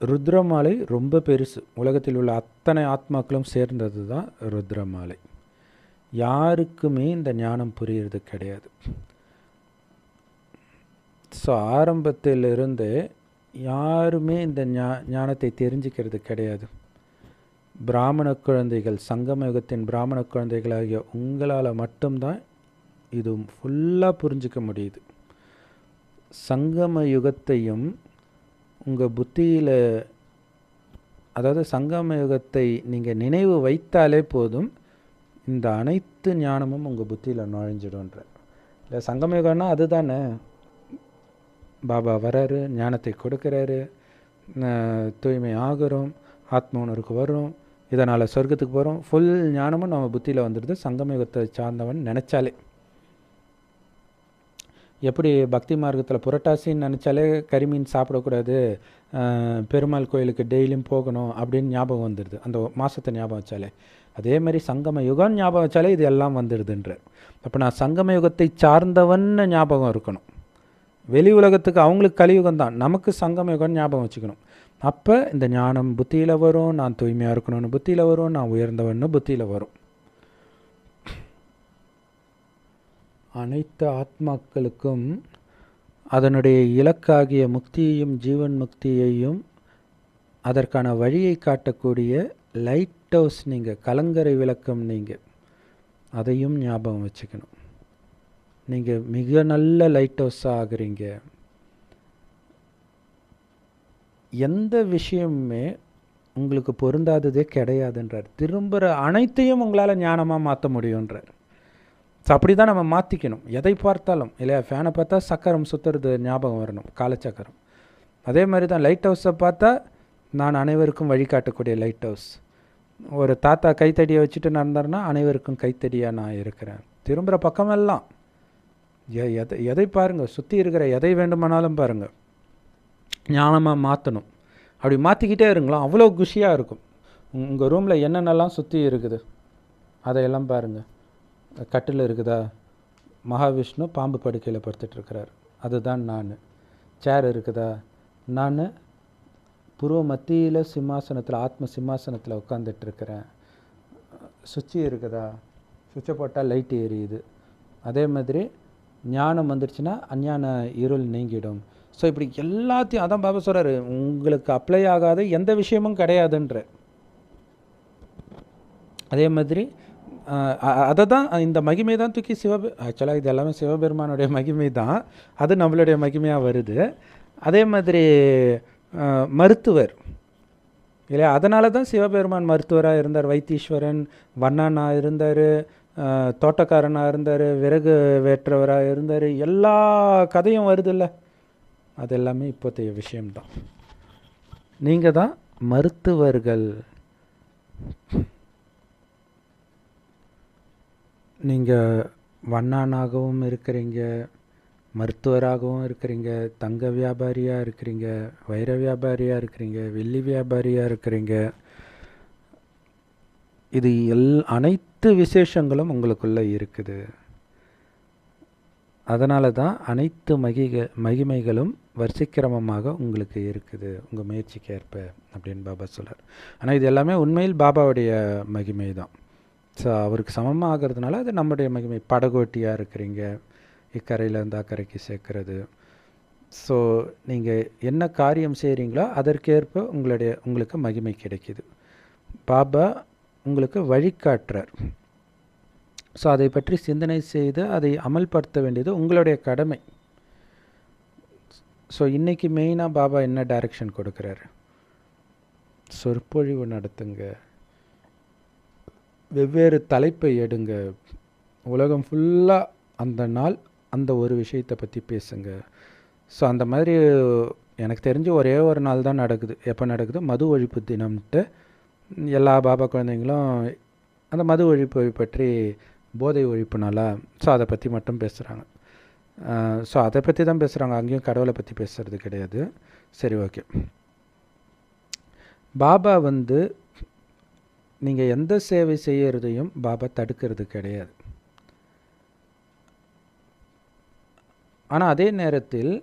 ருத்ரமாலை ரொம்ப பெருசு. உலகத்தில் உள்ள அத்தனை ஆத்மாக்களும் சேர்ந்தது தான் ருத்ரமாலை. யாருக்குமே இந்த ஞானம் புரியுறது கிடையாது. ஸோ ஆரம்பத்திலிருந்து யாருமே இந்த ஞானத்தை தெரிஞ்சுக்கிறது கிடையாது. பிராமண குழந்தைகள், சங்கம யுகத்தின் பிராமண குழந்தைகளாகிய உங்களால் மட்டும்தான் இது ஃபுல்லாக புரிஞ்சிக்க முடியுது. சங்கம யுகத்தையும் உங்கள் புத்தியில், அதாவது சங்கம யுகத்தை நீங்கள் நினைவு வைத்தாலே போதும், இந்த அனைத்து ஞானமும் உங்கள் புத்தியில் நுழைஞ்சிடும்ன்ற. இல்லை, சங்கம யுகம்னா அதுதானே. பாபா வராரு, ஞானத்தை கொடுக்குறாரு, தூய்மை ஆகிறோம், ஆத்ம உணர்வுக்கு வரும், இதனால் சொர்க்கத்துக்கு போகிறோம். ஃபுல் ஞானமும் நம்ம புத்தியில் வந்துடுது சங்கம யுகத்தை சார்ந்தவன் நினச்சாலே. எப்படி பக்தி மார்க்கத்தில் புரட்டாசின்னு நினச்சாலே கரிமீன் சாப்பிடக்கூடாது, பெருமாள் கோயிலுக்கு டெய்லியும் போகணும் அப்படின்னு ஞாபகம் வந்துடுது, அந்த மாதத்தை ஞாபகம் வச்சாலே. அதே மாதிரி சங்கம யுகம் ஞாபகம் வச்சாலே இது எல்லாம் வந்துடுதுன்ற. அப்போ நான் சங்கம யுகத்தை சார்ந்தவன்னு ஞாபகம் இருக்கணும். வெளி உலகத்துக்கு அவங்களுக்கு கலியுகம் தான், நமக்கு சங்கம யுகம் ஞாபகம் வச்சுக்கணும். அப்போ இந்த ஞானம் புத்தியில் வரும், நான் தூய்மையாக இருக்கணும்னு புத்தியில் வரும், நான் உயர்ந்தவன்னு புத்தியில் வரும். அனைத்து ஆத்மாக்களுக்கும் அதனுடைய இலக்காகிய முக்தியையும் ஜீவன் முக்தியையும் அதற்கான வழியை காட்டக்கூடிய லைட் ஹவுஸ் நீங்கள், கலங்கரை விளக்கம் நீங்கள், அதையும் ஞாபகம் வச்சுக்கணும். நீங்கள் மிக நல்ல லைட் ஹவுஸாக ஆகுறீங்க. எந்த விஷயமுமே உங்களுக்கு பொருந்தாததே கிடையாதுன்றார். திரும்புகிற அனைத்தையும் உங்களால் ஞானமாக மாற்ற முடியுன்றார். ஸோ அப்படி தான் நம்ம மாற்றிக்கணும். எதை பார்த்தாலும் இல்லையா, ஃபேனை பார்த்தா சக்கரம் சுற்றுறது ஞாபகம் வரணும், காலச்சக்கரம். அதே மாதிரி தான் லைட் ஹவுஸை பார்த்தா நான் அனைவருக்கும் வழிகாட்டக்கூடிய லைட் ஹவுஸ். ஒரு தாத்தா கைத்தடியை வச்சுட்டு நடந்தாருன்னா அனைவருக்கும் கைத்தடியாக நான் இருக்கிறேன். திரும்புகிற பக்கமெல்லாம் எதை பாருங்கள், சுற்றி இருக்கிற எதை வேண்டுமானாலும் பாருங்கள், ஞானமாக மாற்றணும். அப்படி மாற்றிக்கிட்டே இருங்களா, அவ்வளோ குஷியாக இருக்கும். உங்கள் ரூமில் என்னென்னலாம் சுற்றி இருக்குது அதையெல்லாம் பாருங்கள். கட்டில் இருக்குதா, மகாவிஷ்ணு பாம்பு படுக்கையில் படுத்துட்ருக்கிறார், அதுதான் நான். சேர் இருக்குதா, நான் புருவ மத்தியில் சிம்மாசனத்தில், ஆத்ம சிம்மாசனத்தில் உட்காந்துட்ருக்கிறேன். சுவிட்சு இருக்குதா, சுவிட்சை போட்டால் லைட்டு எரியுது. அதே மாதிரி ஞானம் வந்துடுச்சுன்னா அஞ்ஞான இருள் நீங்கிடும். ஸோ இப்படி எல்லாத்தையும் அதான் பாபா சொல்கிறாரு, உங்களுக்கு அப்ளை ஆகாத எந்த விஷயமும் கிடையாதுன்ற. அதே மாதிரி அதை தான் இந்த மகிமை தான் தூக்கி ஆக்சுவலாக இது எல்லாமே சிவபெருமானுடைய மகிமை தான், அது நம்மளுடைய மகிமையாக வருது. அதே மாதிரி மருத்துவர் இல்லையா, அதனால தான் சிவபெருமான் மருத்துவராக இருந்தார். வைத்தீஸ்வரன் வண்ணனாக இருந்தார், தோட்டக்காரனாக இருந்தார், விறகு வேற்றவராக இருந்தார். எல்லா கதையும் வருதில்ல, அது எல்லாமே இப்போதைய விஷயம்தான். நீங்கள் தான் மருத்துவர்கள். நீங்கள் வண்ணானாகவும் இருக்கிறீங்க, மருத்துவராகவும் இருக்கிறீங்க, தங்க வியாபாரியாக இருக்கிறீங்க, வைர வியாபாரியாக இருக்கிறீங்க, வெள்ளி வியாபாரியாக இருக்கிறீங்க. இது அனைத்து விசேஷங்களும் உங்களுக்குள்ளே இருக்குது. அதனால தான் அனைத்து மகிமைகளும் வரிசைக்கிரமமாக உங்களுக்கு இருக்குது உங்கள் முயற்சிக்கு ஏற்ப அப்படின்னு பாபா சொல்கிறார். ஆனால் இது எல்லாமே உண்மையில் பாபாவுடைய மகிமை தான். ஸோ அவருக்கு சமமாக ஆகிறதுனால அது நம்முடைய மகிமை. படகோட்டியாக இருக்கிறீங்க, இக்கரையிலேருந்து அக்கறைக்கு சேர்க்கறது. ஸோ நீங்கள் என்ன காரியம் செய்கிறீங்களோ அதற்கேற்ப உங்களுக்கு மகிமை கிடைக்கிது. பாபா உங்களுக்கு வழிகாட்டுறார். ஸோ அதை பற்றி சிந்தனை செய்து அதை அமல்படுத்த வேண்டியது உங்களுடைய கடமை. ஸோ இன்றைக்கி மெயினாக பாபா என்ன டைரக்ஷன் கொடுக்குறாரு, சொற்பொழிவு நடத்துங்க, வெவ்வேறு தலைப்பை எடுங்க, உலகம் ஃபுல்லாக அந்த நாள் அந்த ஒரு விஷயத்தை பற்றி பேசுங்க. ஸோ அந்த மாதிரி எனக்கு தெரிஞ்சு ஒரே ஒரு நாள் தான் நடக்குது. எப்போ நடக்குது, மது ஒழிப்பு தினம்ன்ட்டு எல்லா பாபா குழந்தைங்களும் அந்த மது ஒழிப்பை பற்றி போதை ஒழிப்புனால. ஸோ அதை பற்றி மட்டும் பேசுகிறாங்க. ஸோ அதை பற்றி தான் பேசுகிறாங்க, அங்கேயும் கடவுளை பற்றி பேசுகிறது கிடையாது. சரி, ஓகே. பாபா நீங்கள் எந்த சேவை செய்கிறதையும் பாபா தடுக்கிறது கிடையாது. ஆனால் அதே நேரத்தில்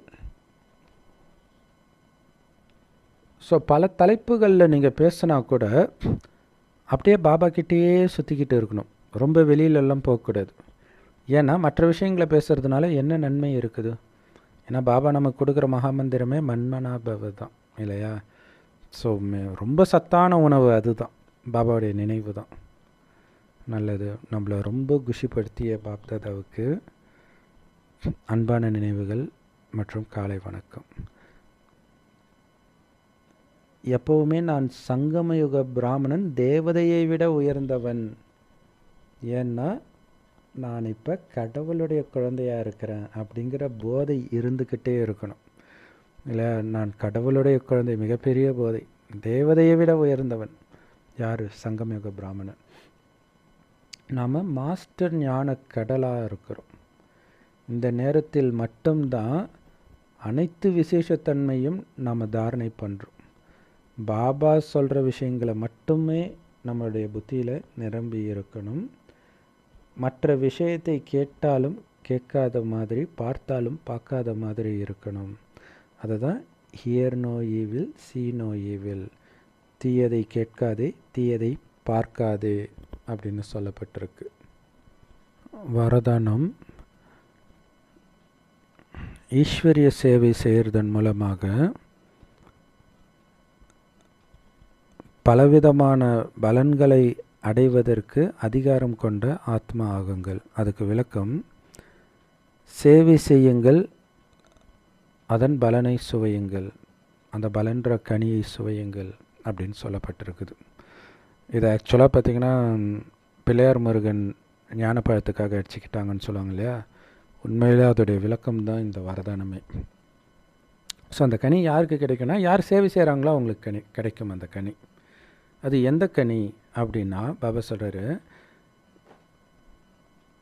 ஸோ பல தலைப்புகளில் நீங்கள் பேசினா கூட அப்படியே பாபா கிட்டேயே சுற்றிக்கிட்டு இருக்கணும், ரொம்ப வெளியிலெல்லாம் போகக்கூடாது. ஏன்னா மற்ற விஷயங்களை பேசுகிறதுனால என்ன நன்மை இருக்குது? ஏன்னா பாபா நமக்கு கொடுக்குற மகாமந்திரமே மன்மனாபவ தான் இல்லையா? ஸோ ரொம்ப சத்தான உணவு அதுதான், பாபாவுடைய நினைவு தான். நல்லது. நம்மளை ரொம்ப குஷிப்படுத்திய பாப்தாதாவுக்கு அன்பான நினைவுகள் மற்றும் காலை வணக்கம். எப்போவுமே நான் சங்கமயுக பிராமணன், தேவதையை விட உயர்ந்தவன். ஏன்னா நான் இப்போ கடவுளுடைய குழந்தையாக இருக்கிறேன் அப்படிங்கிற போதை இருந்துக்கிட்டே இருக்கணும். இல்லை, நான் கடவுளுடைய குழந்தை, மிகப்பெரிய போதை, தேவதையை விட உயர்ந்தவன். யார்? சங்கமயுக பிராமணன். நாம் மாஸ்டர் ஞான கடலாக இருக்கிறோம். இந்த நேரத்தில் மட்டும்தான் அனைத்து விசேஷத்தன்மையும் நாம் தாரணை பண்ணுறோம். பாபா சொல்கிற விஷயங்களை மட்டுமே நம்மளுடைய புத்தியில் நிரம்பி இருக்கணும். மற்ற விஷயத்தை கேட்டாலும் கேட்காத மாதிரி, பார்த்தாலும் பார்க்காத மாதிரி இருக்கணும். அதை தான் hear no evil, see no evil, தீயதை கேட்காதே, தீயதை பார்க்காதே அப்படின்னு சொல்லப்பட்டிருக்கு. வரதானம் ஈஸ்வரிய சேவை செய்கிறதன் மூலமாக பலவிதமான பலன்களை அடைவதற்கு அதிகாரம் கொண்ட ஆத்மா ஆகுங்கள். அதுக்கு விளக்கம், சேவை செய்யுங்கள், அதன் பலனை சுவையுங்கள், அந்த பலன்ற கனியை சுவையுங்கள் அப்படின்னு சொல்லப்பட்டிருக்குது. இதை ஆக்சுவலாக பார்த்திங்கன்னா பிள்ளையார் முருகன் ஞானப்பழத்துக்காக அடிச்சுக்கிட்டாங்கன்னு சொல்லுவாங்க இல்லையா? உண்மையிலே அதோடைய விளக்கம்தான் இந்த வரதானமே. ஸோ அந்த கனி யாருக்கு கிடைக்கும்னா, யார் சேவை செய்கிறாங்களோ அவங்களுக்கு கனி கிடைக்கும். அந்த கனி அது எந்த கனி அப்படின்னா, பாபா சொல்கிறாரு,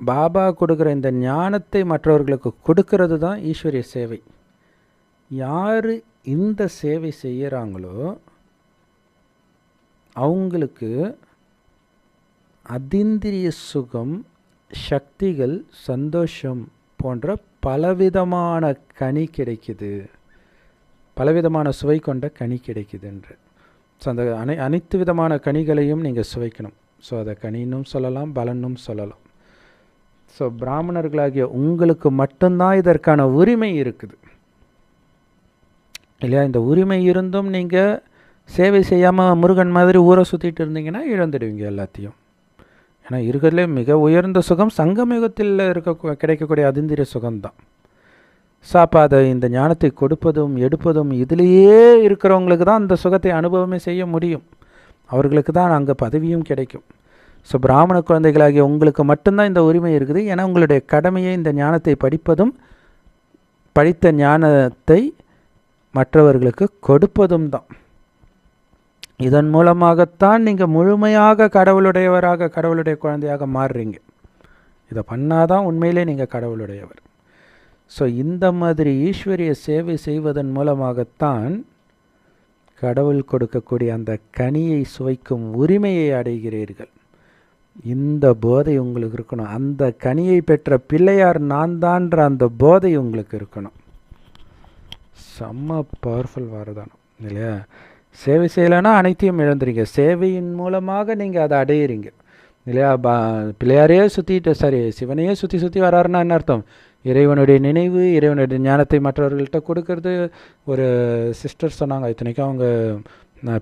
பாபா கொடுக்குற இந்த ஞானத்தை மற்றவர்களுக்கு கொடுக்கறது தான் ஈஸ்வரிய சேவை. யார் இந்த சேவை செய்கிறாங்களோ அவங்களுக்கு அதீந்திரிய சுகம், சக்திகள், சந்தோஷம் போன்ற பலவிதமான கனி கிடைக்குது, பலவிதமான சுவை கொண்ட கனி கிடைக்குதுன்ற. ஸோ அந்த அனைத்து விதமான கனிகளையும் நீங்கள் சுவைக்கணும். ஸோ அதை கனின்னும் சொல்லலாம், பலனும் சொல்லலாம். ஸோ பிராமணர்களாகிய உங்களுக்கு மட்டும்தான் இதற்கான உரிமை இருக்குது இல்லையா? இந்த உரிமை இருந்தும் நீங்கள் சேவை செய்யாமல் முருகன் மாதிரி ஊரை சுற்றிட்டு இருந்தீங்கன்னா இழந்துடுவீங்க எல்லாத்தையும். ஏன்னா இருக்கிறதுலே மிக உயர்ந்த சுகம் சங்கமயுகத்தில் கிடைக்கக்கூடிய அதீந்திரிய சுகம்தான். ஸோ அப்போ அதை இந்த ஞானத்தை கொடுப்பதும் எடுப்பதும் இதிலேயே இருக்கிறவங்களுக்கு தான் அந்த சுகத்தை அனுபவமே செய்ய முடியும். அவர்களுக்கு தான் அங்கே பதவியும் கிடைக்கும். ஸோ பிராமண குழந்தைகளாகிய உங்களுக்கு மட்டும்தான் இந்த உரிமை இருக்குது. ஏன்னா உங்களுடைய கடமையை இந்த ஞானத்தை படிப்பதும், படித்த ஞானத்தை மற்றவர்களுக்கு கொடுப்பதும் தான். இதன் மூலமாகத்தான் நீங்கள் முழுமையாக கடவுளுடையவராக, கடவுளுடைய குழந்தையாக மாறுறீங்க. இதை பண்ணாதான் உண்மையிலே நீங்கள் கடவுளுடையவர். ஸோ இந்த மாதிரி ஈஸ்வரிய சேவை செய்வதன் மூலமாகத்தான் கடவுள் கொடுக்கக்கூடிய அந்த கனியை சுவைக்கும் உரிமையை அடைகிறீர்கள். இந்த போதை உங்களுக்கு இருக்கணும். அந்த கனியை பெற்ற பிள்ளையார் நான் தான்ற அந்த போதை உங்களுக்கு இருக்கணும். செம்ம பவர்ஃபுல் வரதானம் இல்லையா? சேவை செய்யலைன்னா அனைத்தையும் இழந்துறீங்க. சேவையின் மூலமாக நீங்கள் அதை அடையிறீங்க இல்லையா? பிள்ளையாரையே சுற்றிட்டு, சரி சிவனையே சுற்றி சுற்றி வராருன்னா என்ன அர்த்தம்? இறைவனுடைய நினைவு, இறைவனுடைய ஞானத்தை மற்றவர்கள்ட்ட கொடுக்கறது. ஒரு சிஸ்டர் சொன்னாங்க, இத்தனைக்கும் அவங்க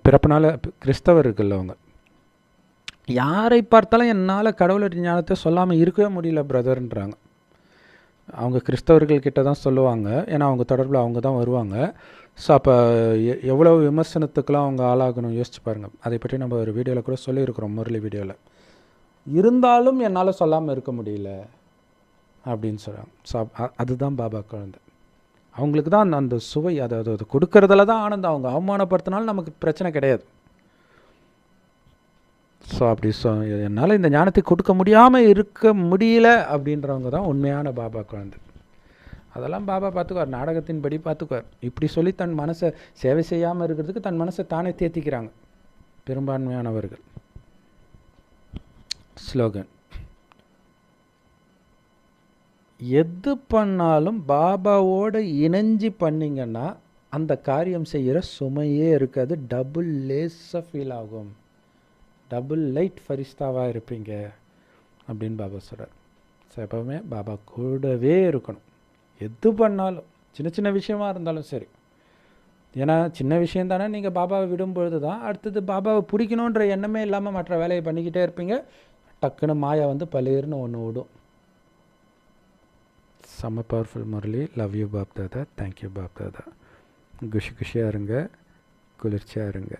பிறப்பினால கிறிஸ்தவர்கள். அவங்க யாரை பார்த்தாலும் என்னால் கடவுளுடைய ஞானத்தை சொல்லாமல் இருக்கவே முடியல பிரதர்ன்றாங்க. அவங்க கிறிஸ்தவர்கள்கிட்ட தான் சொல்லுவாங்க, ஏன்னா அவங்க தொடர்பில் அவங்க தான் வருவாங்க. ஸோ அப்போ எவ்வளோ விமர்சனத்துக்கெலாம் அவங்க ஆளாகணும் யோசிச்சு பாருங்கள். அதை பற்றி நம்ம ஒரு வீடியோவில் கூட சொல்லியிருக்கிறோம், முரளி வீடியோவில். இருந்தாலும் என்னால் சொல்லாமல் இருக்க முடியல அப்படின்னு சொல்கிறாங்க. ஸோ அதுதான் பாபா குழந்தை. அவங்களுக்கு தான் அந்த சுவை, அதை கொடுக்கறதுல தான் ஆனந்தம். அவங்க அவமானப்படுத்தினாலும் நமக்கு பிரச்சனை கிடையாது. ஸோ அப்படி என்னால் இந்த ஞானத்தை கொடுக்க முடியாமல் இருக்க முடியல அப்படின்றவங்க தான் உண்மையான பாபா குழந்தை. அதெல்லாம் பாபா பார்த்துக்குவார், நாடகத்தின் படி பார்த்துக்குவார். இப்படி சொல்லி தன் மனசை சேவை செய்யாமல் இருக்கிறதுக்கு தன் மனசை தானே தேத்திக்கிறாங்க பெரும்பான்மையானவர்கள். ஸ்லோகன்: எது பண்ணாலும் பாபாவோட இணைஞ்சி பண்ணிங்கன்னா அந்த காரியம் செய்கிற சுமையே இருக்காது. டபுள் லேஸாக ஃபீல் ஆகும், டபுள் லைட் ஃபரிஸ்தாவாக இருப்பீங்க அப்படின்னு பாபா சொல்கிறார். ஸோ எப்போவுமே பாபா கூடவே இருக்கணும். எது பண்ணாலும், சின்ன சின்ன விஷயமா இருந்தாலும் சரி. ஏன்னா சின்ன விஷயம் தானே, நீங்கள் பாபாவை விடும்பொழுது தான் அடுத்தது பாபாவை பிடிக்கணுன்ற எண்ணமே இல்லாமல் மற்ற வேலையை பண்ணிக்கிட்டே இருப்பீங்க. டக்குன்னு மாயா வந்து பலேர்னு ஒன்று விடும். செம்ம powerful Murali. Love you Bob Dada. Thank you Bob Dada. குஷியாக இருங்க, குளிர்ச்சியாக இருங்க.